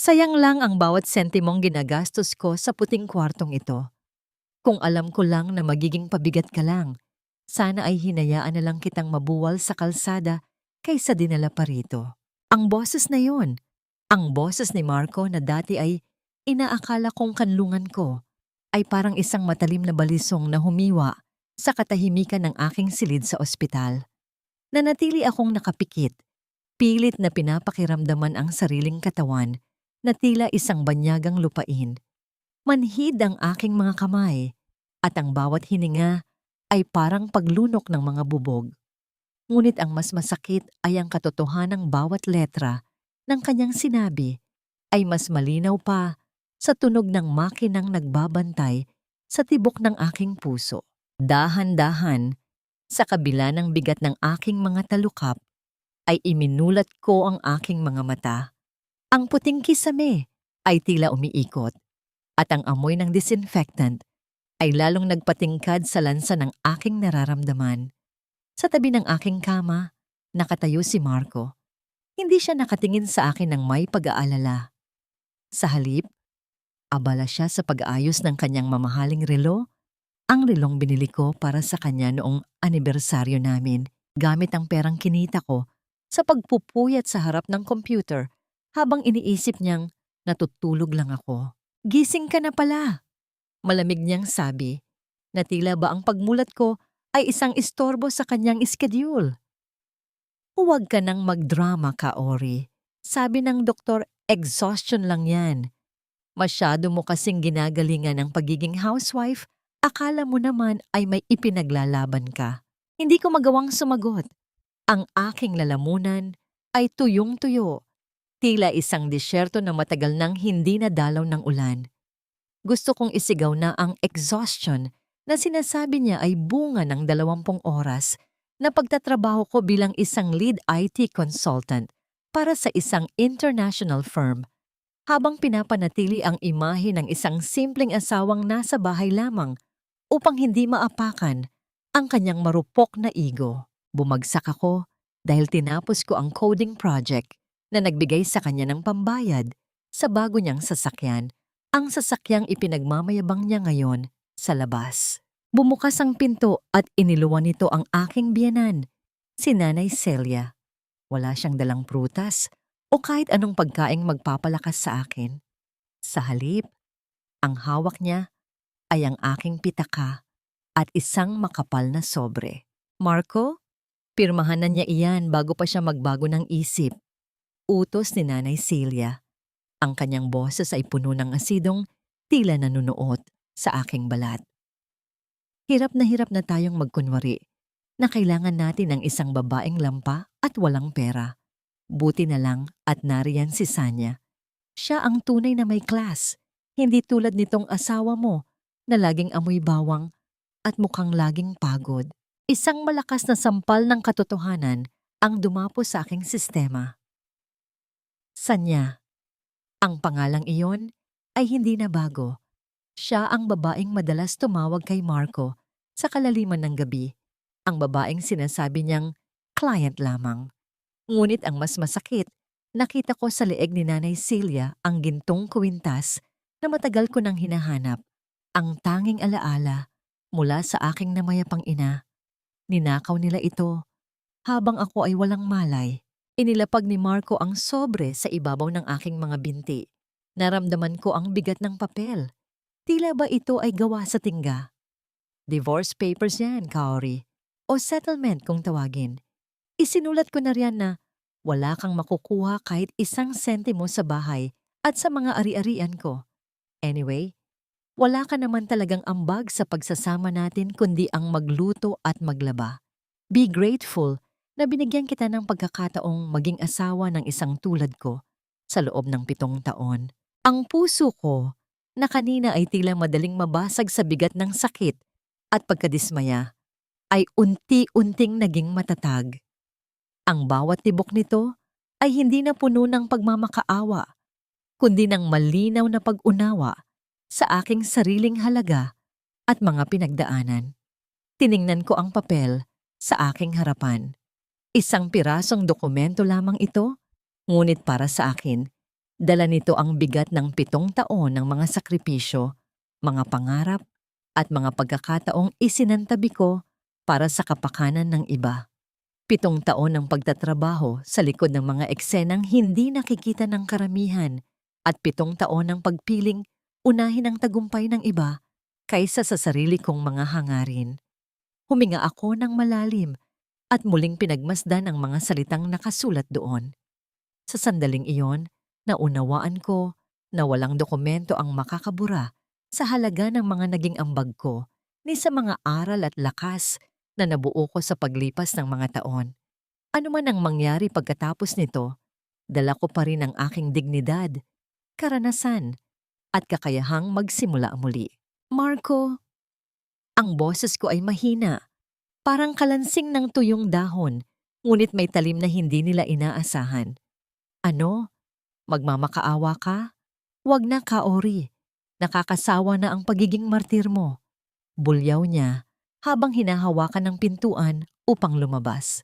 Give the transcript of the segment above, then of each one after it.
Sayang lang ang bawat sentimong ginagastos ko sa puting kwartong ito. Kung alam ko lang na magiging pabigat ka lang, sana ay hinayaan na lang kitang mabuwal sa kalsada kaysa dinala pa rito. Ang boses na yon, ang boses ni Marco na dati ay inaakala kong kanlungan ko, ay parang isang matalim na balisong na humiwa sa katahimikan ng aking silid sa ospital. Nanatili akong nakapikit, pilit na pinapakiramdaman ang sariling katawan na tila isang banyagang lupain. Manhid ang aking mga kamay at ang bawat hininga ay parang paglunok ng mga bubog. Ngunit ang mas masakit ay ang katotohanang bawat letra ng kanyang sinabi ay mas malinaw pa sa tunog ng makinang nagbabantay sa tibok ng aking puso. Dahan-dahan, sa kabila ng bigat ng aking mga talukap, ay iminulat ko ang aking mga mata. Ang puting kisame ay tila umiikot at ang amoy ng disinfectant ay lalong nagpatingkad sa lansa ng aking nararamdaman. Sa tabi ng aking kama, nakatayo si Marco. Hindi siya nakatingin sa akin ng may pag-aalala. Sa halip, abala siya sa pag-aayos ng kanyang mamahaling relo, ang relong binili ko para sa kanya noong anibersaryo namin gamit ang perang kinita ko sa pagpupuyat sa harap ng computer habang iniisip niyang natutulog lang ako. Gising ka na pala, malamig niyang sabi, na tila ba ang pagmulat ko ay isang istorbo sa kanyang schedule. Huwag ka nang magdrama, Kaori. Sabi ng doktor, exhaustion lang yan. Masyado mo kasing ginagalingan ang pagiging housewife, akala mo naman ay may ipinaglalaban ka. Hindi ko magawang sumagot. Ang aking lalamunan ay tuyong-tuyo, tila isang disyerto na matagal nang hindi nadalaw ng ulan. Gusto kong isigaw na ang exhaustion na sinasabi niya ay bunga ng 20 oras na pagtatrabaho ko bilang isang lead IT consultant para sa isang international firm, habang pinapanatili ang imahe ng isang simpleng asawang nasa bahay lamang upang hindi maapakan ang kanyang marupok na ego. Bumagsak ako dahil tinapos ko ang coding project na nagbigay sa kanya ng pambayad sa bago niyang sasakyan, ang sasakyang ipinagmamayabang niya ngayon sa labas. Bumukas ang pinto at iniluwan nito ang aking biyenan, si Nanay Celia. Wala siyang dalang prutas o kahit anong pagkaing magpapalakas sa akin. Sa halip, ang hawak niya ay ang aking pitaka at isang makapal na sobre. Marco, pirmahan na niya iyan bago pa siya magbago ng isip. Utos ni Nanay Celia. Ang kanyang boses ay puno ng asidong tila nanunuot sa aking balat. Hirap na tayong magkunwari na kailangan natin ng isang babaeng lampa at walang pera. Buti na lang at nariyan si Sanya. Siya ang tunay na may class, hindi tulad nitong asawa mo na laging amoy bawang at mukhang laging pagod. Isang malakas na sampal ng katotohanan ang dumapo sa aking sistema. Sanya. Ang pangalang iyon ay hindi na bago. Siya ang babaeng madalas tumawag kay Marco sa kalaliman ng gabi. Ang babaeng sinasabi niyang client lamang. Ngunit ang mas masakit, nakita ko sa leeg ni Nanay Celia ang gintong kwintas na matagal ko nang hinahanap. Ang tanging alaala mula sa aking namayapang ina. Ninakaw nila ito habang ako ay walang malay. Inilapag ni Marco ang sobre sa ibabaw ng aking mga binti. Naramdaman ko ang bigat ng papel. Tila ba ito ay gawa sa tingga? Divorce papers yan, Kaori. O settlement kung tawagin. Isinulat ko na riyan na wala kang makukuha kahit isang sentimo sa bahay at sa mga ari-arian ko. Anyway, wala ka naman talagang ambag sa pagsasama natin kundi ang magluto at maglaba. Be grateful na binigyan kita ng pagkakataong maging asawa ng isang tulad ko sa loob ng 7 taon. Ang puso ko na kanina ay tila madaling mabasag sa bigat ng sakit at pagkadismaya, ay unti-unting naging matatag. Ang bawat tibok nito ay hindi na puno ng pagmamakaawa, kundi ng malinaw na pag-unawa sa aking sariling halaga at mga pinagdaanan. Tiningnan ko ang papel sa aking harapan. Isang pirasong dokumento lamang ito, ngunit para sa akin, Dala nito ang bigat ng 7 taon ng mga sakripisyo, mga pangarap, at mga pagkakataong isinantabi ko para sa kapakanan ng iba. 7 taon ng pagtatrabaho sa likod ng mga eksenang hindi nakikita ng karamihan at 7 taon ng pagpiling unahin ang tagumpay ng iba kaysa sa sarili kong mga hangarin. Huminga ako ng malalim at muling pinagmasdan ang mga salitang nakasulat doon. Sa sandaling iyon, naunawaan ko na walang dokumento ang makakabura sa halaga ng mga naging ambag ko ni sa mga aral at lakas na nabuo ko sa paglipas ng mga taon. Ano man ang mangyari pagkatapos nito, dala ko pa rin ang aking dignidad, karanasan, at kakayahang magsimula muli. Marco, ang boses ko ay mahina, parang kalansing ng tuyong dahon, ngunit may talim na hindi nila inaasahan. Ano? Magmamakaawa ka? Huwag na, Kaori. Nakakasawa na ang pagiging martir mo. Bulyaw niya habang hinahawakan ng pintuan upang lumabas.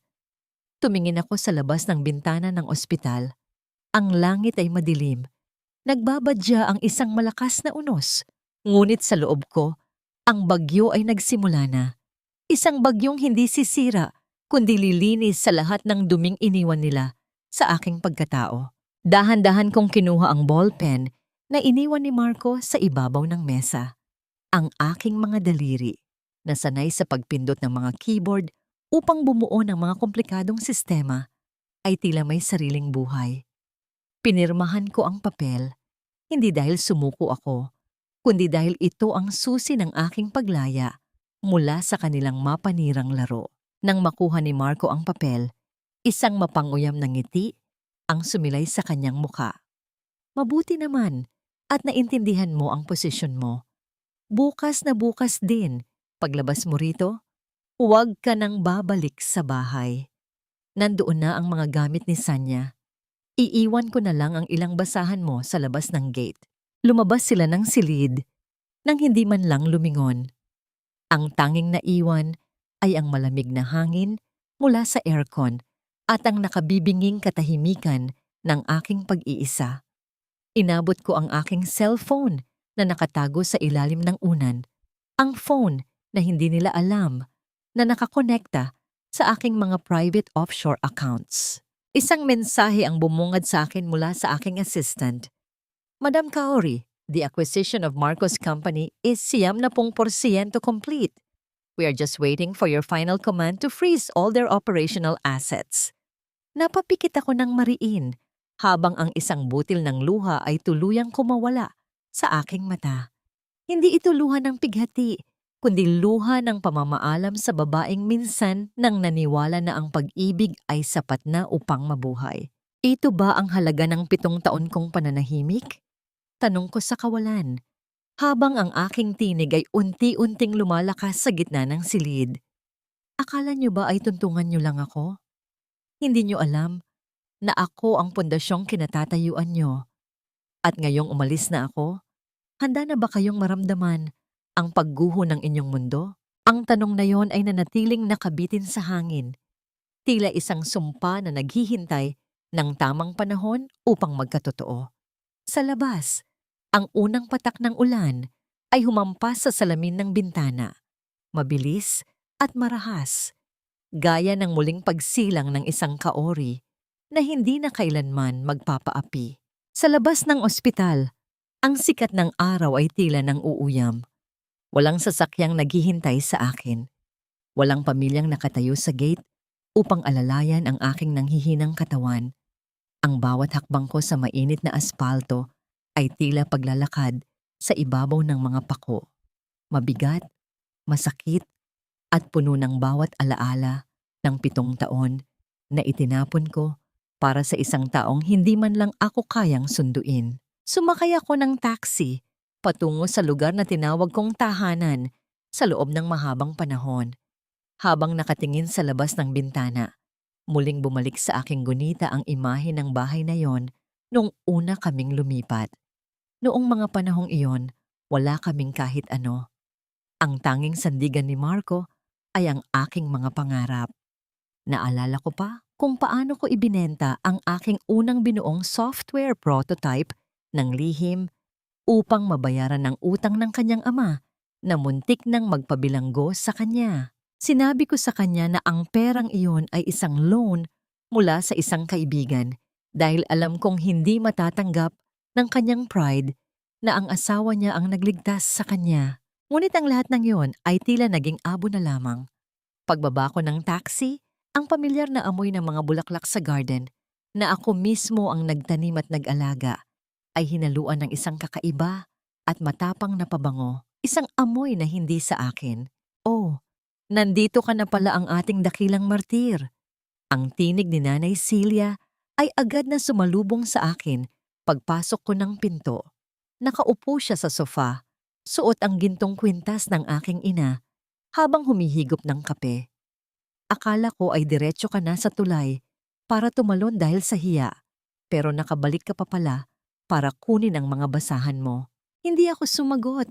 Tumingin ako sa labas ng bintana ng ospital. Ang langit ay madilim. Nagbabadya ang isang malakas na unos. Ngunit sa loob ko, ang bagyo ay nagsimula na. Isang bagyong hindi sisira, kundi lilinis sa lahat ng duming iniwan nila sa aking pagkatao. Dahan-dahan kong kinuha ang ballpen na iniwan ni Marco sa ibabaw ng mesa. Ang aking mga daliri na sanay sa pagpindot ng mga keyboard upang bumuo ng mga komplikadong sistema ay tila may sariling buhay. Pinirmahan ko ang papel, hindi dahil sumuko ako, kundi dahil ito ang susi ng aking paglaya mula sa kanilang mapanirang laro. Nang makuha ni Marco ang papel, isang mapanguyam na ngiti ang sumilay sa kanyang muka. Mabuti naman at naintindihan mo ang posisyon mo. Bukas na bukas din, paglabas mo rito, huwag ka nang babalik sa bahay. Nandoon na ang mga gamit ni Sanya. Iiwan ko na lang ang ilang basahan mo sa labas ng gate. Lumabas sila ng silid nang hindi man lang lumingon. Ang tanging naiwan ay ang malamig na hangin mula sa aircon at ang nakabibinging katahimikan ng aking pag-iisa. Inabot ko ang aking cellphone na nakatago sa ilalim ng unan. Ang phone na hindi nila alam na nakakonekta sa aking mga private offshore accounts. Isang mensahe ang bumungad sa akin mula sa aking assistant. Madam Kaori, the acquisition of Marco's company is 90% complete. We are just waiting for your final command to freeze all their operational assets. Napapikit ako ng mariin habang ang isang butil ng luha ay tuluyang kumawala sa aking mata. Hindi ito luha ng pighati, kundi luha ng pamamaalam sa babaeng minsan nang naniwala na ang pag-ibig ay sapat na upang mabuhay. Ito ba ang halaga ng 7 taon kong pananahimik? Tanong ko sa kawalan, habang ang aking tinig ay unti-unting lumalakas sa gitna ng silid. Akala niyo ba ay tuntungan niyo lang ako? Hindi niyo alam na ako ang pundasyong kinatatayuan niyo. At ngayong umalis na ako, handa na ba kayong maramdaman ang pagguho ng inyong mundo? Ang tanong na yon ay nanatiling nakabitin sa hangin. Tila isang sumpa na naghihintay ng tamang panahon upang magkatotoo. Sa labas, ang unang patak ng ulan ay humampas sa salamin ng bintana. Mabilis at marahas, gaya ng muling pagsilang ng isang kaori na hindi na kailanman magpapaapi. Sa labas ng ospital, ang sikat ng araw ay tila ng uuyam. Walang sasakyang naghihintay sa akin. Walang pamilyang nakatayo sa gate upang alalayan ang aking nanghihinang katawan. Ang bawat hakbang ko sa mainit na aspalto ay tila paglalakad sa ibabaw ng mga pako. Mabigat, masakit, at puno ng bawat alaala ng 7 taon na itinapon ko para sa isang taong hindi man lang ako kayang sunduin. Sumakay ako ng taxi patungo sa lugar na tinawag kong tahanan sa loob ng mahabang panahon. Habang nakatingin sa labas ng bintana, muling bumalik sa aking gunita ang imahe ng bahay na yon noong una kaming lumipat. Noong mga panahong iyon, wala kaming kahit ano. Ang tanging sandigan ni Marco ay ang aking mga pangarap. Naalala ko pa kung paano ko ibinenta ang aking unang binuong software prototype ng lihim upang mabayaran ang utang ng kanyang ama na muntik nang magpabilanggo sa kanya. Sinabi ko sa kanya na ang perang iyon ay isang loan mula sa isang kaibigan dahil alam kong hindi matatanggap ng kanyang pride na ang asawa niya ang nagligtas sa kanya. Ngunit ang lahat ng iyon ay tila naging abo na lamang. Pagbaba ko ng taxi, ang pamilyar na amoy ng mga bulaklak sa garden na ako mismo ang nagtanim at nag-alaga ay hinaluan ng isang kakaiba at matapang na pabango, isang amoy na hindi sa akin. Oh, nandito ka na pala ang ating dakilang martir. Ang tinig ni Nanay Celia ay agad na sumalubong sa akin pagpasok ko ng pinto. Nakaupo siya sa sofa, suot ang gintong kwintas ng aking ina habang humihigop ng kape. Akala ko ay diretso ka na sa tulay para tumalon dahil sa hiya, pero nakabalik ka pa pala para kunin ang mga basahan mo. Hindi ako sumagot.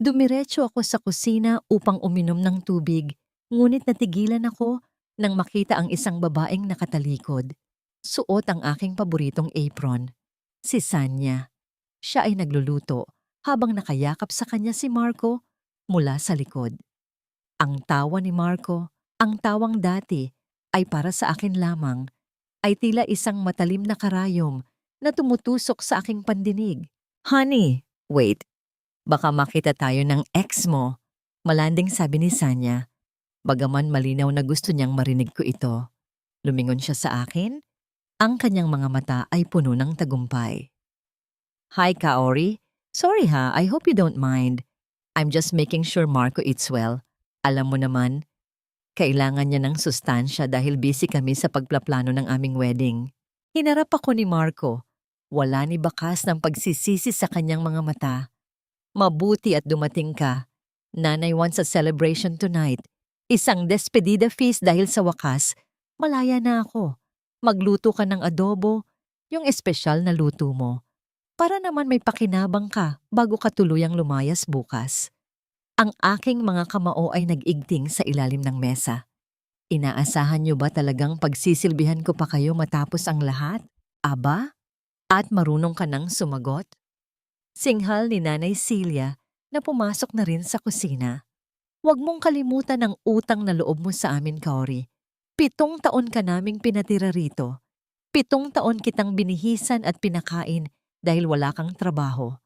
Dumiretso ako sa kusina upang uminom ng tubig, ngunit natigilan ako nang makita ang isang babaeng nakatalikod. Suot ang aking paboritong apron. Si Sanya. Siya ay nagluluto habang nakayakap sa kanya si Marco mula sa likod. Ang tawa ni Marco, ang tawang dati ay para sa akin lamang, ay tila isang matalim na karayom na tumutusok sa aking pandinig. Honey, wait. Baka makita tayo ng ex mo, malanding sabi ni Sanya. Bagaman malinaw na gusto niyang marinig ko ito. Lumingon siya sa akin. Ang kanyang mga mata ay puno ng tagumpay. Hi, Kaori. Sorry ha, I hope you don't mind. I'm just making sure Marco eats well. Alam mo naman, kailangan niya ng sustansya dahil busy kami sa pagplaplano ng aming wedding. Hinarap ako ni Marco. Wala ni bakas ng pagsisisi sa kanyang mga mata. Mabuti at dumating ka. Nanay wants a celebration tonight. Isang despedida feast dahil sa wakas, malaya na ako. Magluto ka ng adobo, yung espesyal na luto mo. Para naman may pakinabang ka bago ka tuluyang lumayas bukas. Ang aking mga kamao ay nag-igting sa ilalim ng mesa. Inaasahan niyo ba talagang pagsisilbihan ko pa kayo matapos ang lahat? Aba? At marunong ka nang sumagot? Singhal ni Nanay Celia na pumasok na rin sa kusina. Huwag mong kalimutan ang utang na loob mo sa amin, Kaori. 7 taon ka naming pinatira rito. 7 taon kitang binihisan at pinakain dahil wala kang trabaho.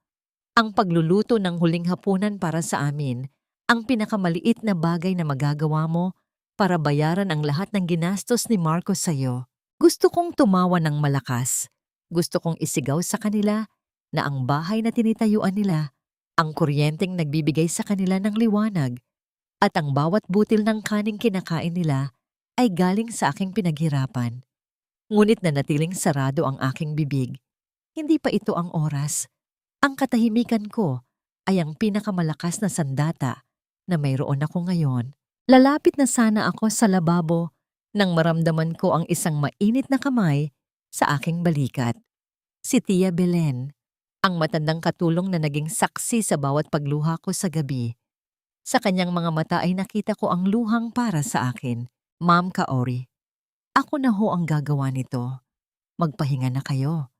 Ang pagluluto ng huling hapunan para sa amin, ang pinakamaliit na bagay na magagawa mo para bayaran ang lahat ng ginastos ni Marco sa'yo. Gusto kong tumawa ng malakas. Gusto kong isigaw sa kanila na ang bahay na tinitayuan nila, ang kuryenteng nagbibigay sa kanila ng liwanag, at ang bawat butil ng kaning kinakain nila ay galing sa aking pinaghirapan. Ngunit nanatiling sarado ang aking bibig. Hindi pa ito ang oras. Ang katahimikan ko ay ang pinakamalakas na sandata na mayroon ako ngayon. Lalapit na sana ako sa lababo nang maramdaman ko ang isang mainit na kamay sa aking balikat. Si Tia Belen, ang matandang katulong na naging saksi sa bawat pagluha ko sa gabi. Sa kanyang mga mata ay nakita ko ang luhang para sa akin. Ma'am Kaori, ako na ho ang gagawa nito. Magpahinga na kayo.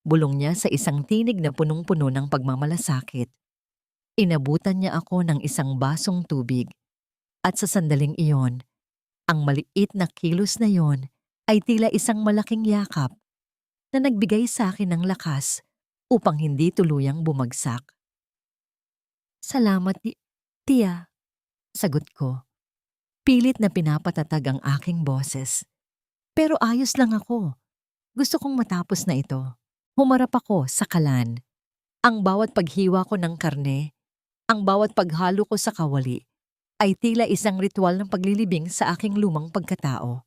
Bulong niya sa isang tinig na punong-puno ng pagmamalasakit. Inabutan niya ako ng isang basong tubig. At sa sandaling iyon, ang maliit na kilos na yon ay tila isang malaking yakap na nagbigay sa akin ng lakas upang hindi tuluyang bumagsak. Salamat, Tia, sagot ko. Pilit na pinapatatag ang aking boses. Pero ayos lang ako. Gusto kong matapos na ito. Humarap ako sa kalan. Ang bawat paghiwa ko ng karne, ang bawat paghalo ko sa kawali, ay tila isang ritual ng paglilibing sa aking lumang pagkatao.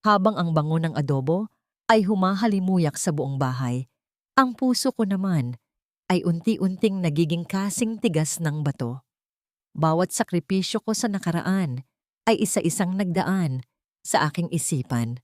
Habang ang bango ng adobo ay humahalimuyak sa buong bahay, ang puso ko naman ay unti-unting nagiging kasing tigas ng bato. Bawat sakripisyo ko sa nakaraan ay isa-isang nagdaan sa aking isipan.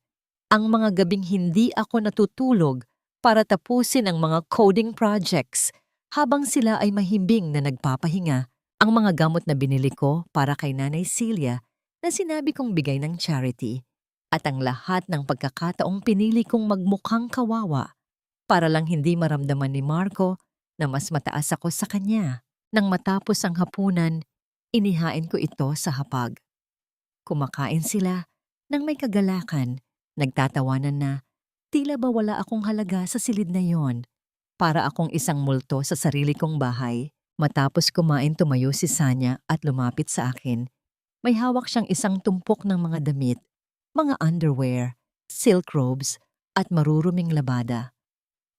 Ang mga gabing hindi ako natutulog para tapusin ang mga coding projects habang sila ay mahimbing na nagpapahinga, ang mga gamot na binili ko para kay Nanay Celia na sinabi kong bigay ng charity. At ang lahat ng pagkakataong pinili kong magmukhang kawawa para lang hindi maramdaman ni Marco na mas mataas ako sa kanya. Nang matapos ang hapunan, inihain ko ito sa hapag. Kumakain sila nang may kagalakan, nagtatawanan na tila ba wala akong halaga sa silid na yon. Para akong isang multo sa sarili kong bahay. Matapos kumain tumayo si Sanya at lumapit sa akin. May hawak siyang isang tumpok ng mga damit, mga underwear, silk robes at maruruming labada.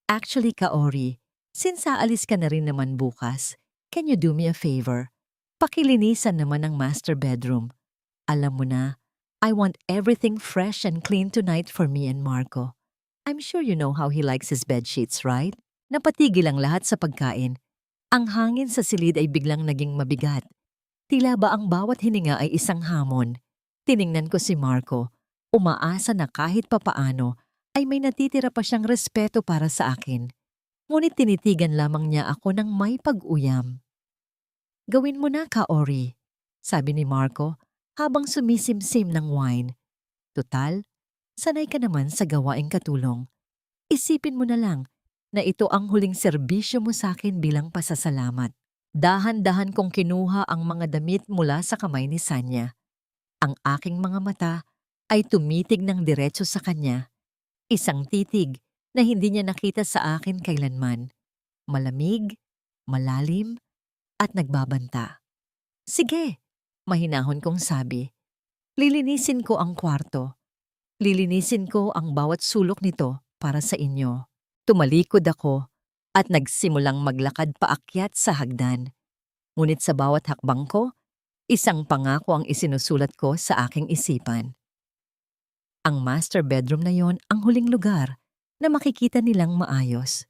Actually, Kaori, since aalis ka na rin naman bukas, can you do me a favor? Pakilinisan naman ang master bedroom. Alam mo na, I want everything fresh and clean tonight for me and Marco. I'm sure you know how he likes his bedsheets, right? Napatigil ang lahat sa pagkain. Ang hangin sa silid ay biglang naging mabigat. Tila ba ang bawat hininga ay isang hamon. Tiningnan ko si Marco, umaasa na kahit papaano ay may natitira pa siyang respeto para sa akin. Ngunit tinitigan lamang niya ako ng may pag-uyam. Gawin mo na, Kaori, sabi ni Marco habang sumisimsim ng wine. Tutal, sanay ka naman sa gawaing katulong. Isipin mo na lang na ito ang huling serbisyo mo sa akin bilang pasasalamat. Dahan-dahan kong kinuha ang mga damit mula sa kamay ni Sanya. Ang aking mga mata ay tumitig ng diretso sa kanya. Isang titig na hindi niya nakita sa akin kailanman. Malamig, malalim, at nagbabanta. Sige, mahinahon kong sabi. Lilinisin ko ang kwarto. Lilinisin ko ang bawat sulok nito para sa inyo. Tumalikod ako at nagsimulang maglakad paakyat sa hagdan. Ngunit sa bawat hakbang ko, isang pangako ang isinusulat ko sa aking isipan. Ang master bedroom na yon ang huling lugar na makikita nilang maayos.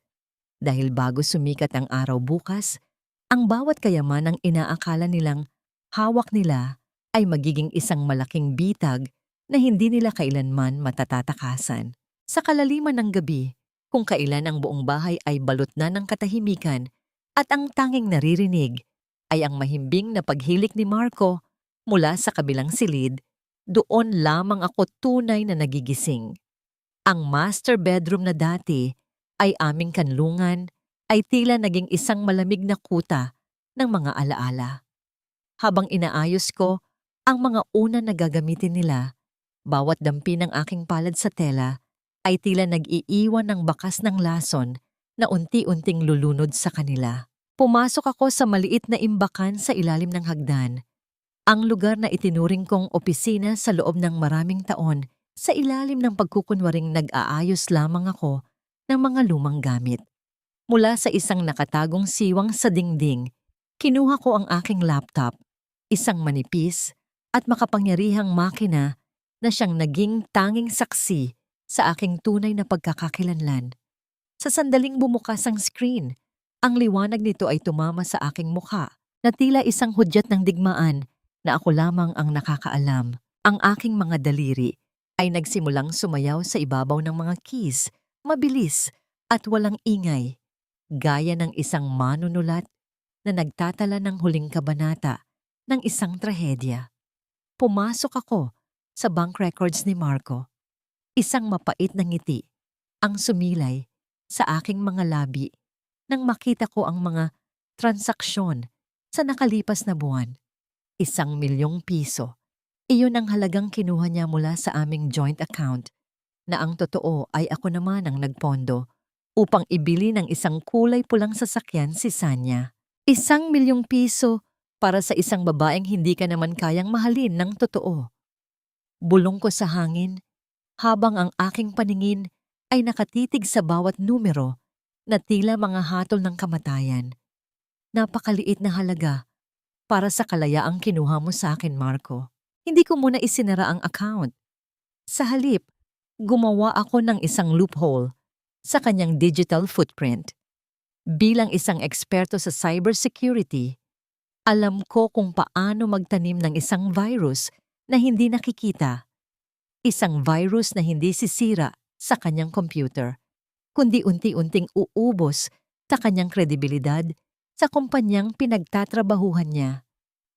Dahil bago sumikat ang araw bukas, ang bawat kayamanang inaakala nilang hawak nila ay magiging isang malaking bitag na hindi nila kailanman matatatakasan. Sa kalaliman ng gabi, kung kailan ang buong bahay ay balot na ng katahimikan at ang tanging naririnig ay ang mahimbing na paghilik ni Marco mula sa kabilang silid, doon lamang ako tunay na nagigising. Ang master bedroom na dati ay aming kanlungan ay tila naging isang malamig na kuta ng mga alaala. Habang inaayos ko ang mga una na gagamitin nila, bawat dampi ng aking palad sa tela ay tila nag-iiwan ng bakas ng lason na unti-unting lulunod sa kanila. Pumasok ako sa maliit na imbakan sa ilalim ng hagdan. Ang lugar na itinuring kong opisina sa loob ng maraming taon sa ilalim ng pagkukunwaring nag-aayos lamang ako ng mga lumang gamit. Mula sa isang nakatagong siwang sa dingding, kinuha ko ang aking laptop, isang manipis at makapangyarihang makina na siyang naging tanging saksi sa aking tunay na pagkakakilanlan. Sa sandaling bumukas ang screen, ang liwanag nito ay tumama sa aking mukha na tila isang hudyat ng digmaan na ako lamang ang nakakaalam. Ang aking mga daliri ay nagsimulang sumayaw sa ibabaw ng mga keys, mabilis at walang ingay, gaya ng isang manunulat na nagtatala ng huling kabanata ng isang trahedya. Pumasok ako sa bank records ni Marco. Isang mapait na ngiti ang sumilay sa aking mga labi nang makita ko ang mga transaksyon sa nakalipas na buwan. 1,000,000 piso. Iyon ang halagang kinuha niya mula sa aming joint account na ang totoo ay ako naman ang nagpondo upang ibili ng isang kulay pulang sasakyan si Sanya. 1,000,000 piso para sa isang babaeng hindi ka naman kayang mahalin ng totoo. Bulong ko sa hangin habang ang aking paningin ay nakatitig sa bawat numero na tila mga hatol ng kamatayan. Napakaliit na halaga para sa kalayaang kinuha mo sa akin, Marco. Hindi ko muna isinara ang account. Sa halip, gumawa ako ng isang loophole sa kanyang digital footprint. Bilang isang eksperto sa cybersecurity, alam ko kung paano magtanim ng isang virus na hindi nakikita. Isang virus na hindi sisira sa kanyang computer, kundi unti-unting uubos sa kanyang kredibilidad sa kumpanyang pinagtatrabahuhan niya.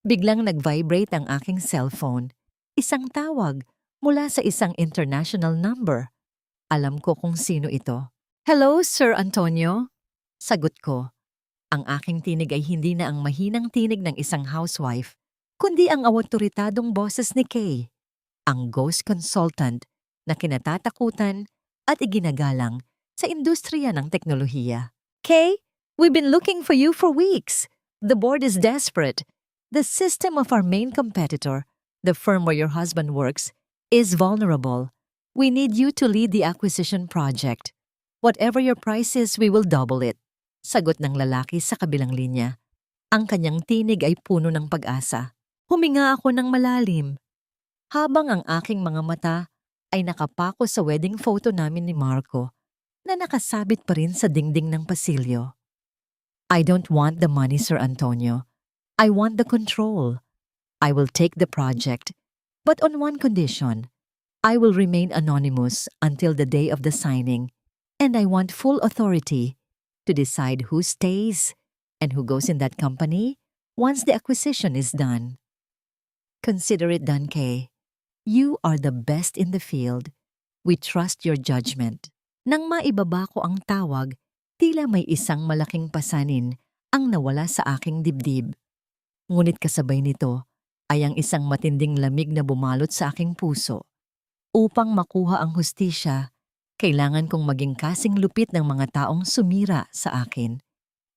Biglang nag-vibrate ang aking cellphone. Isang tawag mula sa isang international number. Alam ko kung sino ito. "Hello, Sir Antonio?" Sagot ko. Ang aking tinig ay hindi na ang mahinang tinig ng isang housewife, kundi ang awtoritadong boses ni Kay, ang ghost consultant na kinatatakutan at iginagalang sa industriya ng teknolohiya. "Kay, we've been looking for you for weeks. The board is desperate. The system of our main competitor, the firm where your husband works, is vulnerable. We need you to lead the acquisition project. Whatever your price is, we will double it." Sagot ng lalaki sa kabilang linya. Ang kanyang tinig ay puno ng pag-asa. Huminga ako ng malalim, habang ang aking mga mata ay nakapako sa wedding photo namin ni Marco na nakasabit pa rin sa dingding ng pasilyo. "I don't want the money, Sir Antonio. I want the control. I will take the project, but on one condition. I will remain anonymous until the day of the signing, and I want full authority to decide who stays and who goes in that company once the acquisition is done." "Consider it done, Kay. You are the best in the field. We trust your judgment." Nang maibaba ko ang tawag, tila may isang malaking pasanin ang nawala sa aking dibdib. Ngunit kasabay nito ay ang isang matinding lamig na bumalot sa aking puso. Upang makuha ang hustisya, kailangan kong maging kasing lupit ng mga taong sumira sa akin.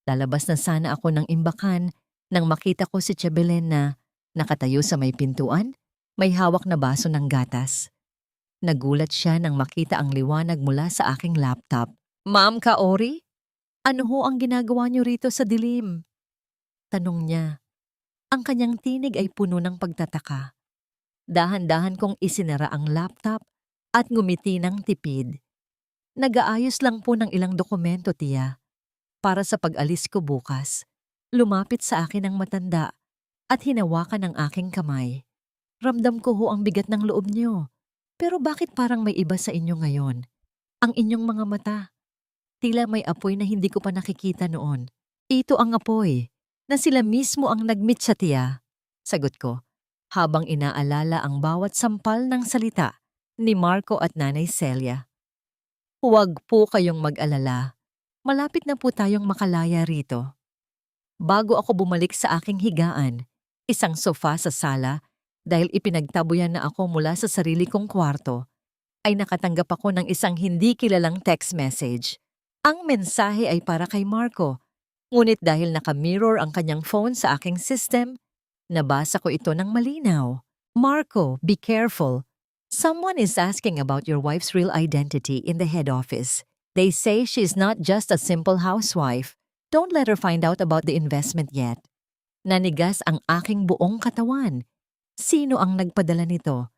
Lalabas na sana ako ng imbakan nang makita ko si Chebelen na nakatayo sa may pintuan, may hawak na baso ng gatas. Nagulat siya nang makita ang liwanag mula sa aking laptop. "Ma'am Kaori? Ano ho ang ginagawa niyo rito sa dilim?" Tanong niya. Ang kanyang tinig ay puno ng pagtataka. Dahan-dahan kong isinara ang laptop at ngumiti ng tipid. "Nag-aayos lang po ng ilang dokumento, tiya. Para sa pag-alis ko bukas." Lumapit sa akin ang matanda at hinawakan ang aking kamay. "Ramdam ko ho ang bigat ng loob niyo. Pero bakit parang may iba sa inyo ngayon? Ang inyong mga mata. Tila may apoy na hindi ko pa nakikita noon." "Ito ang apoy, na sila mismo ang nag-meet sa tiya." Sagot ko, habang inaalala ang bawat sampal ng salita ni Marco at Nanay Celia. "Huwag po kayong mag-alala. Malapit na po tayong makalaya rito." Bago ako bumalik sa aking higaan, isang sofa sa sala, dahil ipinagtabuyan na ako mula sa sarili kong kwarto, ay nakatanggap ako ng isang hindi kilalang text message. Ang mensahe ay para kay Marco, ngunit dahil naka-mirror ang kanyang phone sa aking system, nabasa ko ito ng malinaw. "Marco, be careful. Someone is asking about your wife's real identity in the head office. They say she's not just a simple housewife. Don't let her find out about the investment yet." Nanigas ang aking buong katawan. Sino ang nagpadala nito?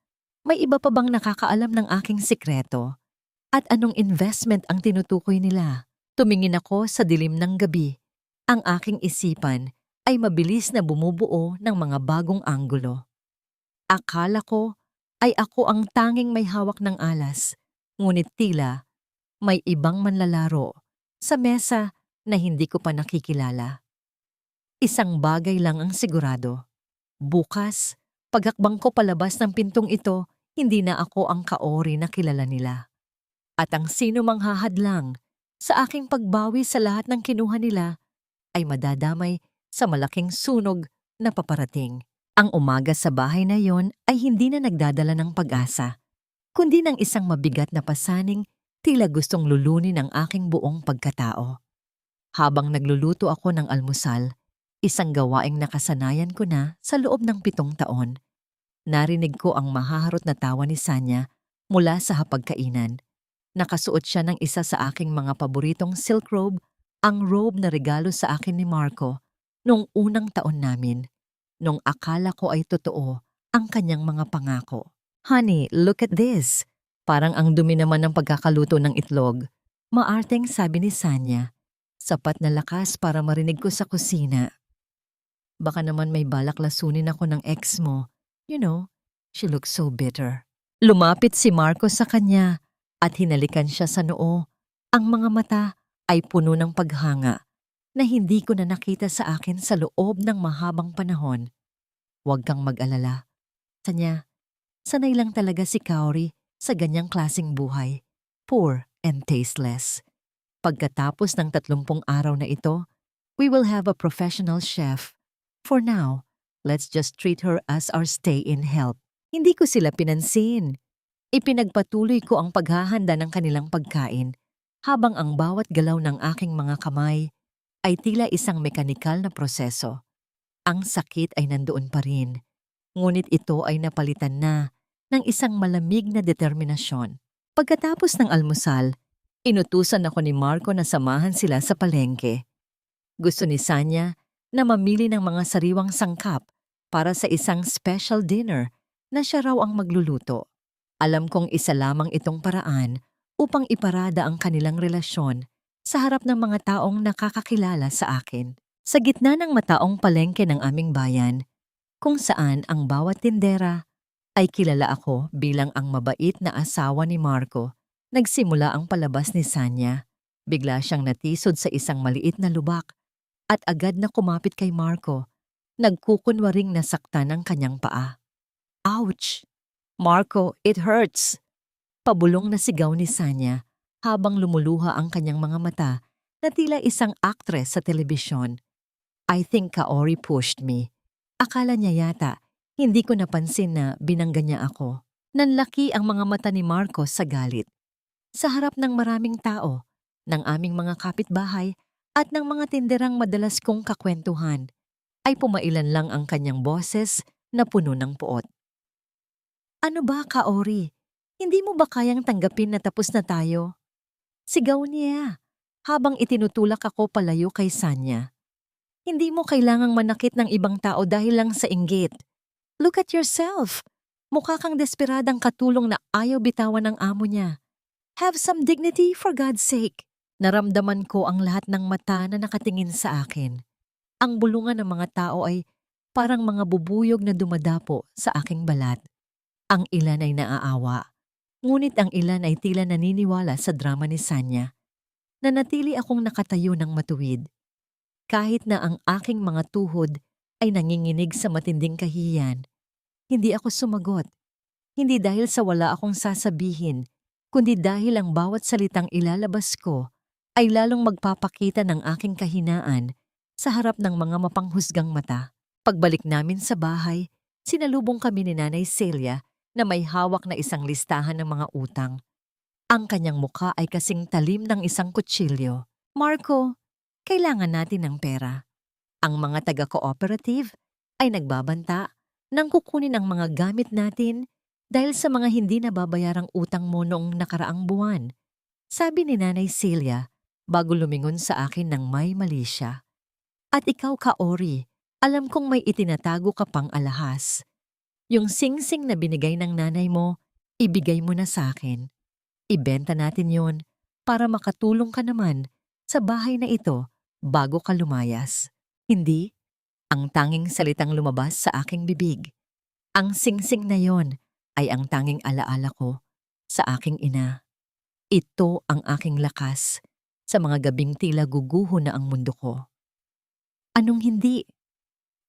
May iba pa bang nakakaalam ng aking sikreto? At anong investment ang tinutukoy nila? Tumingin ako sa dilim ng gabi. Ang aking isipan ay mabilis na bumubuo ng mga bagong anggulo. Akala ko ay ako ang tanging may hawak ng alas, ngunit tila may ibang manlalaro sa mesa na hindi ko pa nakikilala. Isang bagay lang ang sigurado. Bukas, paghakbang ko palabas ng pintong ito, hindi na ako ang Kaori na kilala nila. At ang sino mang hahadlang sa aking pagbawi sa lahat ng kinuha nila ay madadamay sa malaking sunog na paparating. Ang umaga sa bahay na yon ay hindi na nagdadala ng pag-asa, kundi ng isang mabigat na pasaning tila gustong lulunin ang aking buong pagkatao. Habang nagluluto ako ng almusal, isang gawaing nakasanayan ko na sa loob ng 7 taon, narinig ko ang mahaharot na tawa ni Sanya mula sa hapagkainan. Nakasuot siya ng isa sa aking mga paboritong silk robe, ang robe na regalo sa akin ni Marco noong unang taon namin, nung akala ko ay totoo ang kanyang mga pangako. "Honey, look at this." Parang ang dumi naman ng pagkakaluto ng itlog. Maarteng sabi ni Sanya. Sapat na lakas para marinig ko sa kusina. "Baka naman may balak lasunin ako ng ex mo. You know, she looks so bitter." Lumapit si Marco sa kanya at hinalikan siya sa noo. Ang mga mata ay puno ng paghanga na hindi ko na nakita sa akin sa loob ng mahabang panahon. "Huwag kang mag-alala." Sanya, Sanay lang talaga si Kaori sa ganyang klasing buhay. Poor and tasteless. Pagkatapos ng 30 araw na ito, we will have a professional chef. For now, let's just treat her as our stay-in help. Hindi ko sila pinansin. Ipinagpatuloy ko ang paghahanda ng kanilang pagkain habang ang bawat galaw ng aking mga kamay ay tila isang mekanikal na proseso. Ang sakit ay nandoon pa rin, ngunit ito ay napalitan na ng isang malamig na determinasyon. Pagkatapos ng almusal, inutusan ako ni Marco na samahan sila sa palengke. Gusto ni Sanya na mamili ng mga sariwang sangkap para sa isang special dinner na siya raw ang magluluto. Alam kong isa lamang itong paraan upang iparada ang kanilang relasyon sa harap ng mga taong nakakakilala sa akin. Sa gitna ng mataong palengke ng aming bayan, kung saan ang bawat tindera ay kilala ako bilang ang mabait na asawa ni Marco, nagsimula ang palabas ni Sanya. Bigla siyang natisod sa isang maliit na lubak at agad na kumapit kay Marco, nagkukunwaring nasaktan ang kanyang paa. Ouch! Marco, it hurts! Pabulong na sigaw ni Sanya habang lumuluha ang kanyang mga mata na tila isang aktres sa telebisyon. I think Kaori pushed me. Akala niya yata, hindi ko napansin na binangga niya ako. Nanlaki ang mga mata ni Marco sa galit. Sa harap ng maraming tao, ng aming mga kapitbahay at ng mga tinderang madalas kong kakwentuhan, ay pumailan lang ang kanyang boses na puno ng puot. Ano ba, Kaori? Hindi mo ba kayang tanggapin na tapos na tayo? Sigaw niya habang itinutulak ako palayo kay Sanya. Hindi mo kailangang manakit ng ibang tao dahil lang sa inggit. Look at yourself. Mukha kang desperadang katulong na ayaw bitawan ng amo niya. Have some dignity for God's sake. Naramdaman ko ang lahat ng mata na nakatingin sa akin. Ang bulungan ng mga tao ay parang mga bubuyog na dumadapo sa aking balat. Ang ilan ay naaawa, ngunit ang ilan ay tila naniniwala sa drama ni Sanya. Nanatili akong nakatayo ng matuwid. Kahit na ang aking mga tuhod ay nanginginig sa matinding kahihiyan, hindi ako sumagot. Hindi dahil sa wala akong sasabihin, kundi dahil ang bawat salitang ilalabas ko ay lalong magpapakita ng aking kahinaan sa harap ng mga mapanghusgang mata. Pagbalik namin sa bahay, sinalubong kami ni Nanay Celia na may hawak na isang listahan ng mga utang. Ang kanyang mukha ay kasing talim ng isang kutsilyo. Marco, kailangan natin ng pera. Ang mga taga-cooperative ay nagbabanta nang kukunin ang mga gamit natin dahil sa mga hindi nababayarang utang mo noong nakaraang buwan. Sabi ni Nanay Celia bago lumingon sa akin ng may mali siya. At ikaw, Kaori, alam kong may itinatago ka pang alahas. Yung singsing na binigay ng nanay mo, ibigay mo na sa akin. Ibenta natin yon para makatulong ka naman sa bahay na ito bago ka lumayas. Hindi, ang tanging salitang lumabas sa aking bibig. Ang singsing na yon ay ang tanging alaala ko sa aking ina. Ito ang aking lakas sa mga gabing tila guguho na ang mundo ko. Anong hindi?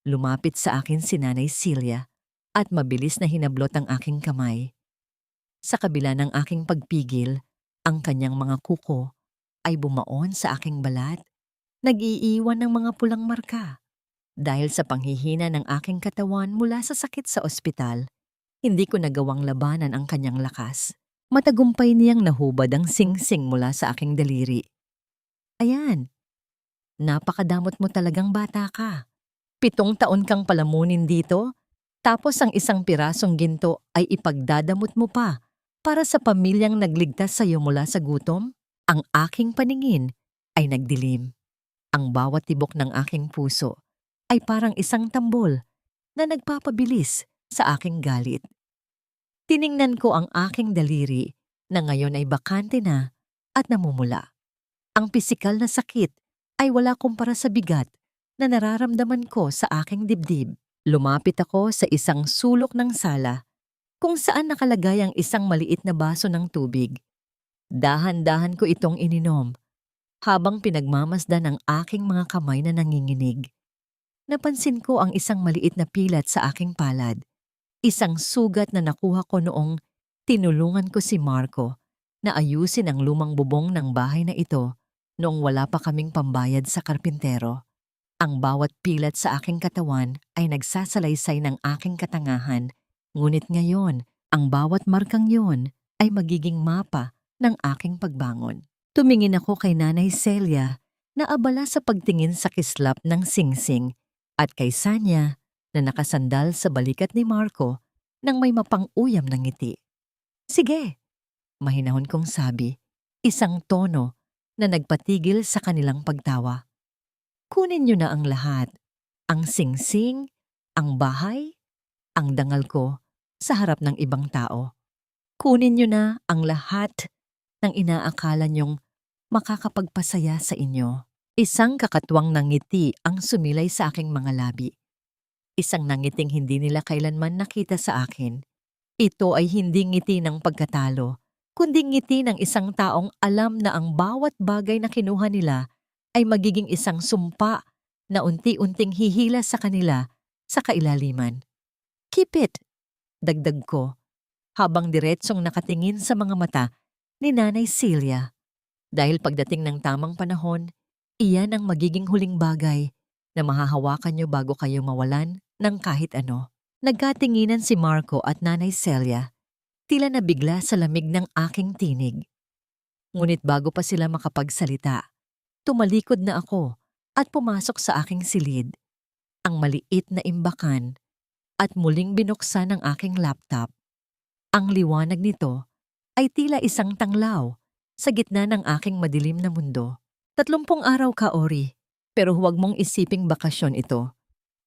Lumapit sa akin si Nanay Celia at mabilis na hinablot ang aking kamay. Sa kabila ng aking pagpigil, ang kanyang mga kuko ay bumaon sa aking balat, nag-iiwan ng mga pulang marka. Dahil sa panghihina ng aking katawan mula sa sakit sa ospital, hindi ko nagawang labanan ang kanyang lakas. Matagumpay niyang nahubad ang singsing mula sa aking daliri. Ayan, napakadamot mo talagang bata ka. 7 taon kang palamunin dito, tapos ang isang pirasong ginto ay ipagdadamot mo pa para sa pamilyang nagligtas sa iyo mula sa gutom? Ang aking paningin ay nagdilim. Ang bawat tibok ng aking puso ay parang isang tambol na nagpapabilis sa aking galit. Tiningnan ko ang aking daliri na ngayon ay bakante na at namumula. Ang pisikal na sakit ay wala kumpara sa bigat na nararamdaman ko sa aking dibdib. Lumapit ako sa isang sulok ng sala kung saan nakalagay ang isang maliit na baso ng tubig. Dahan-dahan ko itong ininom habang pinagmamasdan ang aking mga kamay na nanginginig. Napansin ko ang isang maliit na pilat sa aking palad. Isang sugat na nakuha ko noong tinulungan ko si Marco na ayusin ang lumang bubong ng bahay na ito noong wala pa kaming pambayad sa karpintero. Ang bawat pilat sa aking katawan ay nagsasalaysay ng aking katangahan, ngunit ngayon, ang bawat markang yon ay magiging mapa ng aking pagbangon. Tumingin ako kay Nanay Celia na abala sa pagtingin sa kislap ng singsing at kay Sanya na nakasandal sa balikat ni Marco nang may mapang-uyam ng ngiti. Sige, mahinahon kong sabi, isang tono na nagpatigil sa kanilang pagtawa. Kunin niyo na ang lahat, ang singsing, ang bahay, ang dangal ko sa harap ng ibang tao. Kunin niyo na ang lahat ng inaakala niyong makakapagpasaya sa inyo. Isang kakatwang ng ngiti ang sumilay sa aking mga labi. Isang nangiting hindi nila kailanman nakita sa akin. Ito ay hindi ngiti ng pagkatalo, kundi ngiti ng isang taong alam na ang bawat bagay na kinuha nila ay magiging isang sumpa na unti-unting hihila sa kanila sa kailaliman. Keep it, dagdag ko, habang diretsong nakatingin sa mga mata ni Nanay Celia. Dahil pagdating ng tamang panahon, iyan ang magiging huling bagay na mahahawakan niyo bago kayo mawalan ng kahit ano. Nagkatinginan si Marco at Nanay Celia, tila nabigla sa lamig ng aking tinig. Ngunit bago pa sila makapagsalita, tumalikod na ako at pumasok sa aking silid, ang maliit na imbakan, at muling binuksan ang aking laptop. Ang liwanag nito ay tila isang tanglaw sa gitna ng aking madilim na mundo. 30 araw ka, Ori, pero huwag mong isiping bakasyon ito.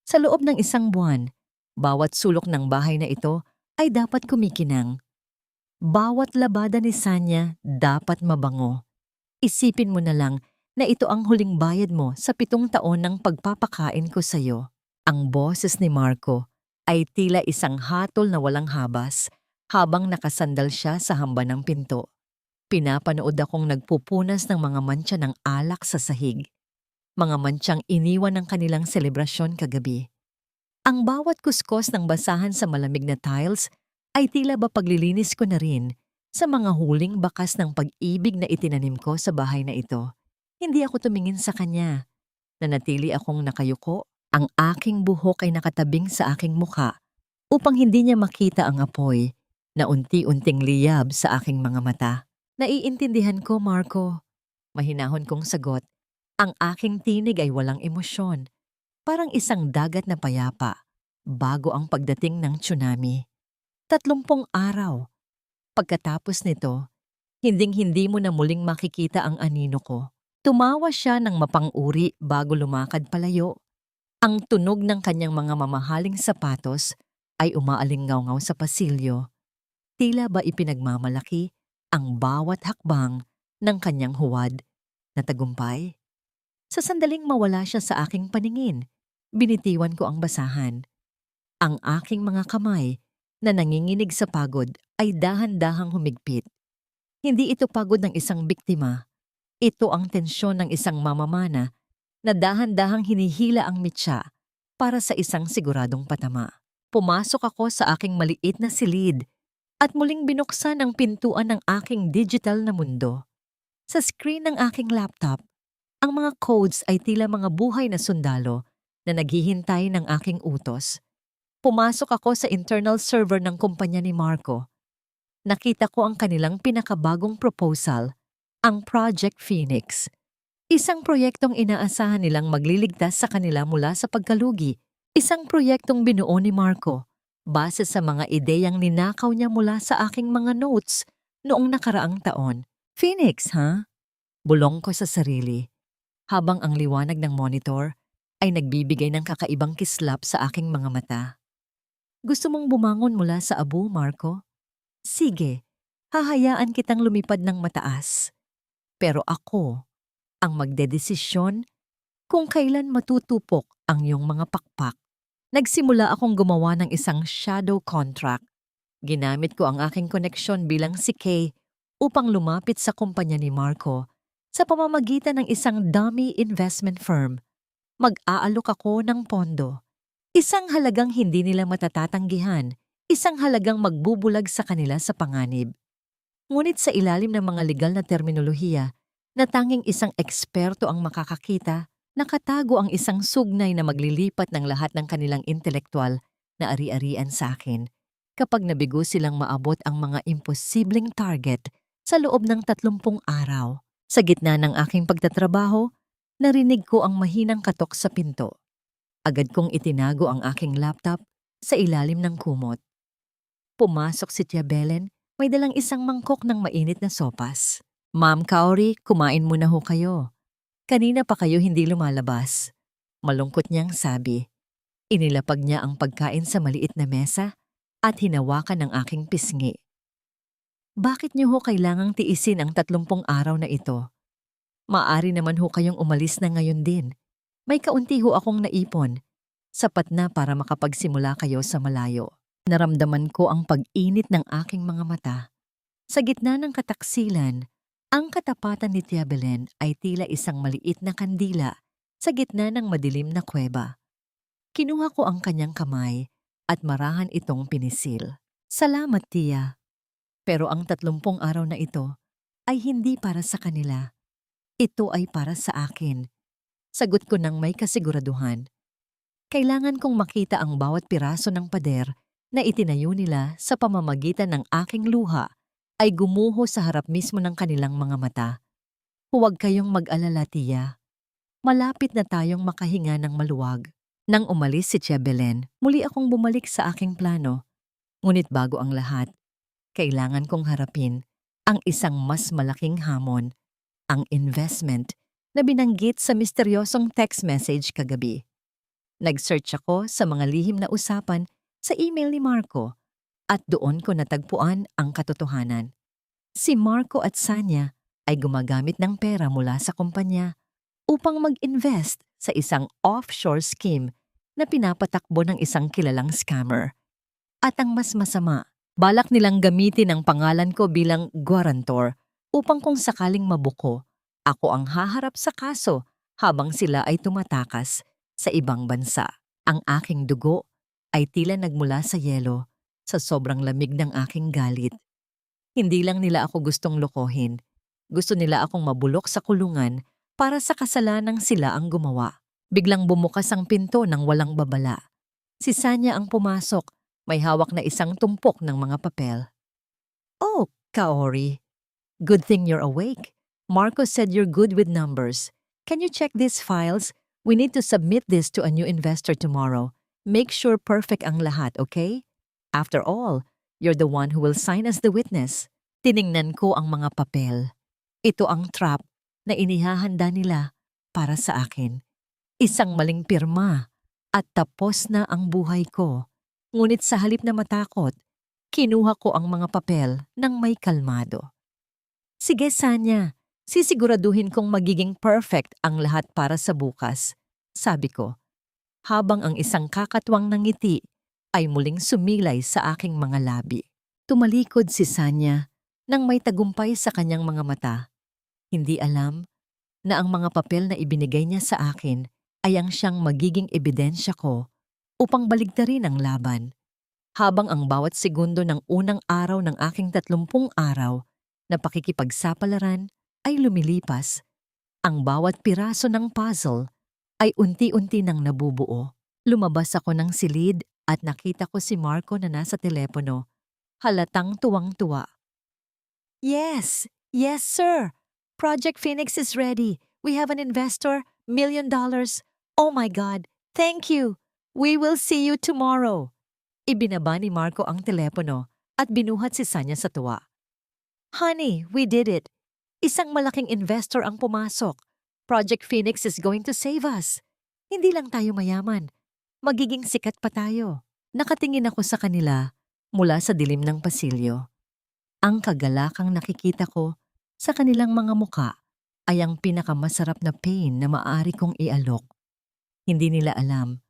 Sa loob ng isang buwan, bawat sulok ng bahay na ito ay dapat kumikinang. Bawat labada ni Sanya dapat mabango. Isipin mo na lang na ito ang huling bayad mo sa 7 taon ng pagpapakain ko sa iyo. Ang boses ni Marco ay tila isang hatol na walang habas habang nakasandal siya sa hamba ng pinto. Pinapanood akong nagpupunas ng mga mantsa ng alak sa sahig. Mga mantsang iniwan ng kanilang selebrasyon kagabi. Ang bawat kuskos ng basahan sa malamig na tiles ay tila ba paglilinis ko na rin sa mga huling bakas ng pag-ibig na itinanim ko sa bahay na ito. Hindi ako tumingin sa kanya. Nanatili akong nakayuko, ang aking buhok ay nakatabing sa aking mukha upang hindi niya makita ang apoy na unti-unting liyab sa aking mga mata. Naiintindihan ko, Marco. Mahinahon kong sagot. Ang aking tinig ay walang emosyon. Parang isang dagat na payapa bago ang pagdating ng tsunami. 30 araw. Pagkatapos nito, hinding-hindi mo na muling makikita ang anino ko. Tumawa siya ng mapang-uri bago lumakad palayo. Ang tunog ng kanyang mga mamahaling sapatos ay umaalingaw-ngaw sa pasilyo. Tila ba ipinagmamalaki ang bawat hakbang ng kanyang huwad na tagumpay? Sa sandaling mawala siya sa aking paningin, binitiwan ko ang basahan. Ang aking mga kamay na nanginginig sa pagod ay dahan-dahang humigpit. Hindi ito pagod ng isang biktima. Ito ang tensyon ng isang mamamana na dahan-dahang hinihila ang mitya para sa isang siguradong patama. Pumasok ako sa aking maliit na silid at muling binuksan ang pintuan ng aking digital na mundo. Sa screen ng aking laptop, ang mga codes ay tila mga buhay na sundalo na naghihintay ng aking utos. Pumasok ako sa internal server ng kumpanya ni Marco. Nakita ko ang kanilang pinakabagong proposal, ang Project Phoenix. Isang proyektong inaasahan nilang magliligtas sa kanila mula sa pagkalugi. Isang proyektong binuo ni Marco base sa mga ideyang ninakaw niya mula sa aking mga notes noong nakaraang taon. Phoenix, ha? Bulong ko sa sarili, habang ang liwanag ng monitor ay nagbibigay ng kakaibang kislap sa aking mga mata. Gusto mong bumangon mula sa abo, Marco? Sige, hahayaan kitang lumipad ng mataas. Pero ako ang magdedesisyon kung kailan matutupok ang iyong mga pakpak. Nagsimula akong gumawa ng isang shadow contract. Ginamit ko ang aking koneksyon bilang si Kay upang lumapit sa kumpanya ni Marco sa pamamagitan ng isang dummy investment firm. Mag-aalok ako ng pondo. Isang halagang hindi nila matatatanggihan, isang halagang magbubulag sa kanila sa panganib. Ngunit sa ilalim ng mga legal na terminolohiya, na tanging isang eksperto ang makakakita, nakatago ang isang sugnay na maglilipat ng lahat ng kanilang intelektual na ari-arian sa akin kapag nabigo silang maabot ang mga imposibleng target sa loob ng 30 araw. Sa gitna ng aking pagtatrabaho, narinig ko ang mahinang katok sa pinto. Agad kong itinago ang aking laptop sa ilalim ng kumot. Pumasok si Tia Belen, may dalang isang mangkok ng mainit na sopas. Ma'am Kaori, kumain muna ho kayo. Kanina pa kayo hindi lumalabas. Malungkot niyang sabi. Inilapag niya ang pagkain sa maliit na mesa at hinawakan ng aking pisngi. Bakit niyo ho kailangang tiisin ang 30 araw na ito? Maari naman ho kayong umalis na ngayon din. May kaunti ho akong naipon. Sapat na para makapagsimula kayo sa malayo. Naramdaman ko ang pag-init ng aking mga mata. Sa gitna ng kataksilan, ang katapatan ni Tia Belen ay tila isang maliit na kandila sa gitna ng madilim na kuweba. Kinuha ko ang kanyang kamay at marahan itong pinisil. Salamat, Tia. Pero ang 30 araw na ito ay hindi para sa kanila. Ito ay para sa akin. Sagot ko ng may kasiguraduhan. Kailangan kong makita ang bawat piraso ng pader na itinayo nila sa pamamagitan ng aking luha ay gumuho sa harap mismo ng kanilang mga mata. Huwag kayong mag-alala, Tia. Malapit na tayong makahinga ng maluwag. Nang umalis si Tia Belen, muli akong bumalik sa aking plano. Ngunit bago ang lahat, kailangan kong harapin ang isang mas malaking hamon, ang investment na binanggit sa misteryosong text message kagabi. Nag-search ako sa mga lihim na usapan sa email ni Marco at doon ko natagpuan ang katotohanan. Si Marco at Sanya ay gumagamit ng pera mula sa kumpanya upang mag-invest sa isang offshore scheme na pinapatakbo ng isang kilalang scammer. At ang mas masama, balak nilang gamitin ang pangalan ko bilang guarantor upang kung sakaling mabuko, ako ang haharap sa kaso habang sila ay tumatakas sa ibang bansa. Ang aking dugo ay tila nagmula sa yelo sa sobrang lamig ng aking galit. Hindi lang nila ako gustong lokohin. Gusto nila akong mabulok sa kulungan para sa kasalanang sila ang gumawa. Biglang bumukas ang pinto ng walang babala. Si Sanya ang pumasok, may hawak na isang tumpok ng mga papel. Oh, Kaori. Good thing you're awake. Marco said you're good with numbers. Can you check these files? We need to submit this to a new investor tomorrow. Make sure perfect ang lahat, okay? After all, you're the one who will sign as the witness. Tiningnan ko ang mga papel. Ito ang trap na inihahanda nila para sa akin. Isang maling pirma at tapos na ang buhay ko. Ngunit sa halip na matakot, kinuha ko ang mga papel ng may kalmado. Sige, Sanya, sisiguraduhin kong magiging perfect ang lahat para sa bukas, sabi ko, habang ang isang kakatwang ng ngiti ay muling sumilay sa aking mga labi. Tumalikod si Sanya nang may tagumpay sa kanyang mga mata. Hindi alam na ang mga papel na ibinigay niya sa akin ay ang siyang magiging ebidensya ko upang baligtarin ang laban. Habang ang bawat segundo ng unang araw ng aking 30 araw na pakikipagsapalaran ay lumilipas, ang bawat piraso ng puzzle ay unti-unti nang nabubuo. Lumabas ako ng silid at nakita ko si Marco na nasa telepono, halatang tuwang-tuwa. Yes, yes sir. Project Phoenix is ready. We have an investor, $1 million. Oh my God, thank you. We will see you tomorrow. Ibinaba ni Marco ang telepono at binuhat si Sanya sa tuwa. Honey, we did it. Isang malaking investor ang pumasok. Project Phoenix is going to save us. Hindi lang tayo mayaman. Magiging sikat pa tayo. Nakatingin ako sa kanila mula sa dilim ng pasilyo. Ang kagalakang nakikita ko sa kanilang mga muka ay ang pinakamasarap na pain na maaari kong ialok. Hindi nila alam,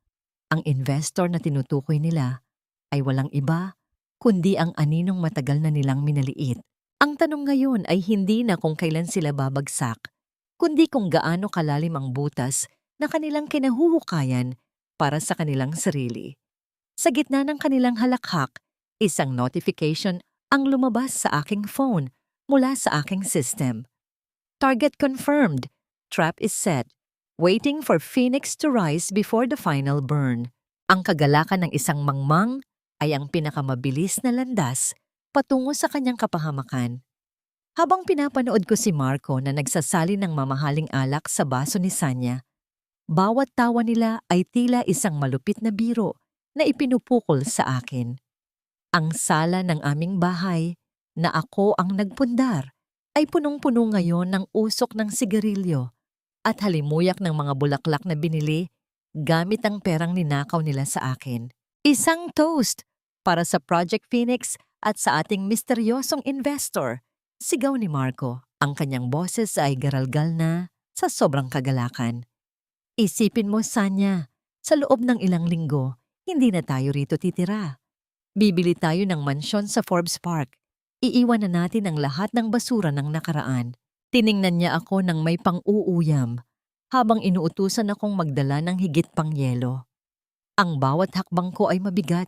ang investor na tinutukoy nila ay walang iba kundi ang aninong matagal na nilang minaliit. Ang tanong ngayon ay hindi na kung kailan sila babagsak, kundi kung gaano kalalim ang butas na kanilang kinahuhukayan para sa kanilang sarili. Sa gitna ng kanilang halakhak, Isang notification ang lumabas sa aking phone mula sa aking system. Target confirmed. Trap is set. Waiting for Phoenix to rise before the final burn. Ang kagalakan ng isang mangmang ay ang pinakamabilis na landas patungo sa kanyang kapahamakan. Habang pinapanood ko si Marco na nagsasali ng mamahaling alak sa baso ni Sanya, bawat tawa nila ay tila isang malupit na biro na ipinupukol sa akin. Ang sala ng aming bahay, na ako ang nagpundar, ay punong-puno ngayon ng usok ng sigarilyo at halimuyak ng mga bulaklak na binili gamit ang perang ninakaw nila sa akin. Isang toast para sa Project Phoenix at sa ating misteryosong investor, sigaw ni Marco. Ang kanyang boses ay garalgal na sa sobrang kagalakan. Isipin mo, Sanya, sa loob ng ilang linggo, hindi na tayo rito titira. Bibili tayo ng mansyon sa Forbes Park. Iiwan na natin ang lahat ng basura ng nakaraan. Tiningnan niya ako ng may pang-uuyam habang inuutusan akong magdala ng higit pang yelo. Ang bawat hakbang ko ay mabigat.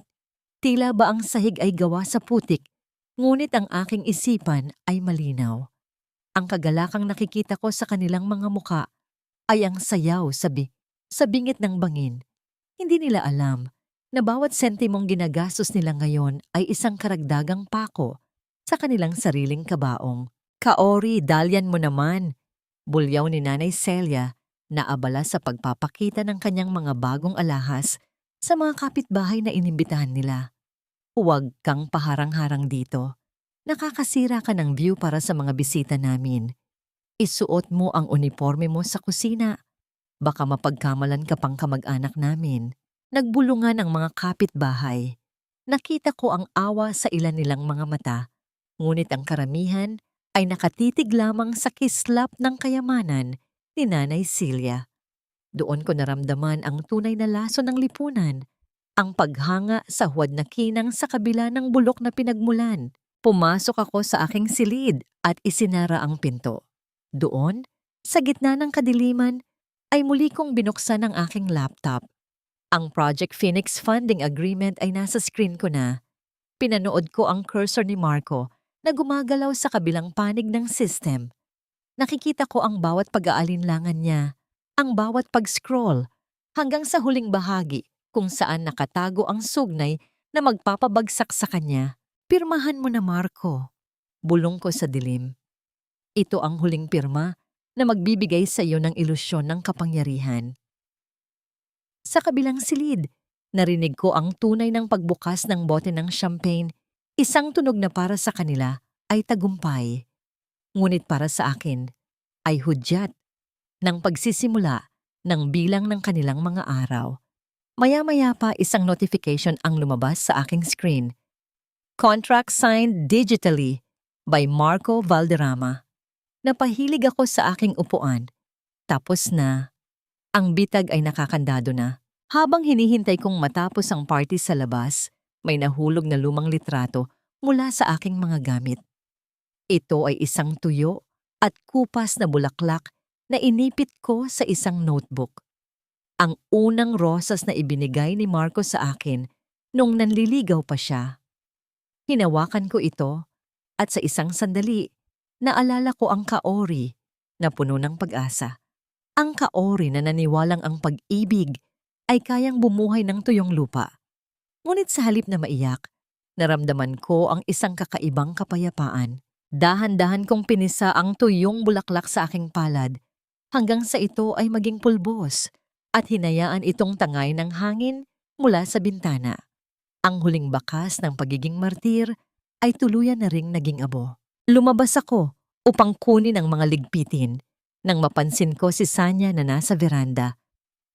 Tila ba ang sahig ay gawa sa putik, ngunit ang aking isipan ay malinaw. Ang kagalakang nakikita ko sa kanilang mga muka ay ang sayaw sa bingit ng bangin. Hindi nila alam na bawat sentimong ginagastos nila ngayon ay isang karagdagang pako sa kanilang sariling kabaong. Kaori, dalyan mo naman, bulyaw ni Nanay Celia na abala sa pagpapakita ng kanyang mga bagong alahas sa mga kapitbahay na inimbitahan nila. Huwag kang paharang-harang dito. Nakakasira ka ng view para sa mga bisita namin. Isuot mo ang uniforme mo sa kusina. Baka mapagkamalan ka pang kamag-anak namin. Nagbulungan ang mga kapitbahay. Nakita ko ang awa sa ilan nilang mga mata, ngunit ang karamihan ay nakatitig lamang sa kislap ng kayamanan ni Nanay Celia. Doon ko naramdaman ang tunay na laso ng lipunan, ang paghanga sa huwad na kinang sa kabila ng bulok na pinagmulan. Pumasok ako sa aking silid at isinara ang pinto. Doon, sa gitna ng kadiliman, ay muli kong binuksan ang aking laptop. Ang Project Phoenix funding agreement ay nasa screen ko na. Pinanood ko ang cursor ni Marco na gumagalaw sa kabilang panig ng system. Nakikita ko ang bawat pag-aalinlangan niya, ang bawat pag-scroll, hanggang sa huling bahagi kung saan nakatago ang sugnay na magpapabagsak sa kanya. Pirmahan mo na, Marco. Bulong ko sa dilim. Ito ang huling pirma na magbibigay sa iyo ng ilusyon ng kapangyarihan. Sa kabilang silid, narinig ko ang tunay ng pagbukas ng bote ng champagne, isang tunog na para sa kanila ay tagumpay. Ngunit para sa akin ay hudyat ng pagsisimula ng bilang ng kanilang mga araw. Maya-maya pa isang notification ang lumabas sa aking screen. Contract signed digitally by Marco Valderrama. Napahilig ako sa aking upuan. Tapos na. Ang bitag ay nakakandado na. Habang hinihintay kong matapos ang party sa labas, may nahulog na lumang litrato mula sa aking mga gamit. Ito ay isang tuyo at kupas na bulaklak na inipit ko sa isang notebook. Ang unang rosas na ibinigay ni Marco sa akin nung nanliligaw pa siya. Hinawakan ko ito at sa isang sandali, naalala ko ang kaori na puno ng pag-asa. Ang kaori na naniwalang ang pag-ibig ay kayang bumuhay ng tuyong lupa. Ngunit sa halip na maiyak, naramdaman ko ang isang kakaibang kapayapaan. Dahan-dahan kong pinisa ang tuyong bulaklak sa aking palad hanggang sa ito ay maging pulbos at hinayaan itong tangay ng hangin mula sa bintana. Ang huling bakas ng pagiging martir ay tuluyan na ring naging abo. Lumabas ako upang kunin ang mga ligpitin nang mapansin ko si Sanya na nasa veranda.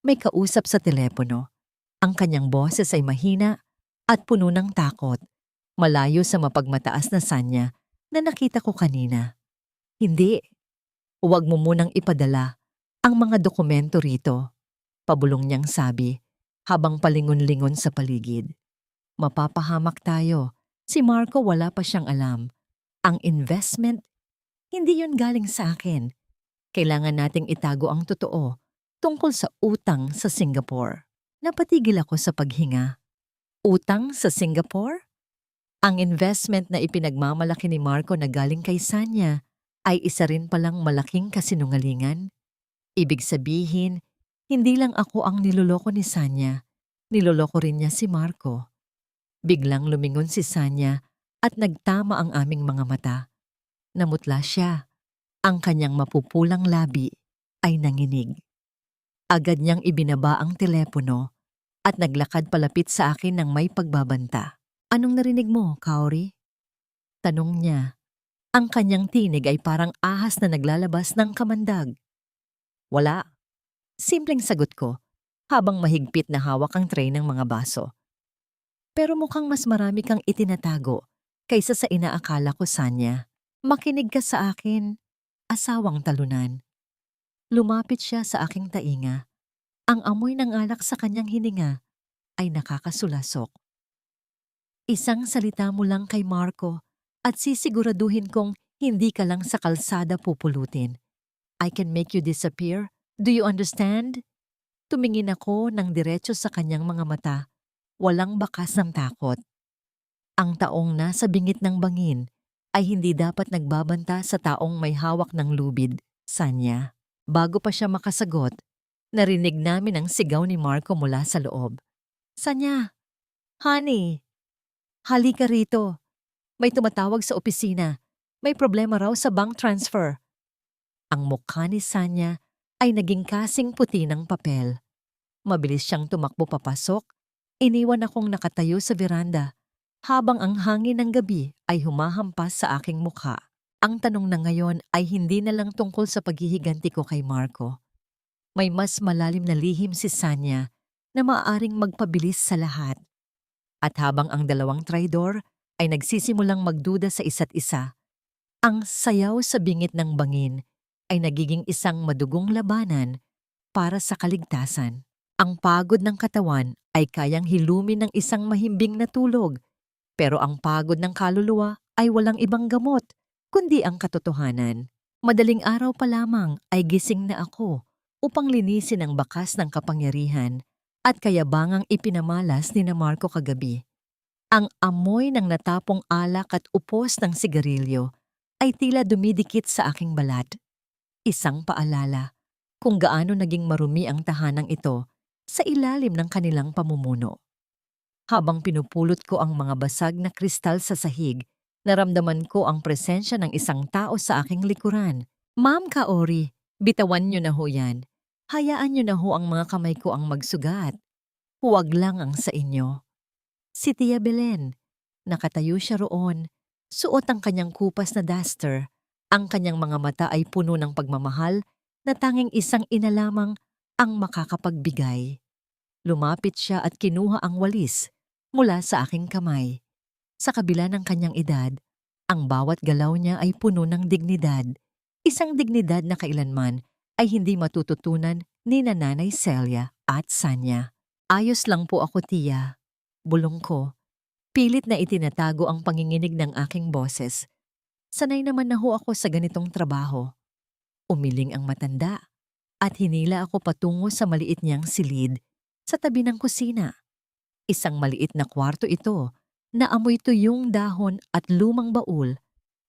May kausap sa telepono. Ang kanyang boses ay mahina at puno ng takot, malayo sa mapagmataas na Sanya na nakita ko kanina. Hindi, huwag mo munang ipadala ang mga dokumento rito, pabulong niyang sabi habang palingon-lingon sa paligid. Mapapahamak tayo. Si Marco wala pa siyang alam. Ang investment, hindi yun galing sa akin. Kailangan nating itago ang totoo tungkol sa utang sa Singapore. Napatigil ako sa paghinga. Utang sa Singapore? Ang investment na ipinagmamalaki ni Marco na galing kay Sanya ay isa rin palang malaking kasinungalingan. Ibig sabihin, hindi lang ako ang niloloko ni Sanya, niloloko rin niya si Marco. Biglang lumingon si Sanya at nagtama ang aming mga mata. Namutla siya. Ang kanyang mapupulang labi ay nanginig. Agad niyang ibinaba ang telepono at naglakad palapit sa akin ng may pagbabanta. Anong narinig mo, Kaori? Tanong niya. Ang kanyang tinig ay parang ahas na naglalabas ng kamandag. Wala. Simpleng sagot ko habang mahigpit na hawak ang tray ng mga baso. Pero mukhang mas marami kang itinatago kaysa sa inaakala ko, Sanya. Makinig ka sa akin, asawang talunan. Lumapit siya sa aking tainga. Ang amoy ng alak sa kanyang hininga ay nakakasulasok. Isang salita mo lang kay Marco at sisiguraduhin kong hindi ka lang sa kalsada pupulutin. I can make you disappear. Do you understand? Tumingin ako ng diretso sa kanyang mga mata. Walang bakas ng takot. Ang taong nasa bingit ng bangin ay hindi dapat nagbabanta sa taong may hawak ng lubid, Sanya. Bago pa siya makasagot, narinig namin ang sigaw ni Marco mula sa loob. Sanya! Honey! Halika rito. May tumatawag sa opisina. May problema raw sa bank transfer. Ang mukha ni Sanya ay naging kasing puti ng papel. Mabilis siyang tumakbo papasok. Iniwan akong nakatayo sa veranda habang ang hangin ng gabi ay humahampas sa aking mukha. Ang tanong na ngayon ay hindi na lang tungkol sa paghihiganti ko kay Marco. May mas malalim na lihim si Sanya na maaaring magpabilis sa lahat. At habang ang dalawang traidor ay nagsisimulang magduda sa isa't isa, ang sayaw sa bingit ng bangin ay nagiging isang madugong labanan para sa kaligtasan. Ang pagod ng katawan ay kayang hilumin ng isang mahimbing na tulog, pero ang pagod ng kaluluwa ay walang ibang gamot, kundi ang katotohanan. Madaling araw pa lamang ay gising na ako upang linisin ang bakas ng kapangyarihan at kayabangang ipinamalas ni na Marco kagabi. Ang amoy ng natapong alak at upos ng sigarilyo ay tila dumidikit sa aking balat. Isang paalala kung gaano naging marumi ang tahanang ito sa ilalim ng kanilang pamumuno. Habang pinupulot ko ang mga basag na kristal sa sahig, naramdaman ko ang presensya ng isang tao sa aking likuran. Ma'am Kaori, bitawan niyo na ho yan. Hayaan niyo na ho ang mga kamay ko ang magsugat. Huwag lang ang sa inyo. Si Tia Belen. Nakatayo siya roon. Suot ang kanyang kupas na duster. Ang kanyang mga mata ay puno ng pagmamahal na tanging isang ina lamang ang makakapagbigay. Lumapit siya at kinuha ang walis mula sa aking kamay. Sa kabila ng kanyang edad, ang bawat galaw niya ay puno ng dignidad. Isang dignidad na kailanman ay hindi matututunan ni Nanay Celia at Sanya. Ayos lang po ako, Tia. Bulong ko. Pilit na itinatago ang panginginig ng aking boses. Sanay naman na ho ako sa ganitong trabaho. Umiling ang matanda at hinila ako patungo sa maliit niyang silid sa tabi ng kusina. Isang maliit na kwarto ito na amoy tuyong dahon at lumang baul,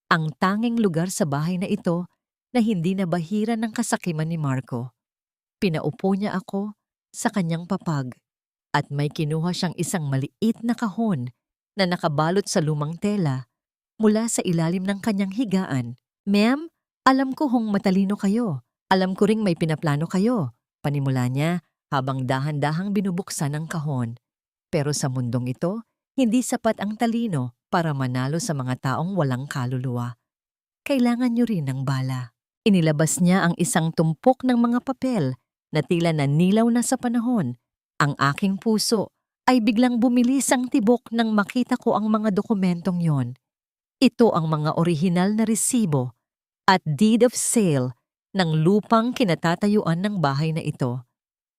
ang tanging lugar sa bahay na ito na hindi nabahiran ng kasakiman ni Marco. Pinaupo niya ako sa kanyang papag at may kinuha siyang isang maliit na kahon na nakabalot sa lumang tela mula sa ilalim ng kanyang higaan. Ma'am, alam ko hong matalino kayo. Alam ko ring may pinaplano kayo. Panimula niya habang dahan-dahang binubuksan ang kahon. Pero sa mundong ito, hindi sapat ang talino para manalo sa mga taong walang kaluluwa. Kailangan niyo rin ng bala. Inilabas niya ang isang tumpok ng mga papel na tila nanilaw na sa panahon. Ang aking puso ay biglang bumilis ang tibok nang makita ko ang mga dokumentong yon. Ito ang mga orihinal na resibo at deed of sale ng lupang kinatatayuan ng bahay na ito.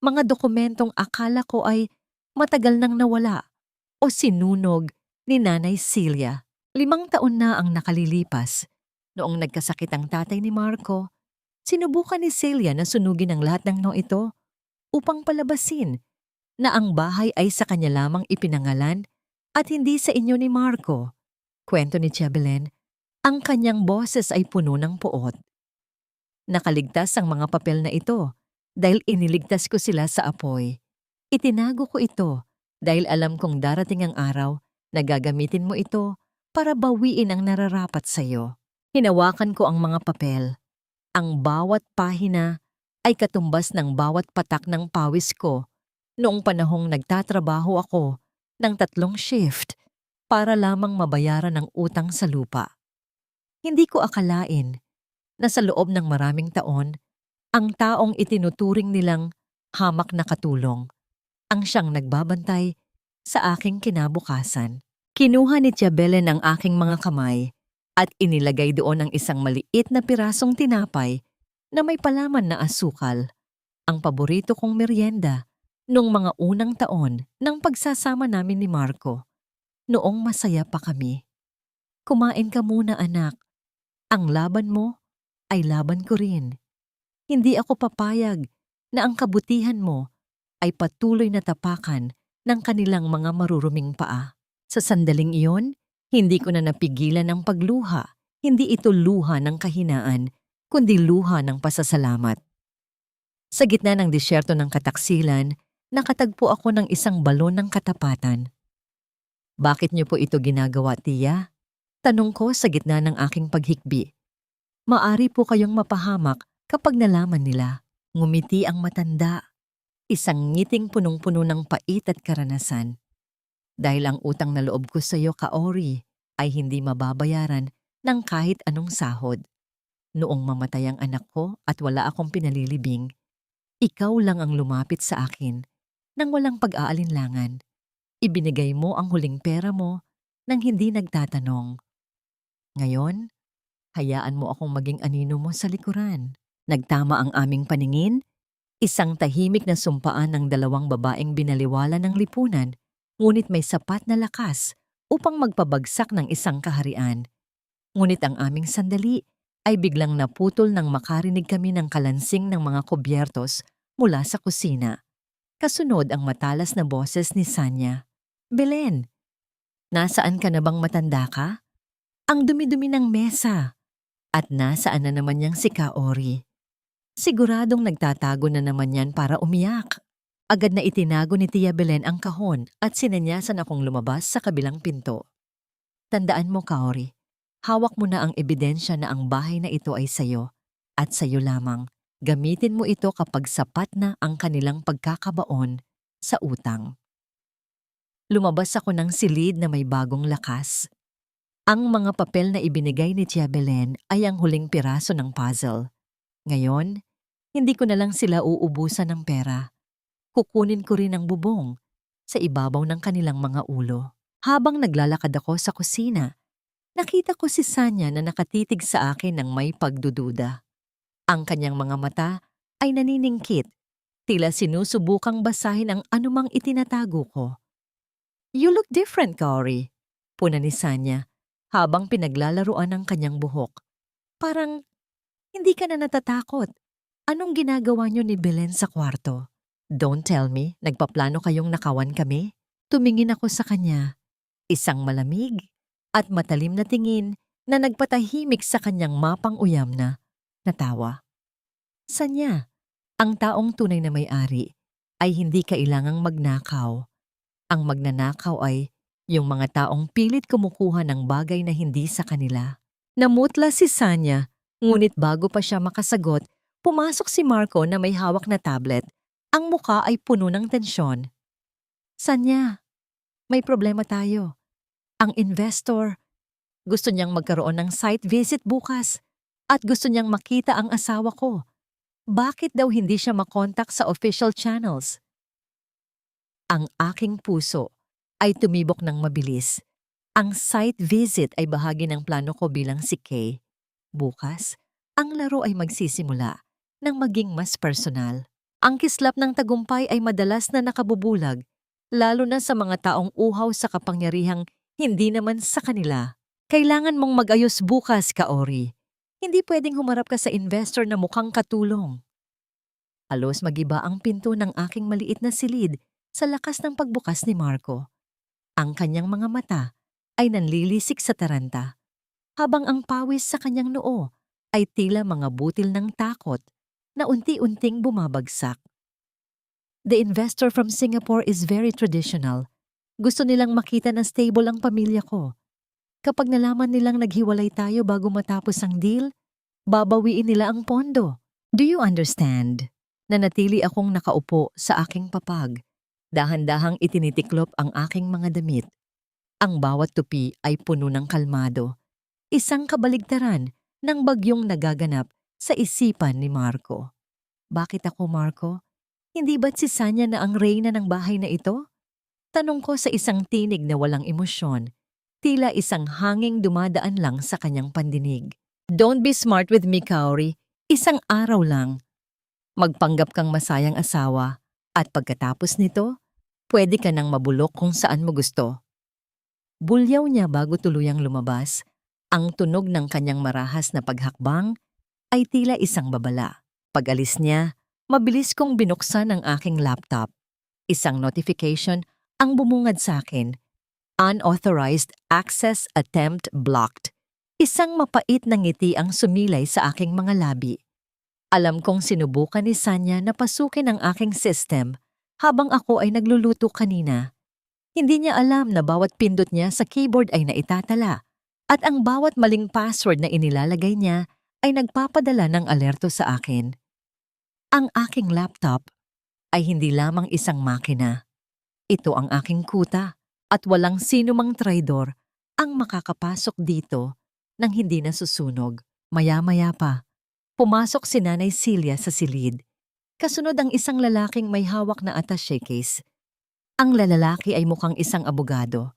Mga dokumentong akala ko ay matagal nang nawala o sinunog ni Nanay Celia. 5 taon na ang nakalilipas. Noong nagkasakit ang tatay ni Marco, sinubukan ni Celia na sunugin ang lahat ng ito upang palabasin na ang bahay ay sa kanya lamang ipinangalan at hindi sa inyo ni Marco. Kwento ni Tia Belen, ang kanyang boses ay puno ng puot. Nakaligtas ang mga papel na ito dahil iniligtas ko sila sa apoy. Itinago ko ito dahil alam kong darating ang araw na gagamitin mo ito para bawiin ang nararapat sa iyo. Hinawakan ko ang mga papel. Ang bawat pahina ay katumbas ng bawat patak ng pawis ko noong panahong nagtatrabaho ako ng 3 shift para lamang mabayaran ang utang sa lupa. Hindi ko akalain na sa loob ng maraming taon, ang taong itinuturing nilang hamak na katulong ang siyang nagbabantay sa aking kinabukasan. Kinuha ni Tia Belen ang aking mga kamay at inilagay doon ang isang maliit na pirasong tinapay na may palaman na asukal, ang paborito kong merienda noong mga unang taon ng pagsasama namin ni Marco, noong masaya pa kami. Kumain ka muna, anak. Ang laban mo ay laban ko rin. Hindi ako papayag na ang kabutihan mo ay patuloy na tapakan ng kanilang mga maruruming paa. Sa sandaling iyon, hindi ko na napigilan ang pagluha. Hindi ito luha ng kahinaan, kundi luha ng pasasalamat. Sa gitna ng disyerto ng kataksilan, nakatagpo ako ng isang balon ng katapatan. Bakit niyo po ito ginagawa, Tia? Tanong ko sa gitna ng aking paghikbi. Maari po kayong mapahamak kapag nalaman nila. Ngumiti ang matanda. Isang ngiting punong-puno ng pait at karanasan. Dahil ang utang na loob ko sa iyo, Kaori, ay hindi mababayaran ng kahit anong sahod. Noong mamatay ang anak ko at wala akong pinalilibing, ikaw lang ang lumapit sa akin nang walang pag-aalinlangan. Ibinigay mo ang huling pera mo nang hindi nagtatanong. Ngayon, hayaan mo akong maging anino mo sa likuran. Nagtama ang aming paningin, isang tahimik na sumpaan ng 2 babaeng binaliwala ng lipunan, ngunit may sapat na lakas upang magpabagsak ng isang kaharian. Ngunit ang aming sandali ay biglang naputol nang makarinig kami ng kalansing ng mga kubyertos mula sa kusina. Kasunod ang matalas na boses ni Sanya. Belen, nasaan ka na bang matanda ka? Ang dumi-dumi ng mesa. At nasaan na naman yang si Kaori? Siguradong nagtatago na naman yan para umiyak. Agad na itinago ni Tia Belen ang kahon at sinanyasan akong lumabas sa kabilang pinto. Tandaan mo, Kaori, hawak mo na ang ebidensya na ang bahay na ito ay sayo at sayo lamang. Gamitin mo ito kapag sapat na ang kanilang pagkakabaon sa utang. Lumabas ako ng silid na may bagong lakas. Ang mga papel na ibinigay ni Tia Belen ay ang huling piraso ng puzzle. Ngayon, hindi ko na lang sila uubusan ng pera. Kukunin ko rin ang bubong sa ibabaw ng kanilang mga ulo. Habang naglalakad ako sa kusina, nakita ko si Sanya na nakatitig sa akin ng may pagdududa. Ang kanyang mga mata ay naniningkit, tila sinusubukang basahin ang anumang itinatago ko. You look different, Kaori, puna ni Sanya habang pinaglalaruan ang kanyang buhok. Parang hindi ka na natatakot. Anong ginagawa niyo ni Belen sa kwarto? Don't tell me, nagpaplano kayong nakawan kami? Tumingin ako sa kanya. Isang malamig at matalim na tingin na nagpatahimik sa kanyang mapang-uyam na natawa. Sanya, ang taong tunay na may-ari ay hindi kailangang magnakaw. Ang magnanakaw ay yung mga taong pilit kumukuha ng bagay na hindi sa kanila. Namutla si Sanya, ngunit bago pa siya makasagot, pumasok si Marco na may hawak na tablet. Ang muka ay puno ng tensyon. Sanya, may problema tayo. Ang investor, gusto niyang magkaroon ng site visit bukas at gusto niyang makita ang asawa ko. Bakit daw hindi siya makontak sa official channels? Ang aking puso ay tumibok ng mabilis. Ang site visit ay bahagi ng plano ko bilang si Kay. Bukas, ang laro ay magsisimula nang maging mas personal. Ang kislap ng tagumpay ay madalas na nakabubulag, lalo na sa mga taong uhaw sa kapangyarihang hindi naman sa kanila. Kailangan mong mag-ayos bukas, Kaori. Hindi pwedeng humarap ka sa investor na mukhang katulong. Halos magiba ang pinto ng aking maliit na silid sa lakas ng pagbukas ni Marco. Ang kanyang mga mata ay nanlilisik sa taranta, habang ang pawis sa kanyang noo ay tila mga butil ng takot na unti-unting bumabagsak. The investor from Singapore is very traditional. Gusto nilang makita na stable ang pamilya ko. Kapag nalaman nilang naghiwalay tayo bago matapos ang deal, babawiin nila ang pondo. Do you understand? Nanatili akong nakaupo sa aking papag. Dahan-dahang itinitiklop ang aking mga damit. Ang bawat tupi ay puno ng kalmado. Isang kabaligtaran ng bagyong nagaganap sa isipan ni Marco. Bakit ako, Marco? Hindi ba't si Sanya na ang reyna ng bahay na ito? Tanong ko sa isang tinig na walang emosyon, tila isang hanging dumadaan lang sa kanyang pandinig. Don't be smart with me, Kaori. Isang araw lang. Magpanggap kang masayang asawa at pagkatapos nito, pwede ka nang mabulok kung saan mo gusto. Bulyaw niya bago tuluyang lumabas. Ang tunog ng kanyang marahas na paghakbang ay tila isang babala. Pag-alis niya, mabilis kong binuksan ang aking laptop. Isang notification ang bumungad sa akin. Unauthorized access attempt blocked. Isang mapait na ngiti ang sumilay sa aking mga labi. Alam kong sinubukan ni Sanya na pasukin ang aking system habang ako ay nagluluto kanina. Hindi niya alam na bawat pindot niya sa keyboard ay naitatala at ang bawat maling password na inilalagay niya ay nagpapadala ng alerto sa akin. Ang aking laptop ay hindi lamang isang makina. Ito ang aking kuta at walang sino mang traidor ang makakapasok dito nang hindi nasusunog. Maya-maya pa, pumasok si Nanay Celia sa silid. Kasunod ang isang lalaking may hawak na attaché case. Ang lalaki ay mukhang isang abogado.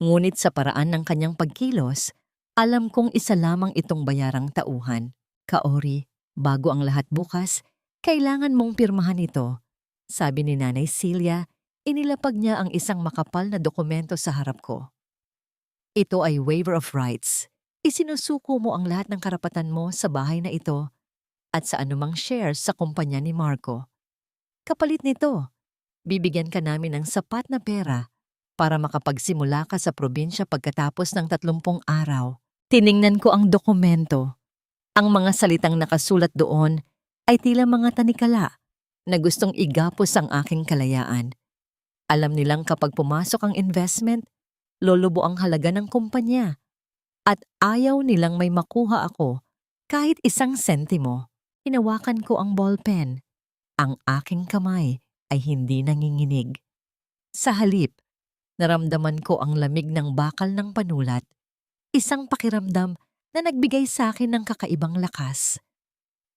Ngunit sa paraan ng kanyang pagkilos, alam kong isa lamang itong bayarang tauhan. Kaori, bago ang lahat bukas, kailangan mong pirmahan ito. Sabi ni Nanay Celia, inilapag niya ang isang makapal na dokumento sa harap ko. Ito ay waiver of rights. Isinusuko mo ang lahat ng karapatan mo sa bahay na ito at sa anumang shares sa kumpanya ni Marco. Kapalit nito, bibigyan ka namin ng sapat na pera para makapagsimula ka sa probinsya pagkatapos ng 30 araw. Tiningnan ko ang dokumento. Ang mga salitang nakasulat doon ay tila mga tanikala na gustong igapos ang aking kalayaan. Alam nilang kapag pumasok ang investment, lolobo ang halaga ng kumpanya at ayaw nilang may makuha ako kahit isang sentimo. Hinawakan ko ang ballpen. Ang aking kamay ay hindi nanginginig. Sa halip, naramdaman ko ang lamig ng bakal ng panulat, isang pakiramdam na nagbigay sa akin ng kakaibang lakas.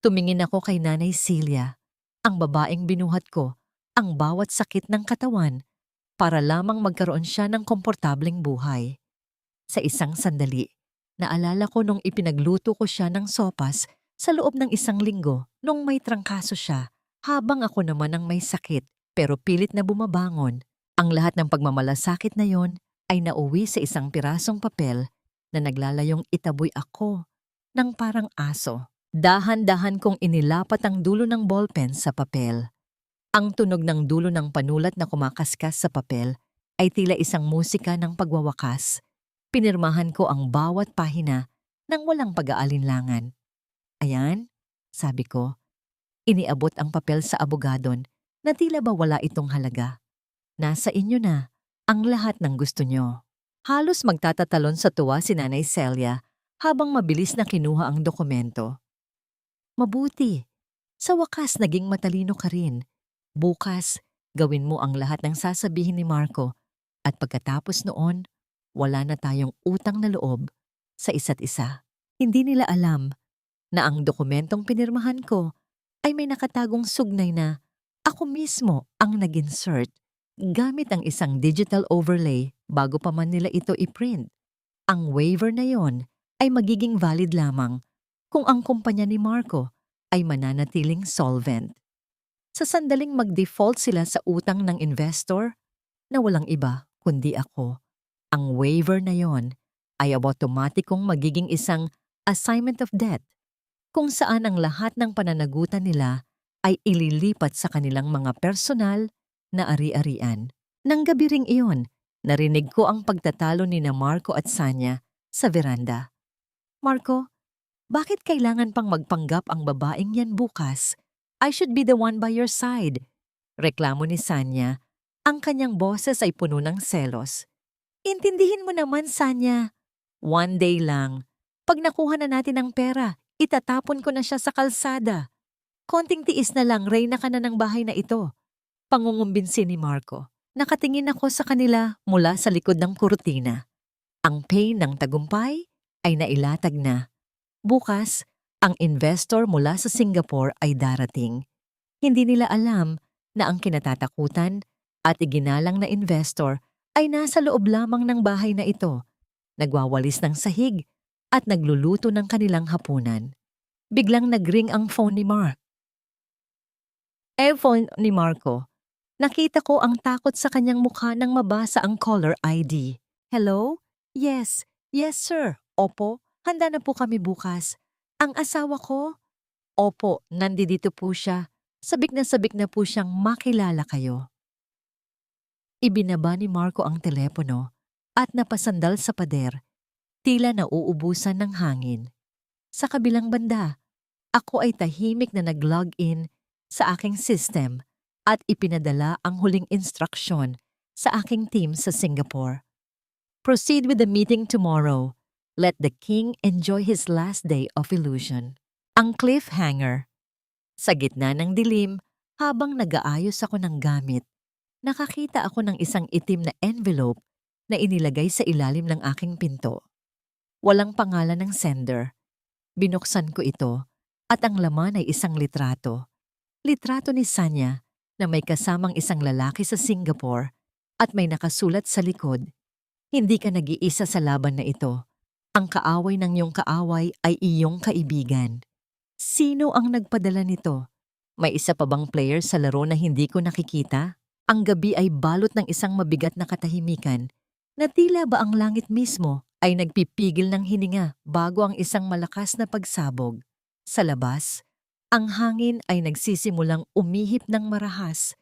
Tumingin ako kay Nanay Celia, ang babaeng binuhat ko, ang bawat sakit ng katawan para lamang magkaroon siya ng komportableng buhay. Sa isang sandali, naalala ko nung ipinagluto ko siya ng sopas sa loob ng 1 linggo nung may trangkaso siya, habang ako naman ang may sakit pero pilit na bumabangon. Ang lahat ng pagmamalasakit na yon ay nauwi sa isang pirasong papel na naglalayong itaboy ako ng parang aso. Dahan-dahan kong inilapat ang dulo ng ballpen sa papel. Ang tunog ng dulo ng panulat na kumakaskas sa papel ay tila isang musika ng pagwawakas. Pinirmahan ko ang bawat pahina nang walang pag-aalinlangan. Ayan, sabi ko. Iniabot ang papel sa abogadon na tila ba wala itong halaga. Nasa inyo na ang lahat ng gusto nyo. Halos magtatatalon sa tuwa si Nanay Celia habang mabilis na kinuha ang dokumento. Mabuti. Sa wakas naging matalino ka rin. Bukas, gawin mo ang lahat ng sasabihin ni Marco at pagkatapos noon, wala na tayong utang na loob sa isa't isa. Hindi nila alam na ang dokumentong pinirmahan ko ay may nakatagong sugnay na ako mismo ang nag-insert gamit ang isang digital overlay bago pa man nila ito i-print. Ang waiver na yon ay magiging valid lamang kung ang kumpanya ni Marco ay mananatiling solvent. Sa sandaling mag-default sila sa utang ng investor na walang iba kundi ako, ang waiver na yon ay automatikong magiging isang assignment of debt kung saan ang lahat ng pananagutan nila ay ililipat sa kanilang mga personal na ari-arian. Nang gabi ring iyon, Narinig ko ang pagtatalo ni na Marco at Sanya sa veranda. Marco, bakit kailangan pang magpanggap ang babaeng yan bukas? I should be the one by your side. Reklamo ni Sanya. Ang kanyang boses ay puno ng selos. Intindihin mo naman, Sanya. One day lang. Pag nakuha na natin ang pera, itatapon ko na siya sa kalsada. Konting tiis na lang, reyna ka na ng bahay na ito. Pangungumbinsi ni Marco. Nakatingin ako sa kanila mula sa likod ng kurtina. Ang pain ng tagumpay ay nailatag na. Bukas, ang investor mula sa Singapore ay darating. Hindi nila alam na ang kinatatakutan at iginalang na investor ay nasa loob lamang ng bahay na ito, nagwawalis ng sahig at nagluluto ng kanilang hapunan. Biglang nagring ang phone ni Mark. Phone ni Marco. Nakita ko ang takot sa kanyang mukha nang mabasa ang caller ID. Hello? Yes. Yes, sir. Opo. Handa na po kami bukas. Ang asawa ko? Opo, nandito po siya. Sabik na po siyang makilala kayo. Ibinaba ni Marco ang telepono at napasandal sa pader. Tila nauubusan ng hangin. Sa kabilang banda, ako ay tahimik na nag-log in sa aking system at ipinadala ang huling instruksyon sa aking team sa Singapore. Proceed with the meeting tomorrow. Let the king enjoy his last day of illusion. Ang cliffhanger. Sa gitna ng dilim, habang nag-aayos ako ng gamit, nakakita ako ng isang itim na envelope na inilagay sa ilalim ng aking pinto. Walang pangalan ng sender. Binuksan ko ito at ang laman ay isang litrato. Litrato ni Sanya na may kasamang isang lalaki sa Singapore at may nakasulat sa likod, "Hindi ka nag-iisa sa laban na ito. Ang kaaway ng iyong kaaway ay iyong kaibigan." Sino ang nagpadala nito? May isa pa bang player sa laro na hindi ko nakikita? Ang gabi ay balot ng isang mabigat na katahimikan na tila ba ang langit mismo ay nagpipigil ng hininga bago ang isang malakas na pagsabog. Sa labas, ang hangin ay nagsisimulang umihip ng marahas.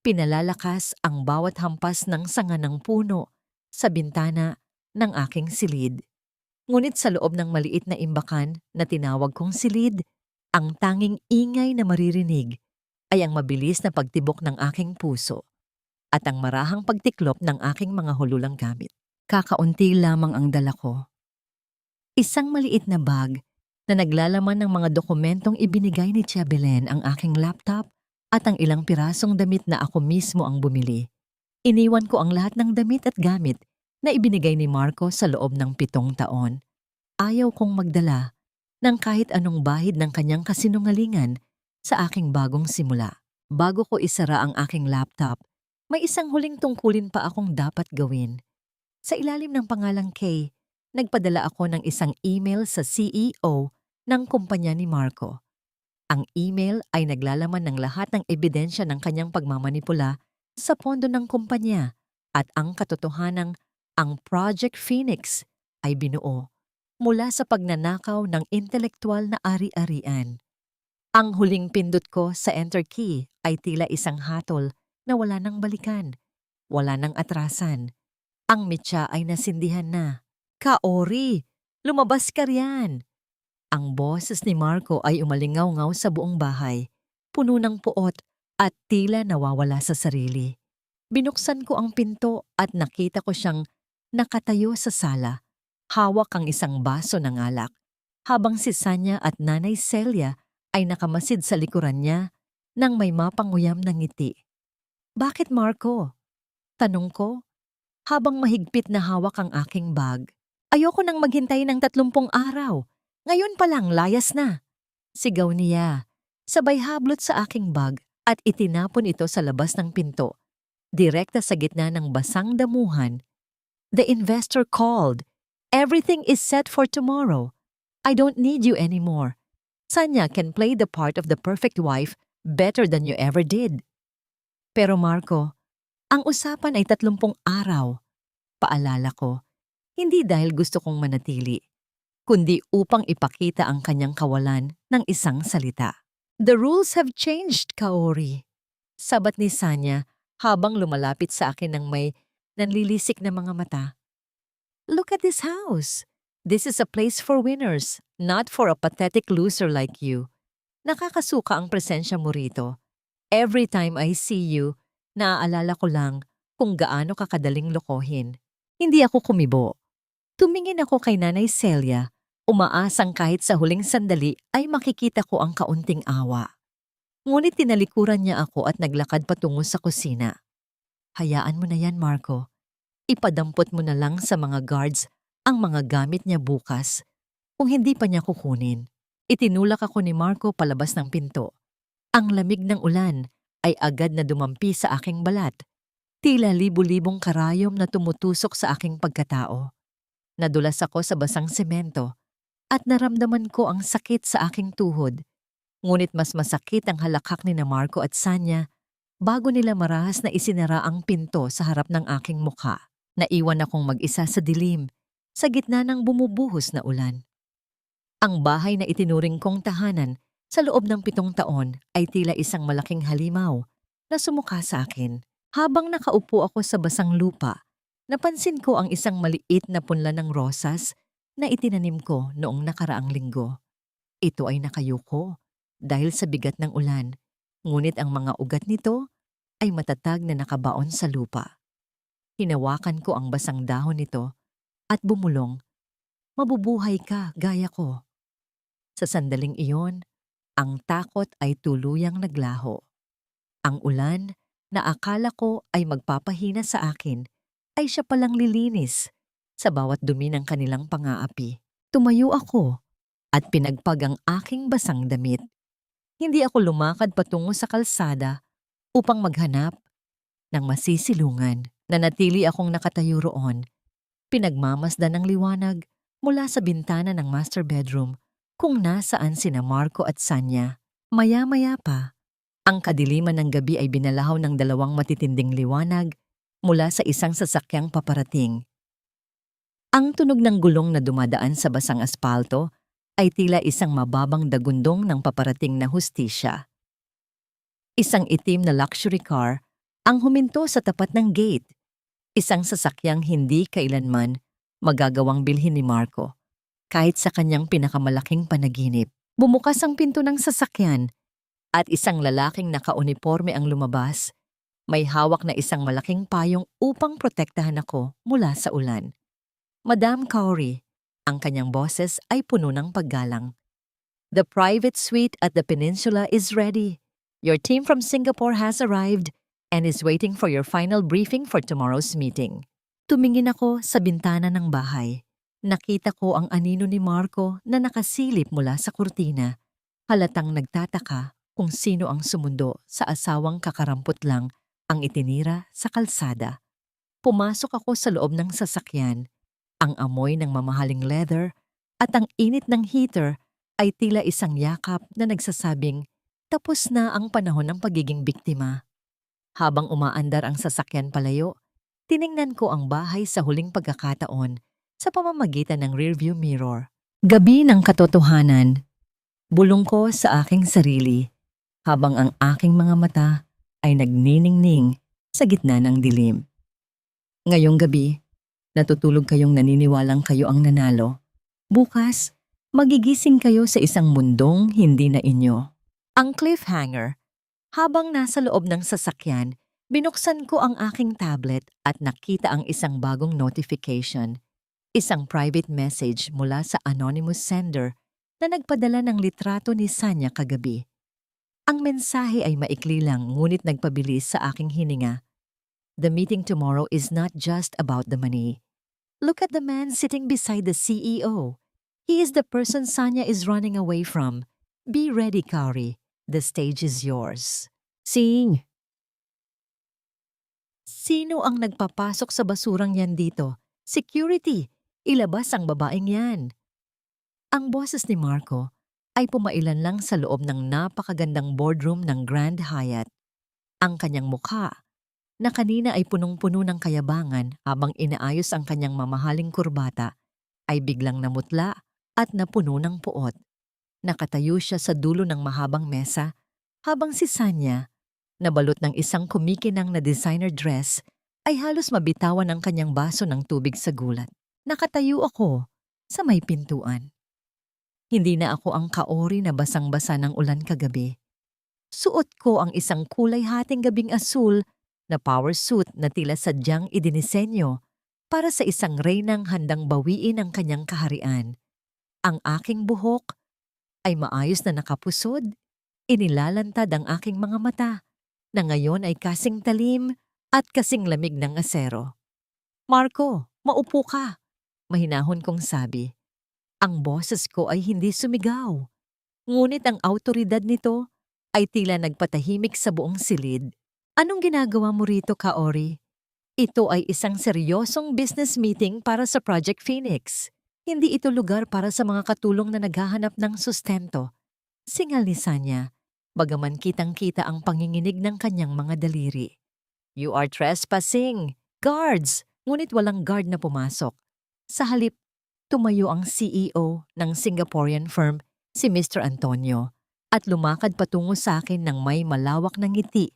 Pinalalakas ang bawat hampas ng sanga ng puno sa bintana ng aking silid. Ngunit sa loob ng maliit na imbakan na tinawag kong silid, ang tanging ingay na maririnig ay ang mabilis na pagtibok ng aking puso at ang marahang pagtiklop ng aking mga hululang gamit. Kakaunti lamang ang dala ko. Isang maliit na bag na naglalaman ng mga dokumentong ibinigay ni Tia Belen, ang aking laptop at ang ilang pirasong damit na ako mismo ang bumili. Iniwan ko ang lahat ng damit at gamit na ibinigay ni Marco sa loob ng 7 taon. Ayaw kong magdala ng kahit anong bahid ng kanyang kasinungalingan sa aking bagong simula. Bago ko isara ang aking laptop, may isang huling tungkulin pa akong dapat gawin. Sa ilalim ng pangalang Kay, nagpadala ako ng isang email sa CEO ng kumpanya ni Marco. Ang email ay naglalaman ng lahat ng ebidensya ng kanyang pagmamanipula sa pondo ng kumpanya at ang katotohanang ang Project Phoenix ay binuo mula sa pagnanakaw ng intelektual na ari-arian. Ang huling pindot ko sa enter key ay tila isang hatol na wala nang balikan, wala nang atrasan. Ang mitya ay nasindihan na. "Kaori, lumabas ka riyan!" Ang boses ni Marco ay umalingaw-ngaw sa buong bahay, puno ng puot at tila nawawala sa sarili. Binuksan ko ang pinto at nakita ko siyang nakatayo sa sala, hawak ang isang baso ng alak, habang si Sanya at Nanay Celia ay nakamasid sa likuran niya nang may mapanguyam na ngiti. "Bakit, Marco?" tanong ko, habang mahigpit na hawak ang aking bag. "Ayoko nang maghintay ng 30 araw. Ngayon pa lang layas na." Sigaw niya, sabay hablot sa aking bag at itinapon ito sa labas ng pinto, direkta sa gitna ng basang damuhan. "The investor called. Everything is set for tomorrow. I don't need you anymore. Sanya can play the part of the perfect wife better than you ever did." "Pero Marco, ang usapan ay 30 araw." Paalala ko, hindi dahil gusto kong manatili, kundi upang ipakita ang kanyang kawalan ng isang salita. "The rules have changed, Kaori." Sabat ni Sanya habang lumalapit sa akin ng may nanlilisik na mga mata. Look at this house. This is a place for winners, not for a pathetic loser like you. Nakakasuka ang presensya mo rito. Every time I see you, naaalala ko lang kung gaano ka kadaling lokohin. Hindi ako kumibo. Tumingin ako kay Nanay Celia, umaasang kahit sa huling sandali ay makikita ko ang kaunting awa. Ngunit tinalikuran niya ako at naglakad patungo sa kusina. Hayaan mo na yan, Marco. Ipadampot mo na lang sa mga guards ang mga gamit niya bukas. Kung hindi pa niya kukunin, itinulak ako ni Marco palabas ng pinto. Ang lamig ng ulan ay agad na dumampi sa aking balat. Tila libu-libong karayom na tumutusok sa aking pagkatao. Nadulas ako sa basang semento at naramdaman ko ang sakit sa aking tuhod. Ngunit mas masakit ang halakhak ni na Marco at Sanya bago nila marahas na isinara ang pinto sa harap ng aking mukha. Naiwan akong mag-isa sa dilim, sa gitna ng bumubuhos na ulan. Ang bahay na itinuring kong tahanan sa loob ng 7 taon ay tila isang malaking halimaw na sumuka sa akin. Habang nakaupo ako sa basang lupa, napansin ko ang isang maliit na punla ng rosas na itinanim ko noong nakaraang linggo. Ito ay nakayuko dahil sa bigat ng ulan, ngunit ang mga ugat nito ay matatag na nakabaon sa lupa. Hinawakan ko ang basang dahon nito at bumulong, "Mabubuhay ka gaya ko." Sa sandaling iyon, ang takot ay tuluyang naglaho. Ang ulan na akala ko ay magpapahina sa akin ay siya palang lilinis sa bawat dumi ng kanilang pang-aapi. Tumayo ako at pinagpag ang aking basang damit. Hindi ako lumakad patungo sa kalsada upang maghanap ng masisilungan. Nanatili akong nakatayo roon, pinagmamasdan ng liwanag mula sa bintana ng master bedroom kung nasaan sina Marco at Sanya. Maya-maya pa, ang kadiliman ng gabi ay binalahaw ng 2 matitinding liwanag mula sa isang sasakyang paparating. Ang tunog ng gulong na dumadaan sa basang aspalto ay tila isang mababang dagundong ng paparating na hustisya. Isang itim na luxury car ang huminto sa tapat ng gate. Isang sasakyang hindi kailanman magagawang bilhin ni Marco. Kahit sa kanyang pinakamalaking panaginip, bumukas ang pinto ng sasakyan at isang lalaking nakauniporme ang lumabas. May hawak na isang malaking payong upang protektahan ako mula sa ulan. Madam Cowrie, ang kanyang boses ay puno ng paggalang. "The private suite at the Peninsula is ready. Your team from Singapore has arrived and is waiting for your final briefing for tomorrow's meeting." Tumingin ako sa bintana ng bahay. Nakita ko ang anino ni Marco na nakasilip mula sa kurtina. Halatang nagtataka kung sino ang sumundo sa asawang kakarampot lang ang itinira sa kalsada. Pumasok ako sa loob ng sasakyan. Ang amoy ng mamahaling leather at ang init ng heater ay tila isang yakap na nagsasabing, tapos na ang panahon ng pagiging biktima. Habang umaandar ang sasakyan palayo, tiningnan ko ang bahay sa huling pagkakataon sa pamamagitan ng rearview mirror. Gabi ng katotohanan. Bulong ko sa aking sarili habang ang aking mga mata ay nagniningning sa gitna ng dilim. Ngayong gabi, natutulog kayong naniniwalang kayo ang nanalo. Bukas, magigising kayo sa isang mundong hindi na inyo. Ang cliffhanger. Habang nasa loob ng sasakyan, binuksan ko ang aking tablet at nakita ang isang bagong notification. Isang private message mula sa anonymous sender na nagpadala ng litrato ni Sanya kagabi. Ang mensahe ay maikli lang ngunit nagpabilis sa aking hininga. "The meeting tomorrow is not just about the money. Look at the man sitting beside the CEO. He is the person Sanya is running away from. Be ready, Cowrie. The stage is yours." Sing! Sino ang nagpapasok sa basurang yan dito? Security! Ilabas ang babaeng yan. Ang boses ni Marco ay pumailan lang sa loob ng napakagandang boardroom ng Grand Hyatt. Ang kanyang mukha, na kanina ay punong-puno ng kayabangan habang inaayos ang kanyang mamahaling kurbata, ay biglang namutla at napuno ng puot. Nakatayo siya sa dulo ng mahabang mesa habang si Sanya, nabalot ng isang kumikinang na designer dress, ay halos mabitawan ang kanyang baso ng tubig sa gulat. Nakatayo ako sa may pintuan. Hindi na ako ang kaori na basang-basa ng ulan kagabi. Suot ko ang isang kulay hating gabing asul na power suit na tila sadyang idinisenyo para sa isang reynang handang bawiin ang kanyang kaharian. Ang aking buhok ay maayos na nakapusod, inilalantad ang aking mga mata na ngayon ay kasing talim at kasing lamig ng asero. "Marco, maupo ka," mahinahon kong sabi. Ang boses ko ay hindi sumigaw, ngunit ang awtoridad nito ay tila nagpatahimik sa buong silid. "Anong ginagawa mo rito, Kaori? Ito ay isang seryosong business meeting para sa Project Phoenix. Hindi ito lugar para sa mga katulong na naghahanap ng sustento." Singal ni Sanya, bagaman kitang-kita ang panginginig ng kanyang mga daliri. "You are trespassing! Guards!" Ngunit walang guard na pumasok. Sa halip, tumayo ang CEO ng Singaporean firm, si Mr. Antonio, at lumakad patungo sa akin ng may malawak na ngiti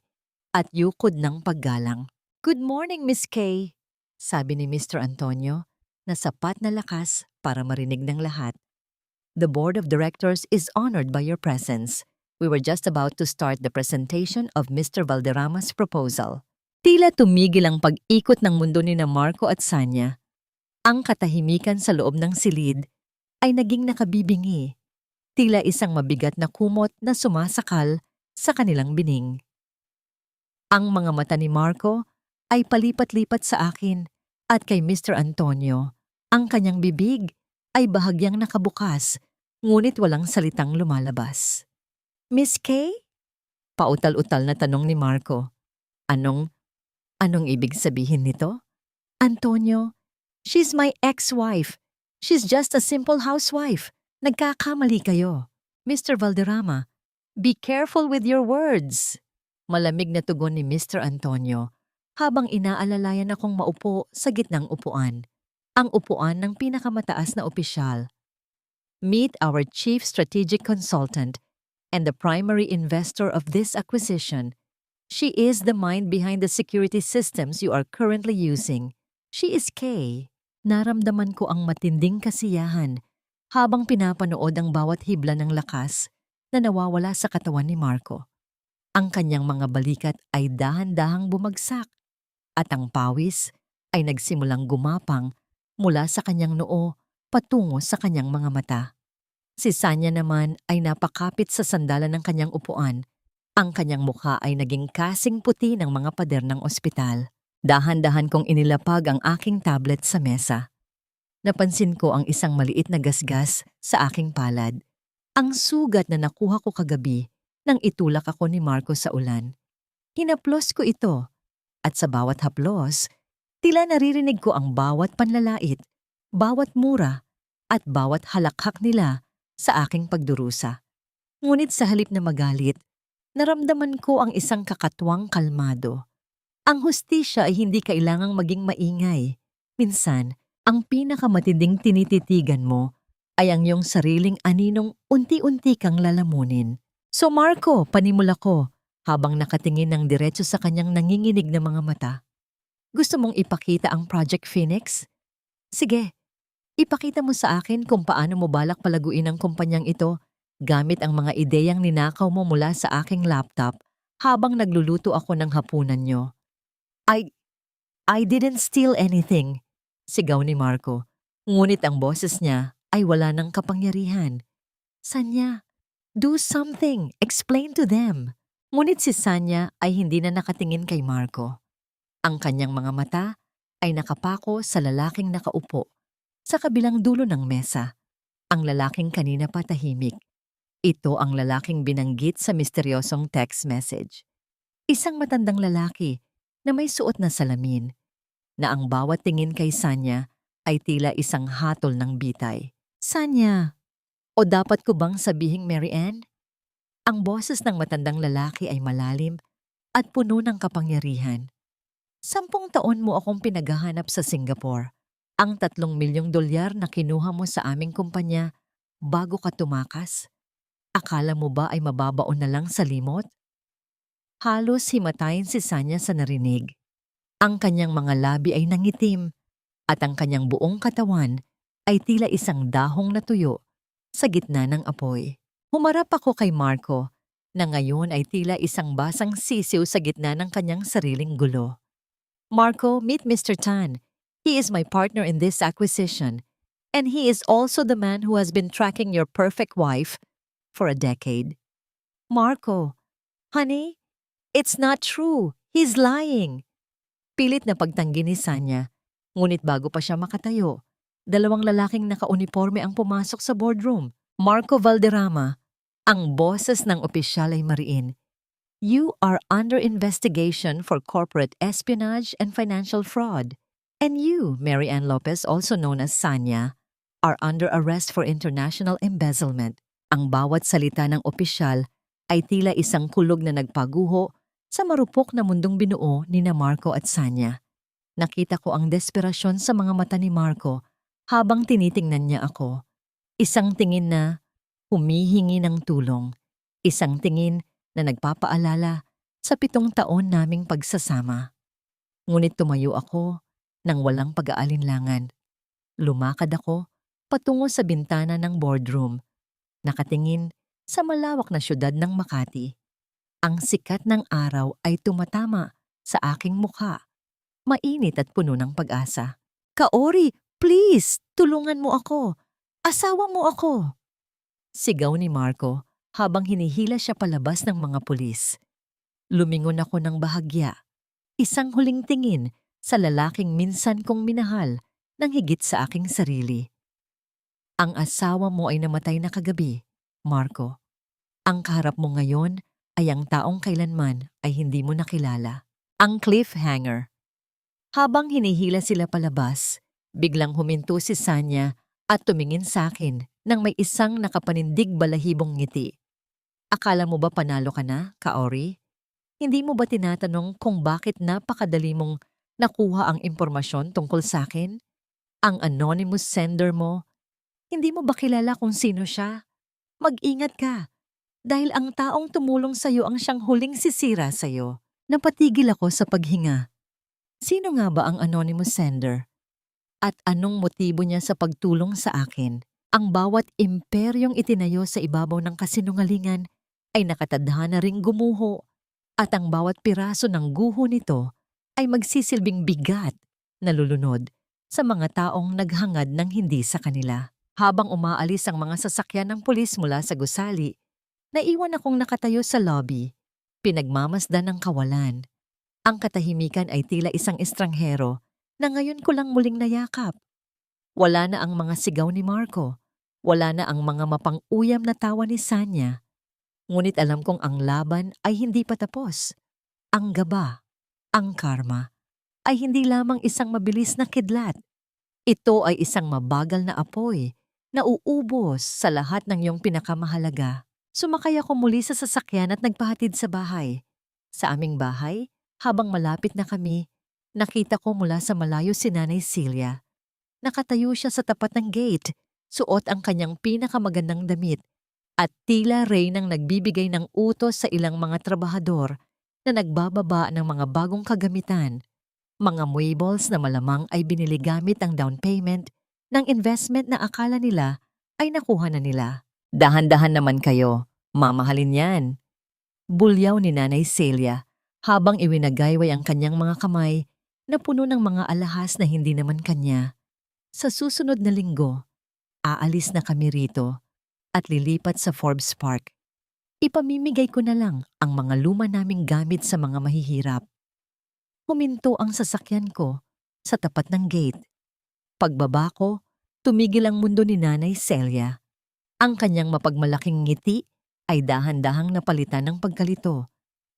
at yukod ng paggalang. "Good morning, Miss Kay," sabi ni Mr. Antonio na sapat na lakas para marinig ng lahat. "The board of directors is honored by your presence. We were just about to start the presentation of Mr. Valderrama's proposal." Tila tumigil ang pag-ikot ng mundo ni na Marco at Sanya. Ang katahimikan sa loob ng silid ay naging nakabibingi, tila isang mabigat na kumot na sumasakal sa kanilang bining. Ang mga mata ni Marco ay palipat-lipat sa akin at kay Mr. Antonio. Ang kanyang bibig ay bahagyang nakabukas, ngunit walang salitang lumalabas. "Miss Kay?" Pautal-utal na tanong ni Marco. Anong ibig sabihin nito? "Antonio, she's my ex-wife. She's just a simple housewife. Nagkakamali kayo." "Mr. Valderrama, be careful with your words." Malamig na tugon ni Mr. Antonio habang inaalalayan akong maupo sa gitnang upuan. Ang upuan ng pinakamataas na opisyal. "Meet our chief strategic consultant and the primary investor of this acquisition. She is the mind behind the security systems you are currently using. She is Kay." Naramdaman ko ang matinding kasiyahan habang pinapanood ang bawat hibla ng lakas na nawawala sa katawan ni Marco. Ang kanyang mga balikat ay dahan-dahang bumagsak at ang pawis ay nagsimulang gumapang mula sa kanyang noo patungo sa kanyang mga mata. Si Sanya naman ay napakapit sa sandalan ng kanyang upuan. Ang kanyang mukha ay naging kasing puti ng mga pader ng ospital. Dahan-dahan kong inilapag ang aking tablet sa mesa. Napansin ko ang isang maliit na gasgas sa aking palad. Ang sugat na nakuha ko kagabi nang itulak ako ni Marco sa ulan. Hinaplos ko ito at sa bawat haplos, tila naririnig ko ang bawat panlalait, bawat mura at bawat halakhak nila sa aking pagdurusa. Ngunit sa halip na magalit, naramdaman ko ang isang kakatwang kalmado. Ang hustisya ay hindi kailangang maging maingay. Minsan, ang pinakamatinding tinititigan mo ay ang iyong sariling aninong unti-unti kang lalamunin. "So Marco," panimula ko habang nakatingin ng diretso sa kanyang nanginginig na mga mata. "Gusto mong ipakita ang Project Phoenix? Sige, ipakita mo sa akin kung paano mo balak palaguin ang kumpanyang ito gamit ang mga ideyang ninakaw mo mula sa aking laptop habang nagluluto ako ng hapunan nyo." I didn't steal anything," sigaw ni Marco. Ngunit ang boses niya ay wala ng kapangyarihan. "Sanya, do something. Explain to them." Ngunit si Sanya ay hindi na nakatingin kay Marco. Ang kanyang mga mata ay nakapako sa lalaking nakaupo sa kabilang dulo ng mesa. Ang lalaking kanina pa tahimik. Ito ang lalaking binanggit sa misteryosong text message. Isang matandang lalaki na may suot na salamin, na ang bawat tingin kay Sanya ay tila isang hatol ng bitay. "Sanya, o dapat ko bang sabihing Mary Ann?" Ang boses ng matandang lalaki ay malalim at puno ng kapangyarihan. 10 taon mo akong pinaghahanap sa Singapore. Ang 3 milyong dolyar na kinuha mo sa aming kumpanya bago ka tumakas. Akala mo ba ay mababaon na lang sa limot? Halos himatayin si Sanya sa narinig. Ang kanyang mga labi ay nangitim at ang kanyang buong katawan ay tila isang dahong natuyo sa gitna ng apoy. Humarap ako kay Marco na ngayon ay tila isang basang sisiw sa gitna ng kanyang sariling gulo. Marco, meet Mr. Tan. He is my partner in this acquisition, and he is also the man who has been tracking your perfect wife for a decade. Marco, honey, it's not true. He's lying. Pilit na pagtanggi ni Sanya, ngunit bago pa siya makatayo, dalawang lalaking nakauniforme ang pumasok sa boardroom. Marco Valderrama, ang boses ng opisyal ay mariin. You are under investigation for corporate espionage and financial fraud. And you, Mary Ann Lopez, also known as Sanya, are under arrest for international embezzlement. Ang bawat salita ng opisyal ay tila isang kulog na nagpaguho sa marupok na mundong binuo ni na Marco at Sanya. Nakita ko ang desperasyon sa mga mata ni Marco habang tinitingnan niya ako. Isang tingin na humihingi ng tulong. Isang tingin na nagpapaalala sa 7 taon naming pagsasama. Ngunit tumayo ako nang walang pag-aalinlangan. Lumakad ako patungo sa bintana ng boardroom, nakatingin sa malawak na syudad ng Makati. Ang sikat ng araw ay tumatama sa aking mukha, mainit at puno ng pag-asa. Kaori, please, tulungan mo ako. Asawa mo ako. Sigaw ni Marco habang hinihila siya palabas ng mga pulis. Lumingon ako ng bahagya, isang huling tingin sa lalaking minsan kong minahal ng higit sa aking sarili. Ang asawa mo ay namatay na kagabi, Marco. Ang kaharap mo ngayon ay ang taong kailanman ay hindi mo nakilala. Ang cliffhanger. Habang hinihila sila palabas, biglang huminto si Sanya at tumingin sa akin nang may isang nakapanindig balahibong ngiti. Akala mo ba panalo ka na, Kaori? Hindi mo ba tinatanong kung bakit napakadali mong nakuha ang impormasyon tungkol sa akin? Ang anonymous sender mo, hindi mo ba kilala kung sino siya? Mag-ingat ka. Dahil ang taong tumulong sa'yo ang siyang huling sisira sa'yo. Napatigil ako sa paghinga. Sino nga ba ang anonymous sender? At anong motibo niya sa pagtulong sa akin? Ang bawat imperyong itinayo sa ibabaw ng kasinungalingan ay nakatadhana ring gumuho at ang bawat piraso ng guho nito ay magsisilbing bigat na lulunod sa mga taong naghangad ng hindi sa kanila. Habang umaalis ang mga sasakyan ng pulis mula sa gusali, naiwan akong nakatayo sa lobby, pinagmamasdan ng kawalan. Ang katahimikan ay tila isang estranghero na ngayon ko lang muling nayakap. Wala na ang mga sigaw ni Marco, wala na ang mga mapang-uyam na tawa ni Sanya. Ngunit alam kong ang laban ay hindi pa tapos. Ang gaba, ang karma, ay hindi lamang isang mabilis na kidlat. Ito ay isang mabagal na apoy na uubos sa lahat ng iyong pinakamahalaga. Sumakay ako muli sa sasakyan at nagpahatid sa bahay. Sa aming bahay, habang malapit na kami, nakita ko mula sa malayo si Nanay Celia. Nakatayo siya sa tapat ng gate, suot ang kanyang pinakamagandang damit at tila reynang nagbibigay ng utos sa ilang mga trabahador na nagbababa ng mga bagong kagamitan, mga muebles na malamang ay binili gamit ang down payment ng investment na akala nila ay nakuha na nila. Dahan-dahan naman kayo, mamahalin yan. Bulyaw ni Nanay Celia habang iwinagayway ang kanyang mga kamay na puno ng mga alahas na hindi naman kanya. Sa susunod na linggo, aalis na kami rito at lilipat sa Forbes Park. Ipamimigay ko na lang ang mga luma naming gamit sa mga mahihirap. Huminto ang sasakyan ko sa tapat ng gate. Pagbaba ko, tumigil ang mundo ni Nanay Celia. Ang kanyang mapagmalaking ngiti ay dahan-dahang napalitan ng pagkalito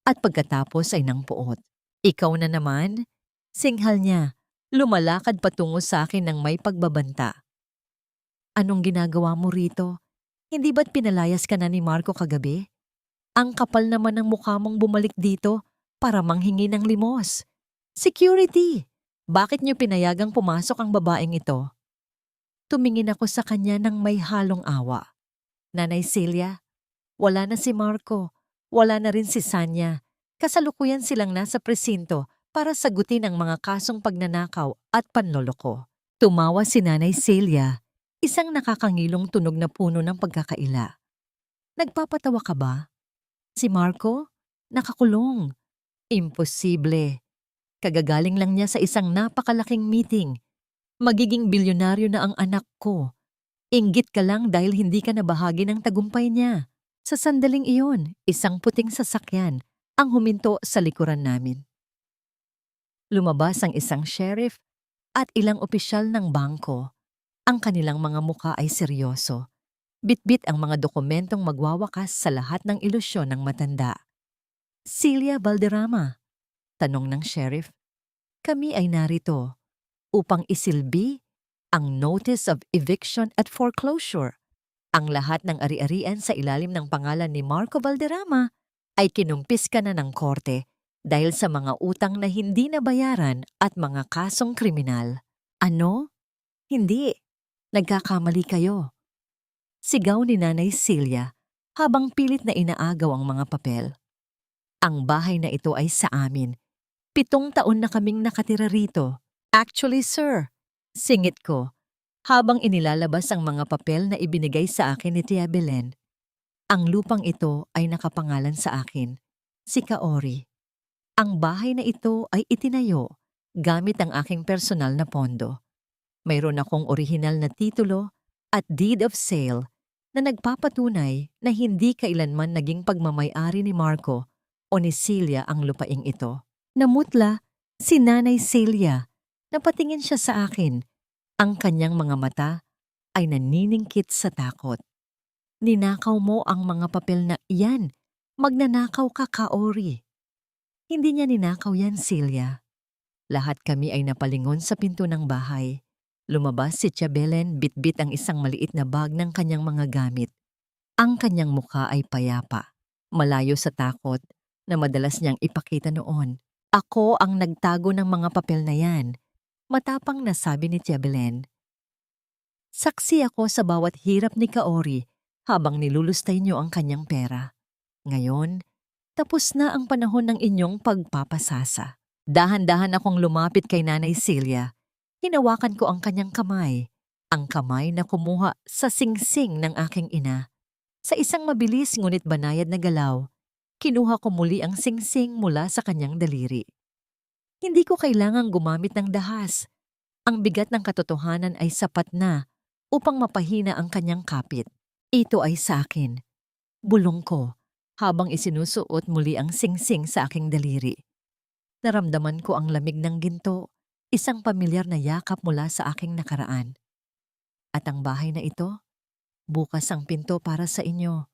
at pagkatapos ay ng puot. Ikaw na naman? Singhal niya, lumalakad patungo sa akin ng may pagbabanta. Anong ginagawa mo rito? Hindi ba't pinalayas ka na ni Marco kagabi? Ang kapal naman ng mukha mong bumalik dito para manghingi ng limos. Security! Bakit niyo pinayagang pumasok ang babaeng ito? Tumingin ako sa kanya ng may halong awa. Nanay Celia, wala na si Marco, wala na rin si Sanya. Kasalukuyan silang nasa presinto para sagutin ang mga kasong pagnanakaw at panloloko. Tumawa si Nanay Celia, isang nakakangilong tunog na puno ng pagkakaila. Nagpapatawa ka ba? Si Marco? Nakakulong. Imposible. Kagagaling lang niya sa isang napakalaking meeting. Magiging bilyonaryo na ang anak ko. Inggit ka lang dahil hindi ka nabahagi ng tagumpay niya. Sa sandaling iyon, isang puting sasakyan ang huminto sa likuran namin. Lumabas ang isang sheriff at ilang opisyal ng bangko. Ang kanilang mga muka ay seryoso. Bitbit ang mga dokumentong magwawakas sa lahat ng ilusyon ng matanda. Celia Valderrama, tanong ng sheriff. Kami ay narito upang isilbi ang Notice of Eviction at Foreclosure. Ang lahat ng ari-arian sa ilalim ng pangalan ni Marco Valderrama ay kinumpis ka na ng korte dahil sa mga utang na hindi nabayaran at mga kasong kriminal. Ano? Hindi. Nagkakamali kayo. Sigaw ni Nanay Celia habang pilit na inaagaw ang mga papel. Ang bahay na ito ay sa amin. 7 taon na kaming nakatira rito. Actually, sir, singit ko habang inilalabas ang mga papel na ibinigay sa akin ni Tia Belen. Ang lupang ito ay nakapangalan sa akin, si Kaori. Ang bahay na ito ay itinayo gamit ang aking personal na pondo. Mayroon akong orihinal na titulo at deed of sale na nagpapatunay na hindi kailanman naging pagmamay-ari ni Marco o ni Celia ang lupaing ito. Namutla si Nanay Celia. Napatingin siya sa akin. Ang kanyang mga mata ay naniningkit sa takot. Ninakaw mo ang mga papel na iyan. Magnanakaw ka, Kaori. Hindi niya ninakaw yan, Celia. Lahat kami ay napalingon sa pinto ng bahay. Lumabas si Tia Belen, bitbit ang isang maliit na bag ng kanyang mga gamit. Ang kanyang mukha ay payapa, malayo sa takot na madalas niyang ipakita noon. Ako ang nagtago ng mga papel na yan. Matapang na sabi ni Tia Belen. Saksi ako sa bawat hirap ni Kaori habang nilulustay niyo ang kanyang pera. Ngayon, tapos na ang panahon ng inyong pagpapasasa. Dahan-dahan akong lumapit kay Nanay Celia. Hinawakan ko ang kanyang kamay, ang kamay na kumuha sa singsing ng aking ina. Sa isang mabilis ngunit banayad na galaw, kinuha ko muli ang singsing mula sa kanyang daliri. Hindi ko kailangang gumamit ng dahas. Ang bigat ng katotohanan ay sapat na upang mapahina ang kanyang kapit. Ito ay sa akin. Bulong ko habang isinusuot muli ang singsing sa aking daliri. Naramdaman ko ang lamig ng ginto, isang pamilyar na yakap mula sa aking nakaraan. At ang bahay na ito, bukas ang pinto para sa inyo.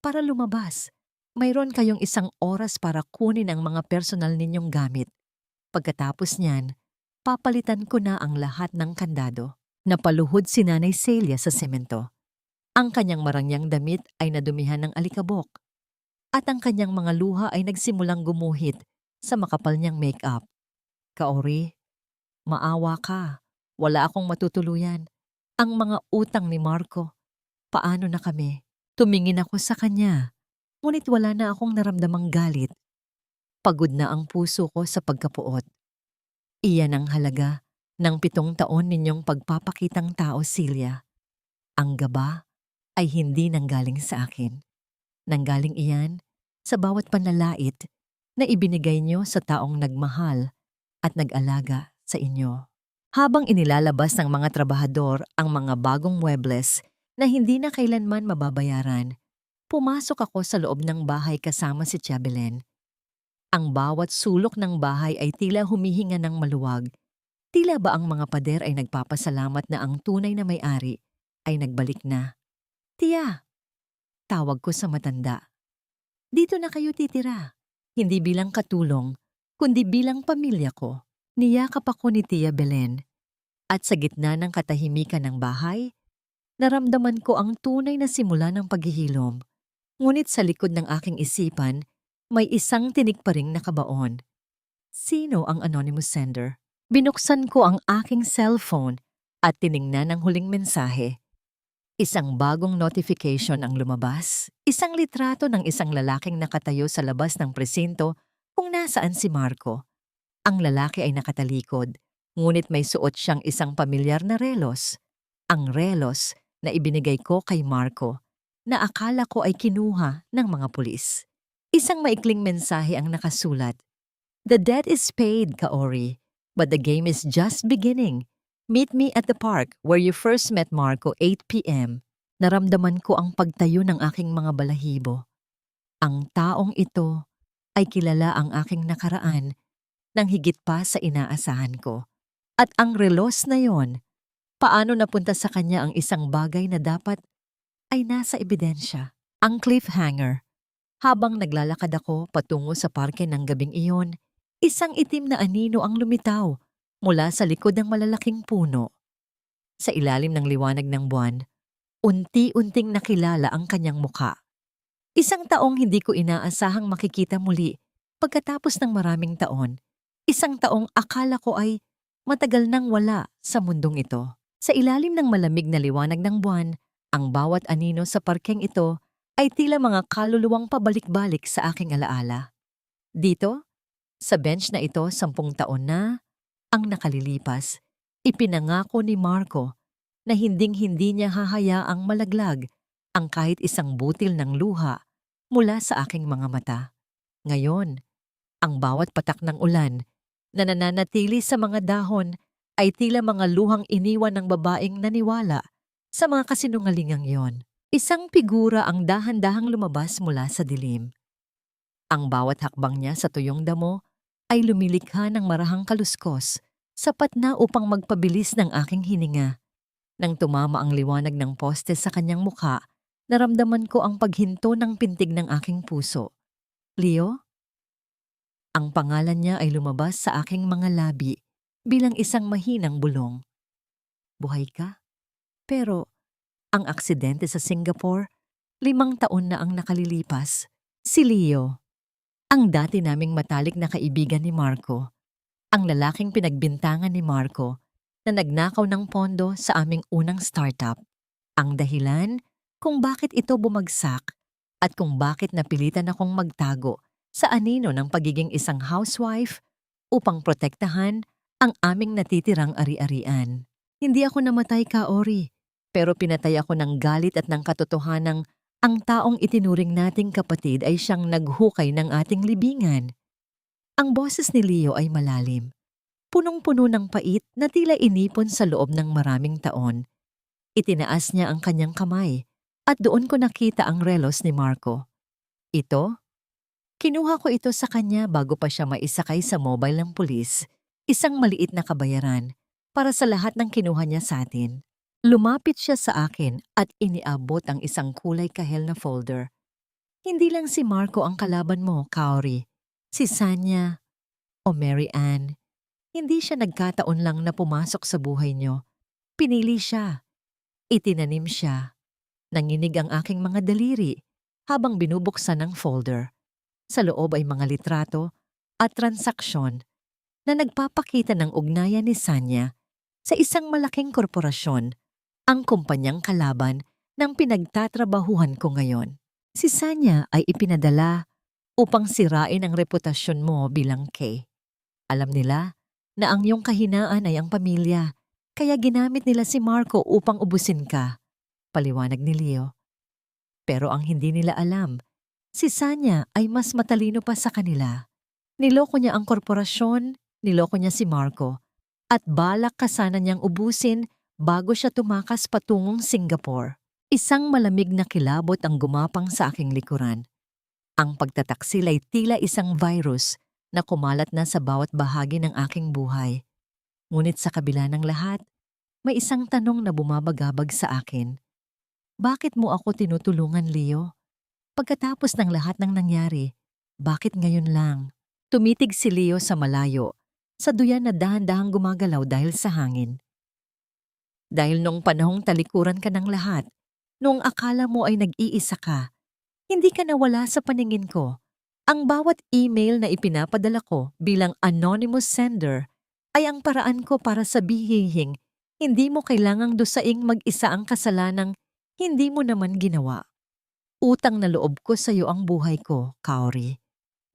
Para lumabas, mayroon kayong 1 oras para kunin ang mga personal ninyong gamit. Pagkatapos niyan, papalitan ko na ang lahat ng kandado. Napaluhod si Nanay Celia sa semento. Ang kanyang marangyang damit ay nadumihan ng alikabok. At ang kanyang mga luha ay nagsimulang gumuhit sa makapal niyang make-up. Kaori, maawa ka. Wala akong matutuluyan. Ang mga utang ni Marco. Paano na kami? Tumingin ako sa kanya. Ngunit wala na akong naramdamang galit. Pagod na ang puso ko sa pagkapuot. Iyan ang halaga ng 7 taon ninyong pagpapakitang tao, Celia. Ang gaba ay hindi nanggaling sa akin. Nanggaling iyan sa bawat panlalait na ibinigay niyo sa taong nagmahal at nag-alaga sa inyo. Habang inilalabas ng mga trabahador ang mga bagong muebles na hindi na kailanman mababayaran, pumasok ako sa loob ng bahay kasama si Tia Belen. Ang bawat sulok ng bahay ay tila humihinga ng maluwag. Tila ba ang mga pader ay nagpapasalamat na ang tunay na may-ari ay nagbalik na. Tia, tawag ko sa matanda. Dito na kayo titira. Hindi bilang katulong, kundi bilang pamilya ko. Niyakap ako ni Tia Belen. At sa gitna ng katahimikan ng bahay, naramdaman ko ang tunay na simula ng paghihilom. Ngunit sa likod ng aking isipan, may isang tinig pa ring nakabaon. Sino ang anonymous sender? Binuksan ko ang aking cellphone at tiningnan ang huling mensahe. Isang bagong notification ang lumabas, isang litrato ng isang lalaking nakatayo sa labas ng presinto kung nasaan si Marco. Ang lalaki ay nakatalikod, ngunit may suot siyang isang pamilyar na relos. Ang relos na ibinigay ko kay Marco, na akala ko ay kinuha ng mga pulis. Isang maikling mensahe ang nakasulat. The debt is paid, Kaori, but the game is just beginning. Meet me at the park where you first met Marco 8 p.m. Naramdaman ko ang pagtayo ng aking mga balahibo. Ang taong ito ay kilala ang aking nakaraan nang higit pa sa inaasahan ko. At ang relos na yon, paano napunta sa kanya ang isang bagay na dapat ay nasa ebidensya? Ang cliffhanger. Habang naglalakad ako patungo sa parke ng gabing iyon, isang itim na anino ang lumitaw mula sa likod ng malalaking puno. Sa ilalim ng liwanag ng buwan, unti-unting nakilala ang kanyang muka. Isang taong hindi ko inaasahang makikita muli pagkatapos ng maraming taon. Isang taong akala ko ay matagal nang wala sa mundong ito. Sa ilalim ng malamig na liwanag ng buwan, ang bawat anino sa parkeng ito ay tila mga kaluluwang pabalik-balik sa aking alaala. Dito, sa bench na ito 10 taon na ang nakalilipas, ipinangako ni Marco na hinding-hindi niya hahayaang malaglag ang kahit isang butil ng luha mula sa aking mga mata. Ngayon, ang bawat patak ng ulan na nananatili sa mga dahon ay tila mga luhang iniwan ng babaeng naniwala sa mga kasinungalingang yon. Isang figura ang dahan-dahang lumabas mula sa dilim. Ang bawat hakbang niya sa tuyong damo ay lumilikha ng marahang kaluskos, sapat na upang magpabilis ng aking hininga. Nang tumama ang liwanag ng poste sa kanyang mukha, naramdaman ko ang paghinto ng pintig ng aking puso. Leo? Ang pangalan niya ay lumabas sa aking mga labi bilang isang mahinang bulong. Buhay ka? Pero ang aksidente sa Singapore, 5 taon na ang nakalilipas. Si Leo, ang dati naming matalik na kaibigan ni Marco, ang lalaking pinagbintangan ni Marco na nagnakaw ng pondo sa aming unang startup. Ang dahilan kung bakit ito bumagsak at kung bakit napilitan akong magtago sa anino ng pagiging isang housewife upang protektahan ang aming natitirang ari-arian. Hindi ako namatay, Kaori, pero pinatay ako ng galit at ng katotohanang ang taong itinuring nating kapatid ay siyang naghukay ng ating libingan. Ang boses ni Leo ay malalim, punong-puno ng pait na tila inipon sa loob ng maraming taon. Itinaas niya ang kanyang kamay at doon ko nakita ang relos ni Marco. Ito? Kinuha ko ito sa kanya bago pa siya maisakay sa mobile ng pulis, isang maliit na kabayaran para sa lahat ng kinuha niya sa atin. Lumapit siya sa akin at iniabot ang isang kulay kahel na folder. Hindi lang si Marco ang kalaban mo, Kaori. Si Sanya o Mary Ann. Hindi siya nagkataon lang na pumasok sa buhay niyo. Pinili siya. Itinanim siya. Nanginig ang aking mga daliri habang binubuksan ang folder. Sa loob ay mga litrato at transaksyon na nagpapakita ng ugnayan ni Sanya sa isang malaking korporasyon, ang kumpanyang kalaban ng pinagtatrabahuhan ko ngayon. Si Sanya ay ipinadala upang sirain ang reputasyon mo bilang Kay. Alam nila na ang iyong kahinaan ay ang pamilya, kaya ginamit nila si Marco upang ubusin ka, paliwanag ni Leo. Pero ang hindi nila alam, si Sanya ay mas matalino pa sa kanila. Niloko niya ang korporasyon, niloko niya si Marco, at balak ka sana niyang ubusin bago siya tumakas patungong Singapore. Isang malamig na kilabot ang gumapang sa aking likuran. Ang pagtataksil ay tila isang virus na kumalat na sa bawat bahagi ng aking buhay. Ngunit sa kabila ng lahat, may isang tanong na bumabagabag sa akin. Bakit mo ako tinutulungan, Leo? Pagkatapos ng lahat ng nangyari, bakit ngayon lang? Tumitig si Leo sa malayo, sa duyan na dahan-dahang gumagalaw dahil sa hangin. Dahil nung panahong talikuran ka ng lahat, nung akala mo ay nag-iisa ka, hindi ka nawala sa paningin ko. Ang bawat email na ipinapadala ko bilang anonymous sender ay ang paraan ko para sabihihing hindi mo kailangang dusaing mag-isa ang kasalanang hindi mo naman ginawa. Utang na loob ko sa iyo ang buhay ko, Kaori.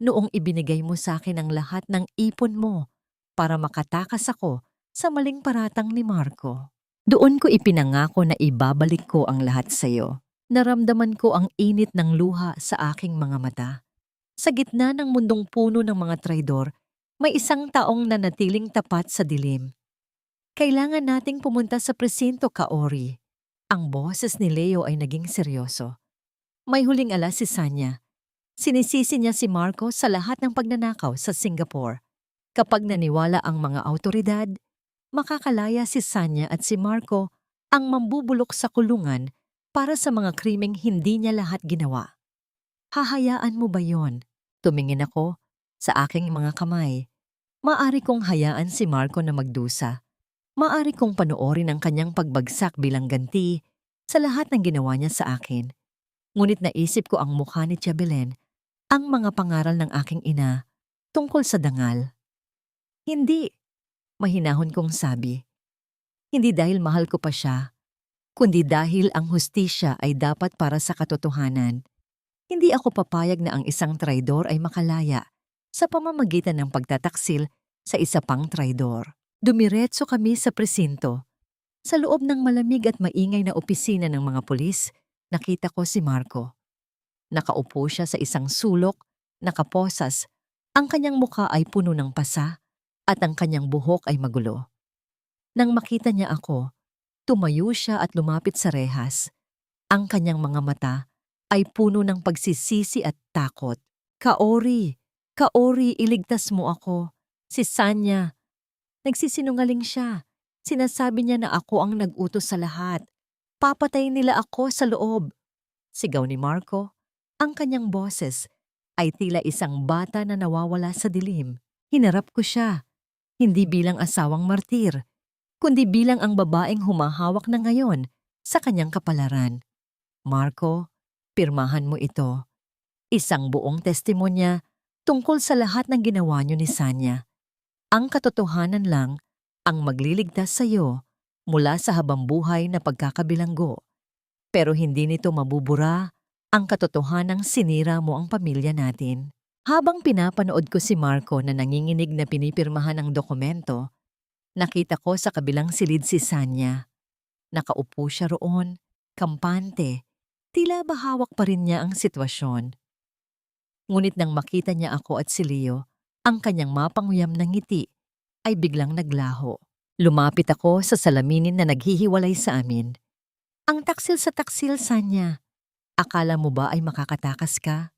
Noong ibinigay mo sa akin ang lahat ng ipon mo para makatakas ako sa maling paratang ni Marco. Doon ko ipinangako na ibabalik ko ang lahat sa iyo. Naramdaman ko ang init ng luha sa aking mga mata. Sa gitna ng mundong puno ng mga traidor, may isang taong nanatiling tapat sa dilim. Kailangan nating pumunta sa presinto, Kaori. Ang boses ni Leo ay naging seryoso. May huling alas si Sanya. Sinisisi niya si Marco sa lahat ng pagnanakaw sa Singapore. Kapag naniwala ang mga autoridad, makakalaya si Sanya at si Marco ang mambubulok sa kulungan para sa mga krimeng hindi niya lahat ginawa. Hahayaan mo ba yon? Tumingin ako sa aking mga kamay. Maari kong hayaan si Marco na magdusa. Maari kong panoorin ang kanyang pagbagsak bilang ganti sa lahat ng ginawa niya sa akin. Ngunit naisip ko ang mukha ni Tia Belen, ang mga pangaral ng aking ina tungkol sa dangal. Hindi, mahinahon kong sabi. Hindi dahil mahal ko pa siya, kundi dahil ang hustisya ay dapat para sa katotohanan. Hindi ako papayag na ang isang traidor ay makalaya sa pamamagitan ng pagtataksil sa isa pang traidor. Dumiretso kami sa presinto. Sa loob ng malamig at maingay na opisina ng mga pulis, nakita ko si Marco. Nakaupo siya sa isang sulok, nakaposas, ang kanyang mukha ay puno ng pasa at ang kanyang buhok ay magulo. Nang makita niya ako, tumayo siya at lumapit sa rehas. Ang kanyang mga mata ay puno ng pagsisisi at takot. Kaori, Kaori, iligtas mo ako. Si Sanya. Nagsisinungaling siya. Sinasabi niya na ako ang nag-utos sa lahat. Papatayin nila ako sa loob. Sigaw ni Marco. Ang kanyang boses ay tila isang bata na nawawala sa dilim. Hinarap ko siya, hindi bilang asawang martir, kundi bilang ang babaeng humahawak na ngayon sa kanyang kapalaran. Marco, pirmahan mo ito. Isang buong testimonya tungkol sa lahat ng ginawa niyo ni Sanya. Ang katotohanan lang ang magliligtas sa iyo mula sa habambuhay na pagkakabilanggo. Pero hindi nito mabubura ang katotohanang sinira mo ang pamilya natin. Habang pinapanood ko si Marco na nanginginig na pinipirmahan ang dokumento, nakita ko sa kabilang silid si Sanya. Nakaupo siya roon, kampante, tila ba hawak pa rin niya ang sitwasyon. Ngunit nang makita niya ako at si Leo, ang kanyang mapanguyam na ngiti ay biglang naglaho. Lumapit ako sa salaminin na naghihiwalay sa amin. Ang taksil sa taksil, Sanya. Akala mo ba ay makakatakas ka?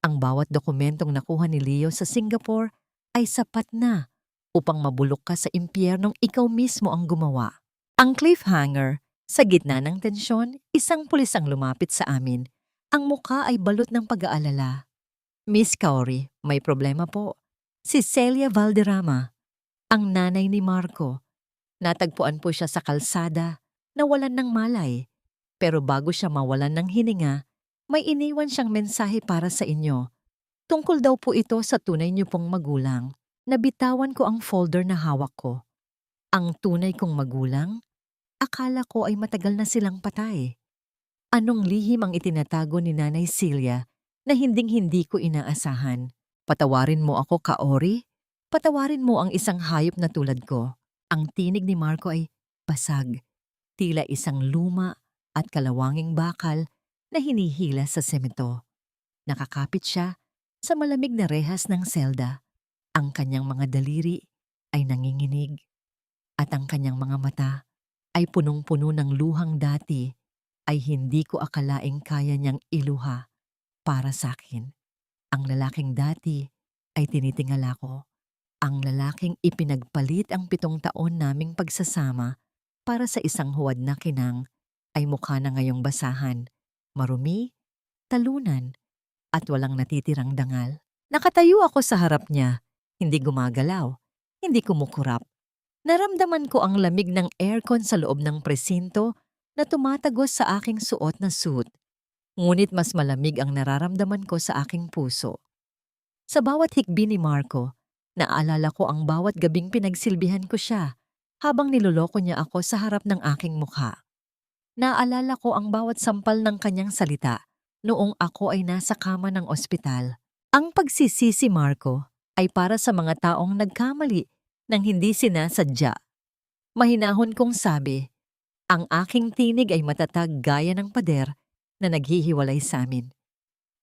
Ang bawat dokumentong nakuha ni Leo sa Singapore ay sapat na upang mabulok ka sa impyernong ikaw mismo ang gumawa. Ang cliffhanger, sa gitna ng tensyon, isang pulis ang lumapit sa amin. Ang mukha ay balot ng pag-aalala. Miss Kaori, may problema po. Si Celia Valderrama, ang nanay ni Marco. Natagpuan po siya sa kalsada, nawalan ng malay. Pero bago siya mawalan ng hininga, may iniwan siyang mensahe para sa inyo. Tungkol daw po ito sa tunay niyo pong magulang. Nabitawan ko ang folder na hawak ko. Ang tunay kong magulang? Akala ko ay matagal na silang patay. Anong lihim ang itinatago ni Nanay Celia na hinding-hindi ko inaasahan? Patawarin mo ako, Kaori? Patawarin mo ang isang hayop na tulad ko. Ang tinig ni Marco ay basag, tila isang luma at kalawanging bakal na hinihila sa semento. Nakakapit siya sa malamig na rehas ng selda. Ang kanyang mga daliri ay nanginginig at ang kanyang mga mata ay punong-puno ng luhang dati ay hindi ko akalaing kaya niyang iluha para sa akin. Ang lalaking dati ay tinitingala ko. Ang lalaking ipinagpalit ang 7 taon naming pagsasama para sa isang huwad na kinang ay mukha na ngayong basahan, marumi, talunan, at walang natitirang dangal. Nakatayo ako sa harap niya, hindi gumagalaw, hindi kumukurap. Naramdaman ko ang lamig ng aircon sa loob ng presinto na tumatagos sa aking suot na suit. Ngunit mas malamig ang nararamdaman ko sa aking puso. Sa bawat hikbi ni Marco, naalala ko ang bawat gabing pinagsilbihan ko siya habang niloloko niya ako sa harap ng aking mukha. Naalala ko ang bawat sampal ng kanyang salita noong ako ay nasa kama ng ospital. Ang pagsisisi, Marco, ay para sa mga taong nagkamali nang hindi sinasadya. Mahinahon kong sabi, ang aking tinig ay matatag gaya ng pader na naghihiwalay sa amin.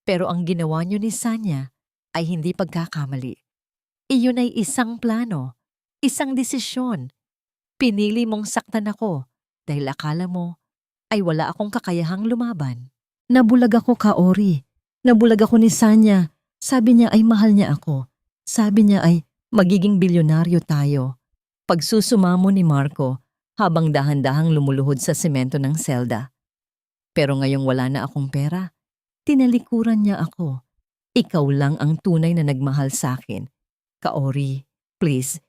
Pero ang ginawa niyo ni Sanya ay hindi pagkakamali. Iyon ay isang plano, isang desisyon. Pinili mong saktan ako dahil akala mo ay wala akong kakayahang lumaban. Nabulag ako, Kaori. Nabulag ako ni Sanya. Sabi niya ay mahal niya ako. Sabi niya ay magiging bilyonaryo tayo. Pagsusumamo ni Marco habang dahan-dahang lumuluhod sa semento ng selda. Pero ngayong wala na akong pera, tinalikuran niya ako. Ikaw lang ang tunay na nagmahal sa akin. Kaori, please,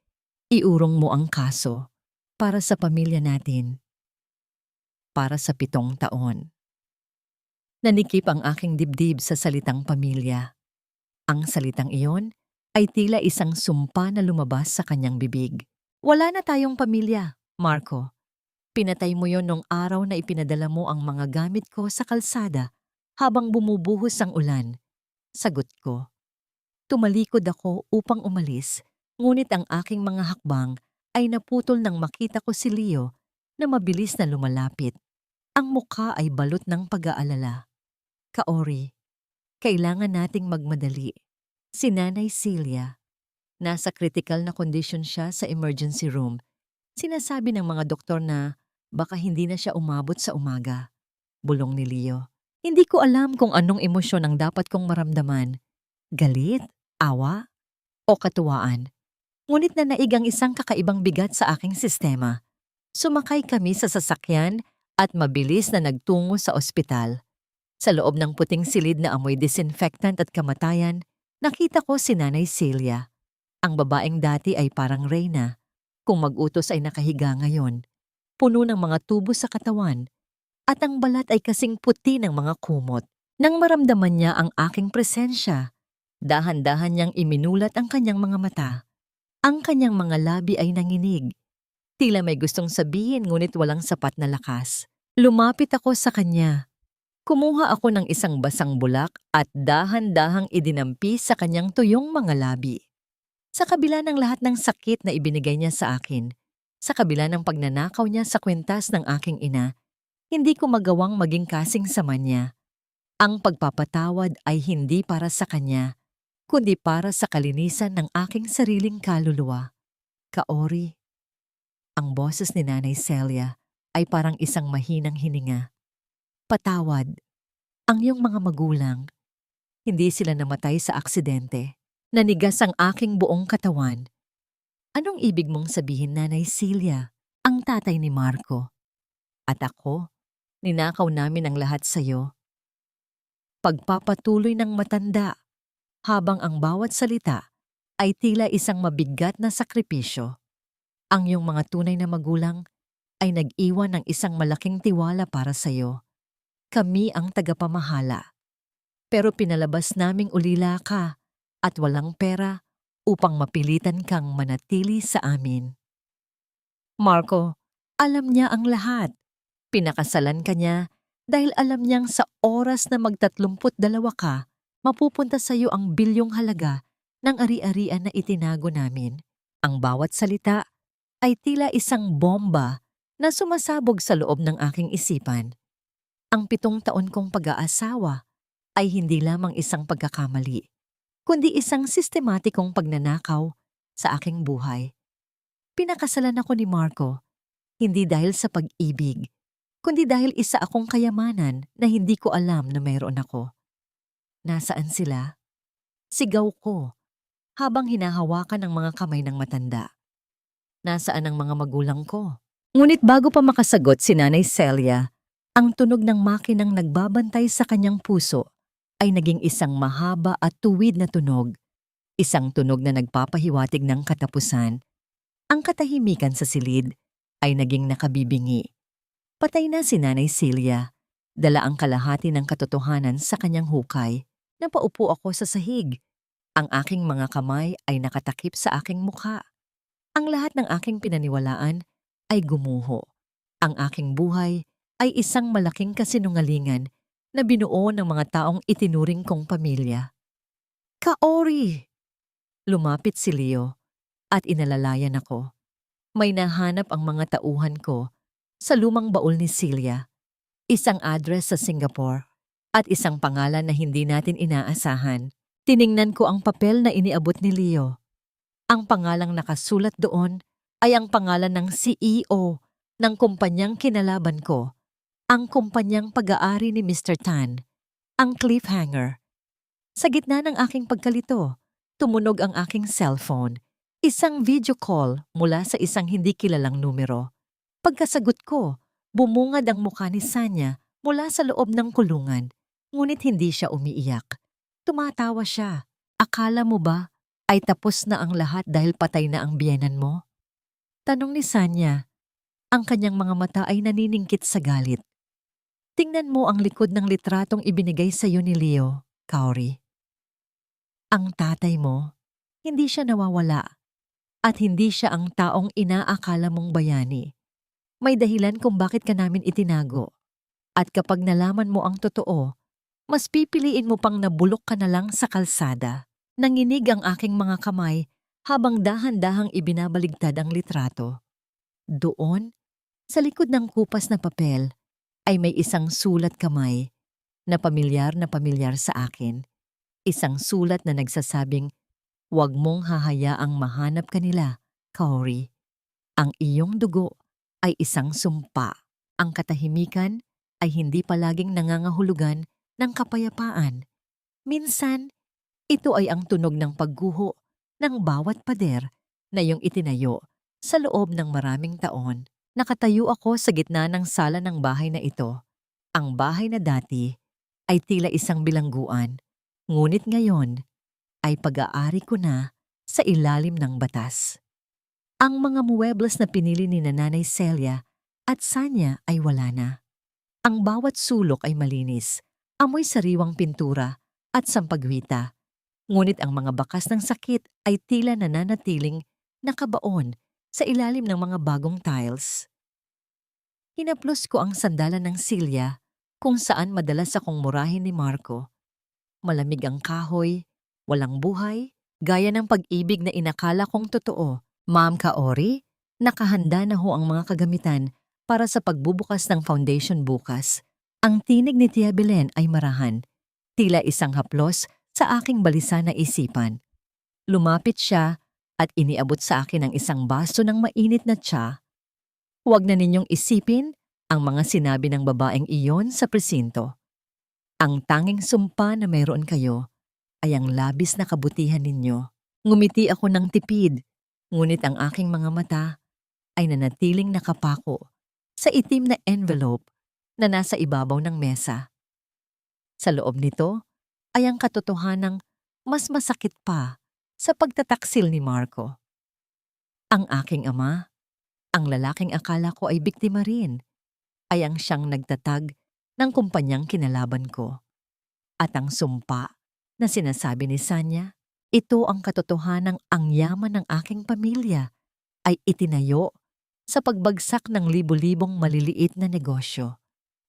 iurong mo ang kaso para sa pamilya natin. Para sa 7 taon. Nanikip ang aking dibdib sa salitang pamilya. Ang salitang iyon ay tila isang sumpa na lumabas sa kanyang bibig. Wala na tayong pamilya, Marco. Pinatay mo yon nung araw na ipinadala mo ang mga gamit ko sa kalsada habang bumubuhos ang ulan. Sagot ko. Tumalikod ako upang umalis, ngunit ang aking mga hakbang ay naputol nang makita ko si Leo na mabilis na lumalapit. Ang mukha ay balot ng pag-aalala. Kaori, kailangan nating magmadali. Si Nanay Celia, nasa critical na kondisyon siya sa emergency room. Sinasabi ng mga doktor na baka hindi na siya umabot sa umaga. Bulong ni Leo. Hindi ko alam kung anong emosyon ang dapat kong maramdaman. Galit? Awa? O katuwaan? Ngunit nanaig ang isang kakaibang bigat sa aking sistema. Sumakay kami sa sasakyan at mabilis na nagtungo sa ospital. Sa loob ng puting silid na amoy disinfectant at kamatayan, nakita ko si Nanay Celia. Ang babaeng dati ay parang reyna. Kung mag-utos ay nakahiga ngayon. Puno ng mga tubo sa katawan. At ang balat ay kasing puti ng mga kumot. Nang maramdaman niya ang aking presensya, dahan-dahan niyang iminulat ang kanyang mga mata. Ang kanyang mga labi ay nanginig. Tila may gustong sabihin ngunit walang sapat na lakas. Lumapit ako sa kanya. Kumuha ako ng isang basang bulak at dahan-dahang idinampi sa kanyang tuyong mga labi. Sa kabila ng lahat ng sakit na ibinigay niya sa akin, sa kabila ng pagnanakaw niya sa kwintas ng aking ina, hindi ko magawang maging kasing sama niya. Ang pagpapatawad ay hindi para sa kanya, kundi para sa kalinisan ng aking sariling kaluluwa. Kaori, ang boses ni Nanay Celia ay parang isang mahinang hininga. Patawad. Ang iyong mga magulang, hindi sila namatay sa aksidente. Nanigas ang aking buong katawan. Anong ibig mong sabihin, Nanay Celia? Ang tatay ni Marco. At ako, ninakaw namin ang lahat sa iyo. Pagpapatuloy ng matanda, habang ang bawat salita ay tila isang mabigat na sakripisyo. Ang iyong mga tunay na magulang ay nag-iwan ng isang malaking tiwala para sa iyo. Kami ang tagapamahala. Pero pinalabas naming ulila ka at walang pera upang mapilitan kang manatili sa amin. Marco, alam niya ang lahat. Pinakasalan ka niya dahil alam niyang sa oras na mag-32 ka, mapupunta sa iyo ang bilyong halaga ng ari-arian na itinago namin. Ang bawat salita ay tila isang bomba na sumasabog sa loob ng aking isipan. Ang 7 taon kong pag-aasawa ay hindi lamang isang pagkakamali, kundi isang sistematikong pagnanakaw sa aking buhay. Pinakasalan ako ni Marco, hindi dahil sa pag-ibig, kundi dahil isa akong kayamanan na hindi ko alam na mayroon ako. Nasaan sila? Sigaw ko, habang hinahawakan ng mga kamay ng matanda. Nasaan ang mga magulang ko? Ngunit bago pa makasagot si Nanay Celia, ang tunog ng makinang nagbabantay sa kanyang puso ay naging isang mahaba at tuwid na tunog. Isang tunog na nagpapahiwatig ng katapusan. Ang katahimikan sa silid ay naging nakabibingi. Patay na si Nanay Celia. Dala ang kalahati ng katotohanan sa kanyang hukay. Napaupo ako sa sahig. Ang aking mga kamay ay nakatakip sa aking mukha. Ang lahat ng aking pinaniwalaan ay gumuho. Ang aking buhay ay isang malaking kasinungalingan na binuo ng mga taong itinuring kong pamilya. Kaori! Lumapit si Leo. at inalalayan ako. May nahanap ang mga tauhan ko sa lumang baul ni Celia, isang address sa Singapore at isang pangalan na hindi natin inaasahan. Tiningnan ko ang papel na iniabot ni Leo. Ang pangalang nakasulat doon ay ang pangalan ng CEO ng kumpanyang kinalaban ko, ang kumpanyang pag-aari ni Mr. Tan, ang Cliffhanger. Sa gitna ng aking pagkalito, tumunog ang aking cellphone. Isang video call mula sa isang hindi kilalang numero. Pagkasagot ko, bumungad ang mukha ni Sanya mula sa loob ng kulungan, ngunit hindi siya umiiyak. Tumatawa siya. Akala mo ba ay tapos na ang lahat dahil patay na ang biyenan mo? Tanong ni Sanya. Ang kanyang mga mata ay naniningkit sa galit. Tingnan mo ang likod ng litratong ibinigay sa iyo ni Leo, Kaori. Ang tatay mo, hindi siya nawawala. At hindi siya ang taong inaakala mong bayani. May dahilan kung bakit ka namin itinago. At kapag nalaman mo ang totoo, mas pipiliin mo pang nabulok ka na lang sa kalsada. Nanginig ang aking mga kamay habang dahan-dahang ibinabaligtad ang litrato. Doon, sa likod ng kupas na papel, ay may isang sulat kamay na pamilyar sa akin. Isang sulat na nagsasabing, "Huwag mong hahayaang mahanap ka nila, Kaori. Ang iyong dugo ay isang sumpa. Ang katahimikan ay hindi palaging nangangahulugan ng kapayapaan. Minsan, ito ay ang tunog ng pagguho ng bawat pader na iyong itinayo sa loob ng maraming taon." Nakatayo ako sa gitna ng sala ng bahay na ito. Ang bahay na dati ay tila isang bilangguan, ngunit ngayon ay pag-aari ko na sa ilalim ng batas. Ang mga muebles na pinili ni Nanay Celia at Sanya ay wala na. Ang bawat sulok ay malinis, amoy sariwang pintura at sampagwita. Ngunit ang mga bakas ng sakit ay tila nananatiling nakabaon sa ilalim ng mga bagong tiles. Hinaplos ko ang sandalan ng silya kung saan madalas akong murahin ni Marco. Malamig ang kahoy, walang buhay, gaya ng pag-ibig na inakala kong totoo. Ma'am Kaori, nakahanda na ho ang mga kagamitan para sa pagbubukas ng foundation bukas. Ang tinig ni Tia Belen ay marahan, tila isang haplos sa aking balisa na isipan. Lumapit siya at iniabot sa akin ang isang baso ng mainit na tsa. Huwag na ninyong isipin ang mga sinabi ng babaeng iyon sa presinto. Ang tanging sumpa na mayroon kayo ay ang labis na kabutihan ninyo. Ngumiti ako ng tipid, ngunit ang aking mga mata ay nanatiling nakapako sa itim na envelope na nasa ibabaw ng mesa. Sa loob nito ay ang katotohanang mas masakit pa sa pagtataksil ni Marco. Ang aking ama, ang lalaking akala ko ay biktima rin, ay ang siyang nagtatag ng kumpanyang kinalaban ko. At ang sumpa na sinasabi ni Sanya, ito ang katotohanang ang yaman ng aking pamilya ay itinayo sa pagbagsak ng libu-libong maliliit na negosyo.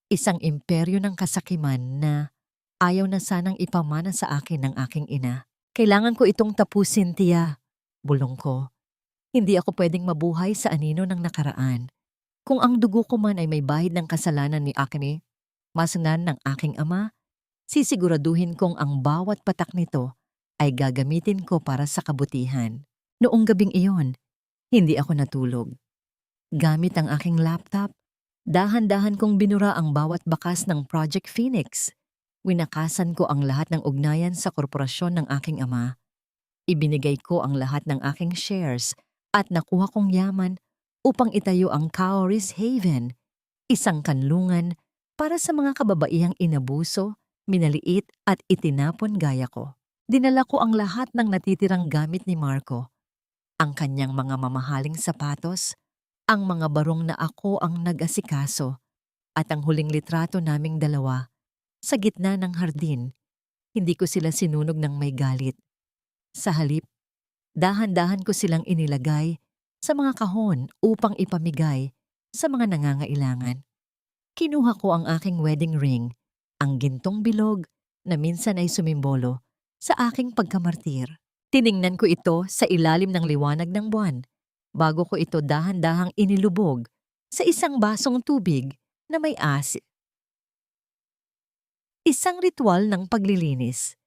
Isang imperyo ng kasakiman na ayaw na sanang ipamana sa akin ng aking ina. Kailangan ko itong tapusin, Tia. Bulong ko. Hindi ako pwedeng mabuhay sa anino ng nakaraan. Kung ang dugo ko man ay may bahid ng kasalanan ni Akane, masnan ng aking ama, sisiguraduhin kong ang bawat patak nito ay gagamitin ko para sa kabutihan. Noong gabing iyon, hindi ako natulog. Gamit ang aking laptop, dahan-dahan kong binura ang bawat bakas ng Project Phoenix. Winakasan ko ang lahat ng ugnayan sa korporasyon ng aking ama. Ibinigay ko ang lahat ng aking shares at nakuha kong yaman upang itayo ang Kaori's Haven, isang kanlungan para sa mga kababaihang inabuso, minaliit at itinapon gaya ko. Dinala ko ang lahat ng natitirang gamit ni Marco, ang kanyang mga mamahaling sapatos, ang mga barong na ako ang nag-asikaso, at ang huling litrato naming dalawa sa gitna ng hardin. Hindi ko sila sinunog ng may galit. Sa halip, dahan-dahan ko silang inilagay sa mga kahon upang ipamigay sa mga nangangailangan. Kinuha ko ang aking wedding ring, ang gintong bilog na minsan ay sumimbolo sa aking pagkamartir. Tiningnan ko ito sa ilalim ng liwanag ng buwan bago ko ito dahan-dahang inilubog sa isang basong tubig na may asin. Isang ritual ng paglilinis.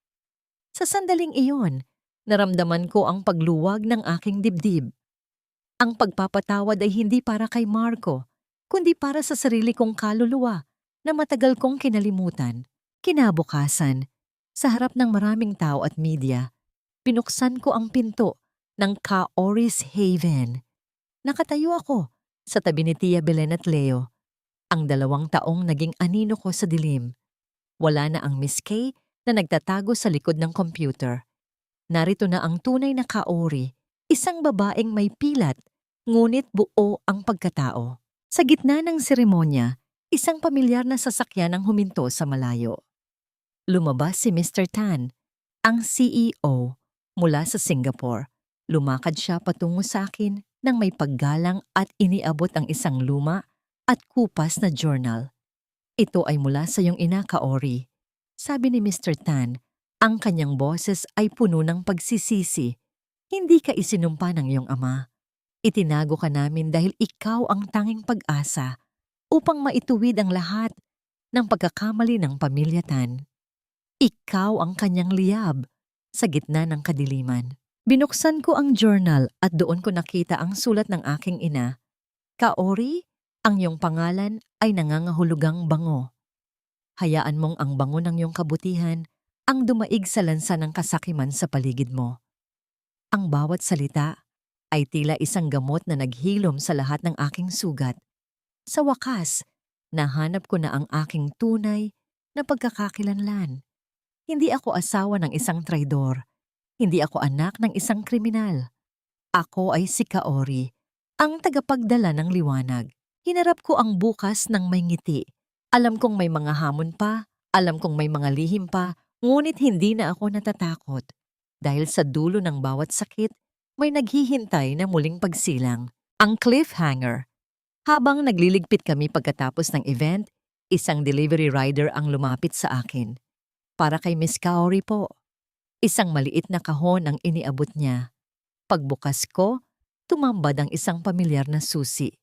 Sa sandaling iyon, naramdaman ko ang pagluwag ng aking dibdib. Ang pagpapatawad ay hindi para kay Marco, kundi para sa sarili kong kaluluwa na matagal kong kinalimutan. Kinabukasan, sa harap ng maraming tao at media, pinuksan ko ang pinto ng Kaori's Haven. Nakatayo ako sa tabi ni Tia Belen at Leo, ang 2 taong naging anino ko sa dilim. Wala na ang Miss Kay na nagtatago sa likod ng computer. Narito na ang tunay na Kaori, isang babaeng may pilat, ngunit buo ang pagkatao. Sa gitna ng seremonya, isang pamilyar na sasakyan ang huminto sa malayo. Lumabas si Mr. Tan, ang CEO, mula sa Singapore. Lumakad siya patungo sa akin nang may paggalang at iniabot ang isang luma at kupas na journal. Ito ay mula sa iyong ina, Kaori. Sabi ni Mr. Tan, ang kanyang boses ay puno ng pagsisisi. Hindi ka isinumpa ng iyong ama. Itinago ka namin dahil ikaw ang tanging pag-asa upang maituwid ang lahat ng pagkakamali ng pamilya Tan. Ikaw ang kanyang liyab sa gitna ng kadiliman. Binuksan ko ang journal at doon ko nakita ang sulat ng aking ina. Kaori, ang iyong pangalan ay nangangahulugang bango. Hayaan mong ang bango ng iyong kabutihan ang dumaig sa lansa ng kasakiman sa paligid mo. Ang bawat salita ay tila isang gamot na naghilom sa lahat ng aking sugat. Sa wakas, nahanap ko na ang aking tunay na pagkakakilanlan. Hindi ako asawa ng isang traidor. Hindi ako anak ng isang kriminal. Ako ay si Kaori, ang tagapagdala ng liwanag. Hinarap ko ang bukas ng may ngiti. Alam kong may mga hamon pa, alam kong may mga lihim pa, ngunit hindi na ako natatakot. Dahil sa dulo ng bawat sakit, may naghihintay na muling pagsilang. Ang cliffhanger. Habang nagliligpit kami pagkatapos ng event, isang delivery rider ang lumapit sa akin. Para kay Miss Kaori po. Isang maliit na kahon ang iniabot niya. Pagbukas ko, tumambad ang isang pamilyar na susi.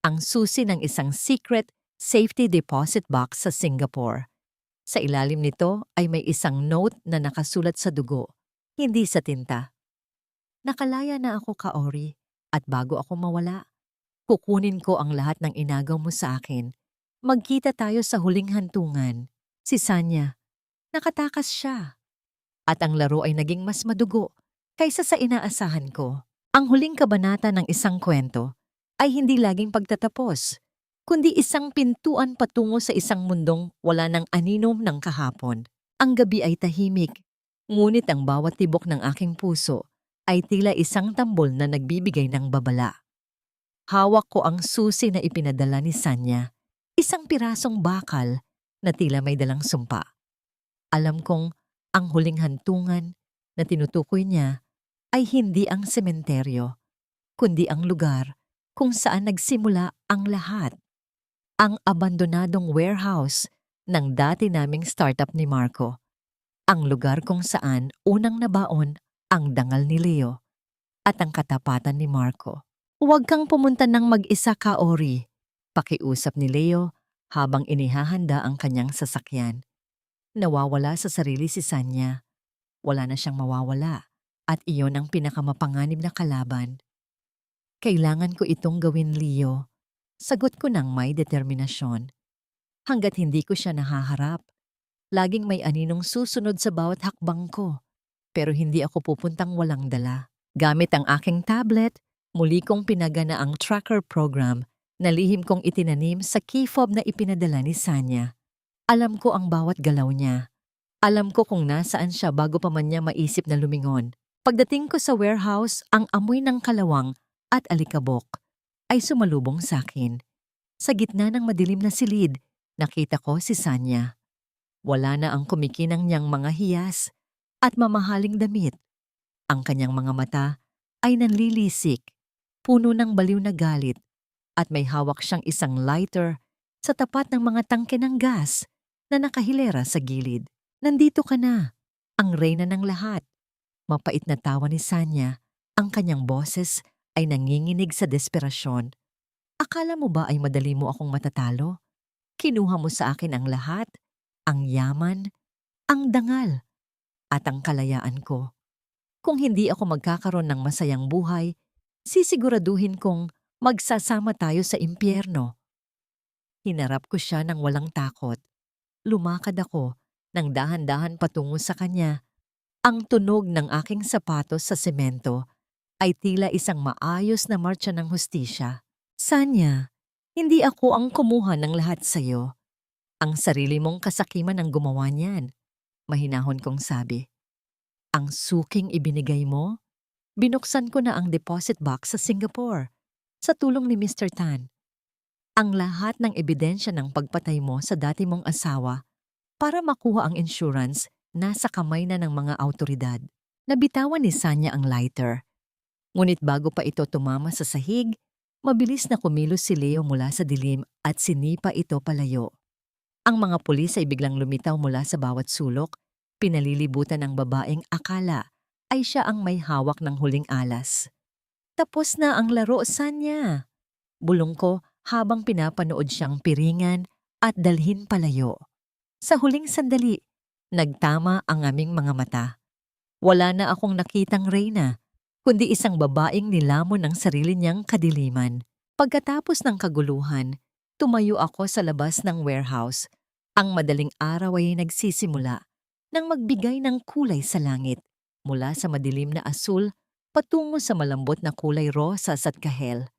Ang susi ng isang secret safety deposit box sa Singapore. Sa ilalim nito ay may isang note na nakasulat sa dugo, hindi sa tinta. Nakalaya na ako, Kaori, at bago ako mawala, kukunin ko ang lahat ng inagaw mo sa akin. Magkita tayo sa huling hantungan. Si Sanya. Nakatakas siya. At ang laro ay naging mas madugo kaysa sa inaasahan ko. Ang huling kabanata ng isang kwento ay hindi laging pagtatapos, kundi isang pintuan patungo sa isang mundong wala ng aninom ng kahapon. Ang gabi ay tahimik, ngunit ang bawat tibok ng aking puso ay tila isang tambol na nagbibigay ng babala. Hawak ko ang susi na ipinadala ni Sanya, isang pirasong bakal na tila may dalang sumpa. Alam kong ang huling hantungan na tinutukoy niya ay hindi ang sementeryo, kundi ang lugar kung saan nagsimula ang lahat. Ang abandonadong warehouse ng dati naming startup ni Marco. Ang lugar kung saan unang nabaon ang dangal ni Leo at ang katapatan ni Marco. Huwag kang pumunta ng mag-isa, Kaori, pakiusap ni Leo habang inihahanda ang kanyang sasakyan. Nawawala sa sarili si Sanya. Wala na siyang mawawala at iyon ang pinakamapanganib na kalaban. Kailangan ko itong gawin, Leo. Sagot ko ng may determinasyon. Hanggat hindi ko siya nahaharap, laging may aninong susunod sa bawat hakbang ko. Pero hindi ako pupuntang walang dala. Gamit ang aking tablet, muli kong pinagana ang tracker program na lihim kong itinanim sa key fob na ipinadala ni Sanya. Alam ko ang bawat galaw niya. Alam ko kung nasaan siya bago pa man niya maisip na lumingon. Pagdating ko sa warehouse, ang amoy ng kalawang at alikabok ay sumalubong sa akin. Sa gitna ng madilim na silid, nakita ko si Sanya. Wala na ang kumikinang niyang mga hiyas at mamahaling damit. Ang kanyang mga mata ay nanlilisik, puno ng baliw na galit, at may hawak siyang isang lighter sa tapat ng mga tangke ng gas na nakahilera sa gilid. Nandito ka na, ang reyna ng lahat. mapait na tawa ni Sanya, ang kanyang boses ay nanginginig sa desperasyon. Akala mo ba ay madali mo akong matatalo? Kinuha mo sa akin ang lahat, ang yaman, ang dangal, at ang kalayaan ko. Kung hindi ako magkakaroon ng masayang buhay, sisiguraduhin kong magsasama tayo sa impyerno. Hinarap ko siya ng walang takot. Lumakad ako ng dahan-dahan patungo sa kanya. Ang tunog ng aking sapatos sa semento ay tila isang maayos na marcha ng hustisya. Sanya, hindi ako ang kumuha ng lahat sa'yo. Ang sarili mong kasakiman ang gumawa niyan, mahinahon kong sabi. Ang suking ibinigay mo? Binuksan ko na ang deposit box sa Singapore, sa tulong ni Mr. Tan. Ang lahat ng ebidensya ng pagpatay mo sa dati mong asawa para makuha ang insurance nasa kamay na ng mga awtoridad. Nabitawan ni Sanya ang lighter. Ngunit bago pa ito tumama sa sahig, mabilis na kumilos si Leo mula sa dilim at sinipa ito palayo. Ang mga pulis ay biglang lumitaw mula sa bawat sulok, pinalilibutan ng babaeng akala ay siya ang may hawak ng huling alas. Tapos na ang laro, Sanya. Bulong ko habang pinapanood siyang piringan at dalhin palayo. Sa huling sandali, nagtama ang aming mga mata. Wala na akong nakitang reyna, kundi isang babaeng nilamon ng sarili niyang kadiliman. Pagkatapos ng kaguluhan, tumayo ako sa labas ng warehouse. Ang madaling araw ay nagsisimula nang magbigay ng kulay sa langit, mula sa madilim na asul patungo sa malambot na kulay rosas at kahel.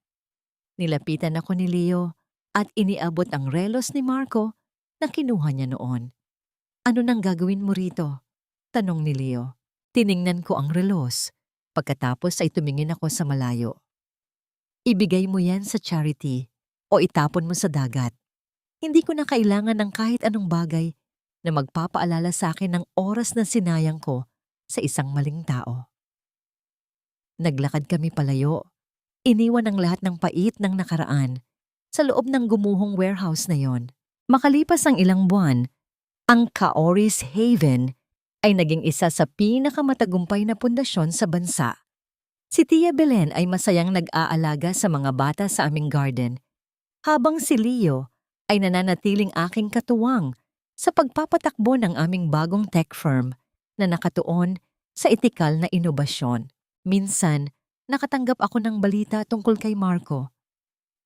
Nilapitan ako ni Leo at iniabot ang relos ni Marco na kinuha niya noon. Ano nang gagawin mo rito? Tanong ni Leo. Tiningnan ko ang relos. Pagkatapos ay tumingin ako sa malayo. Ibigay mo yan sa charity o itapon mo sa dagat. Hindi ko na kailangan ng kahit anong bagay na magpapaalala sa akin ng oras na sinayang ko sa isang maling tao. Naglakad kami palayo. Iniwan ang lahat ng pait ng nakaraan sa loob ng gumuhong warehouse na yon. Makalipas ang ilang buwan, ang Kaoris Haven ay naging isa sa pinakamatagumpay na pundasyon sa bansa. Si Tia Belen ay masayang nag-aalaga sa mga bata sa aming garden, habang si Leo ay nananatiling aking katuwang sa pagpapatakbo ng aming bagong tech firm na nakatuon sa etikal na inobasyon. Minsan, nakatanggap ako ng balita tungkol kay Marco.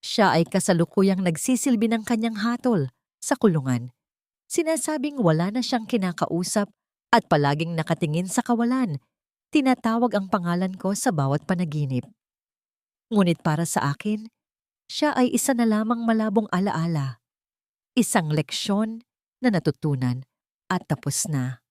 Siya ay kasalukuyang nagsisilbi ng kanyang hatol sa kulungan. Sinasabing wala na siyang kinakausap at palaging nakatingin sa kawalan. Tinatawag ang pangalan ko sa bawat panaginip. Ngunit para sa akin, siya ay isa na lamang malabong alaala. Isang leksyon na natutunan at tapos na.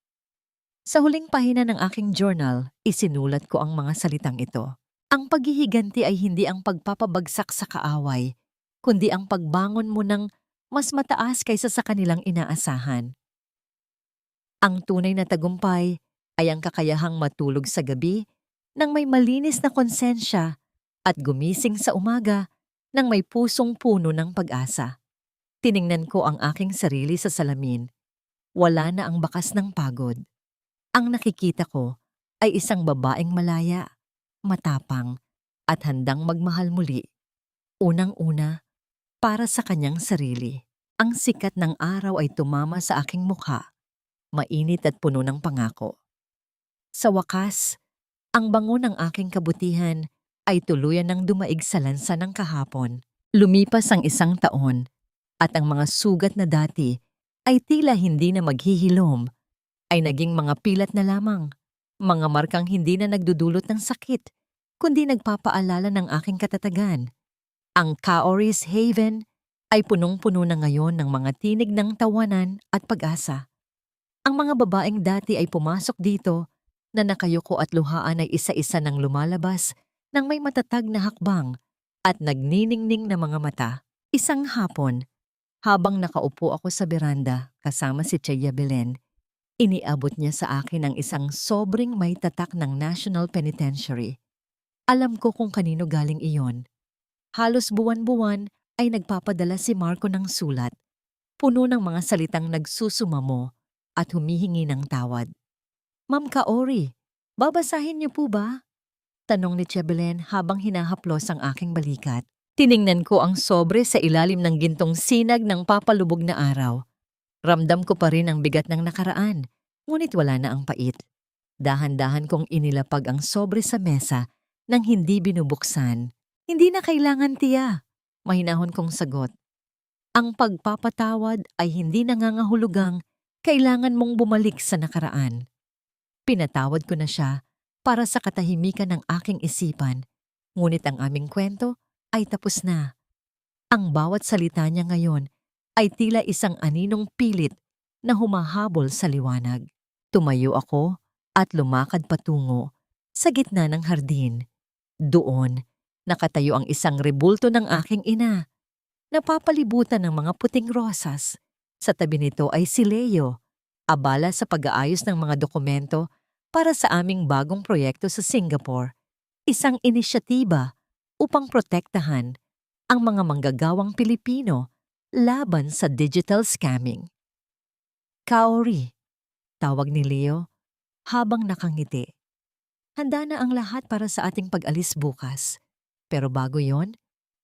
Sa huling pahina ng aking journal, isinulat ko ang mga salitang ito. Ang paghihiganti ay hindi ang pagpapabagsak sa kaaway, kundi ang pagbangon mo ng mas mataas kaysa sa kanilang inaasahan. Ang tunay na tagumpay ay ang kakayahang matulog sa gabi nang may malinis na konsensya at gumising sa umaga nang may pusong puno ng pag-asa. Tiningnan ko ang aking sarili sa salamin. Wala na ang bakas ng pagod. Ang nakikita ko ay isang babaeng malaya, matapang, at handang magmahal muli. Unang-una, para sa kanyang sarili. Ang sikat ng araw ay tumama sa aking mukha, mainit at puno ng pangako. Sa wakas, ang bango ng aking kabutihan ay tuluyan ng dumaig sa lansa ng kahapon. Lumipas ang isang taon, at ang mga sugat na dati ay tila hindi na maghihilom, ay naging mga pilat na lamang, mga markang hindi na nagdudulot ng sakit, kundi nagpapaalala ng aking katatagan. Ang Kaoris Haven ay punong-puno na ngayon ng mga tinig ng tawanan at pag-asa. Ang mga babaeng dati ay pumasok dito na nakayuko at luhaan ay isa-isa nang lumalabas ng may matatag na hakbang at nagniningning na mga mata. Isang hapon, habang nakaupo ako sa beranda kasama si Tia Belen, iniabot niya sa akin ang isang sobrang may tatak ng National Penitentiary. Alam ko kung kanino galing iyon. Halos buwan-buwan ay nagpapadala si Marco ng sulat, puno ng mga salitang nagsusumamo at humihingi ng tawad. Ma'am Kaori, Babasahin niyo po ba? Tanong ni Chebelen habang hinahaplos ang aking balikat. Tiningnan ko ang sobre sa ilalim ng gintong sinag ng papalubog na araw. Ramdam ko pa rin ang bigat ng nakaraan, ngunit wala na ang pait. Dahan-dahan kong inilapag ang sobre sa mesa nang hindi binubuksan. Hindi na kailangan, tiya. Mahinahon kong sagot. Ang pagpapatawad ay hindi nangangahulugang kailangan mong bumalik sa nakaraan. Pinatawad ko na siya para sa katahimikan ng aking isipan, ngunit ang aming kwento ay tapos na. Ang bawat salita niya ngayon ay tila isang aninong pilit na humahabol sa liwanag. Tumayo ako at lumakad patungo sa gitna ng hardin. Doon, nakatayo ang isang rebulto ng aking ina. Napapalibutan ng mga puting rosas. Sa tabi nito ay si Leo, abala sa pag-aayos ng mga dokumento para sa aming bagong proyekto sa Singapore. Isang inisyatiba upang protektahan ang mga manggagawang Pilipino laban sa digital scamming. Kaori, tawag ni Leo habang nakangiti. Handa na ang lahat para sa ating pag-alis bukas. Pero bago yon,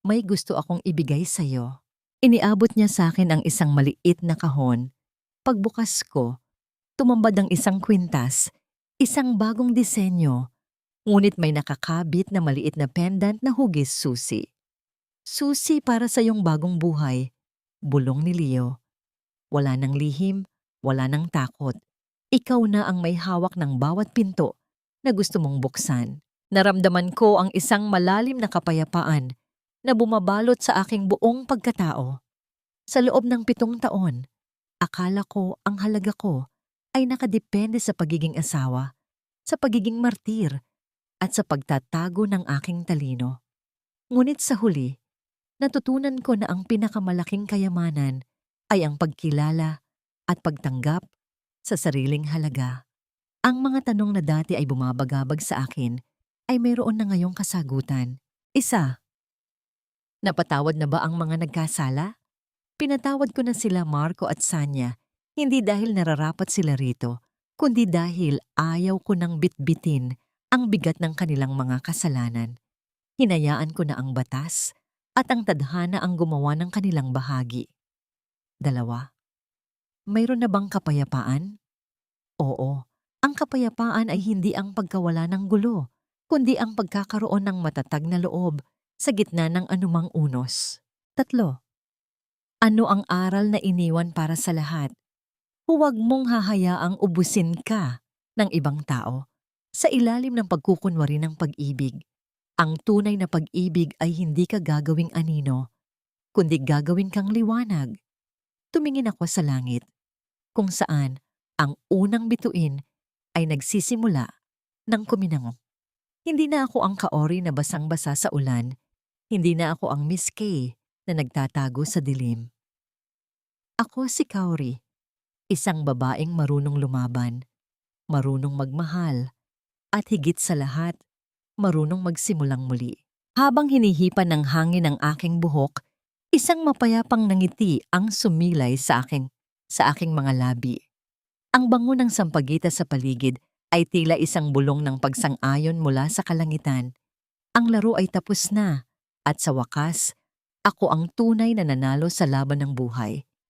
may gusto akong ibigay sa'yo. Iniabot niya sa akin ang isang maliit na kahon. Pagbukas ko, tumambad ang isang kwintas, isang bagong disenyo, ngunit may nakakabit na maliit na pendant na hugis susi. Susi para sa iyong bagong buhay, bulong ni Leo. Wala nang lihim, wala nang takot. Ikaw na ang may hawak ng bawat pinto na gusto mong buksan. Naramdaman ko ang isang malalim na kapayapaan na bumabalot sa aking buong pagkatao. Sa loob ng 7 taon, akala ko ang halaga ko ay nakadepende sa pagiging asawa, sa pagiging martir, at sa pagtatago ng aking talino. Ngunit sa huli, natutunan ko na ang pinakamalaking kayamanan ay ang pagkilala at pagtanggap sa sariling halaga. Ang mga tanong na dati ay bumabagabag sa akin ay mayroon na ngayong kasagutan. Isa, napatawad na ba ang mga nagkasala? Pinatawad ko na sila Marco at Sanya, hindi dahil nararapat sila rito, kundi dahil ayaw ko nang bitbitin ang bigat ng kanilang mga kasalanan. Hinayaan ko na ang batas at ang tadhana ang gumawa ng kanilang bahagi. 2, mayroon na bang kapayapaan? Oo, ang kapayapaan ay hindi ang pagkawala ng gulo, kundi ang pagkakaroon ng matatag na loob sa gitna ng anumang unos. 3, ano ang aral na iniwan para sa lahat? Huwag mong hahayaang ubusin ka ng ibang tao sa ilalim ng pagkukunwari ng pag-ibig. Ang tunay na pag-ibig ay hindi ka gagawing anino, kundi gagawin kang liwanag. Tumingin ako sa langit, kung saan ang unang bituin ay nagsisimula ng kuminang. Hindi na ako ang Kaori na basang-basa sa ulan, hindi na ako ang Miss Kay na nagtatago sa dilim. Ako si Kaori, isang babaeng marunong lumaban, marunong magmahal, at higit sa lahat, marunong magsimulang muli. Habang hinihipan ng hangin ang aking buhok, isang mapayapang nangiti ang sumilay sa aking mga labi. Ang bango ng sampagita sa paligid ay tila isang bulong ng pagsang-ayon mula sa kalangitan. Ang laro ay tapos na, at sa wakas, ako ang tunay na nanalo sa laban ng buhay.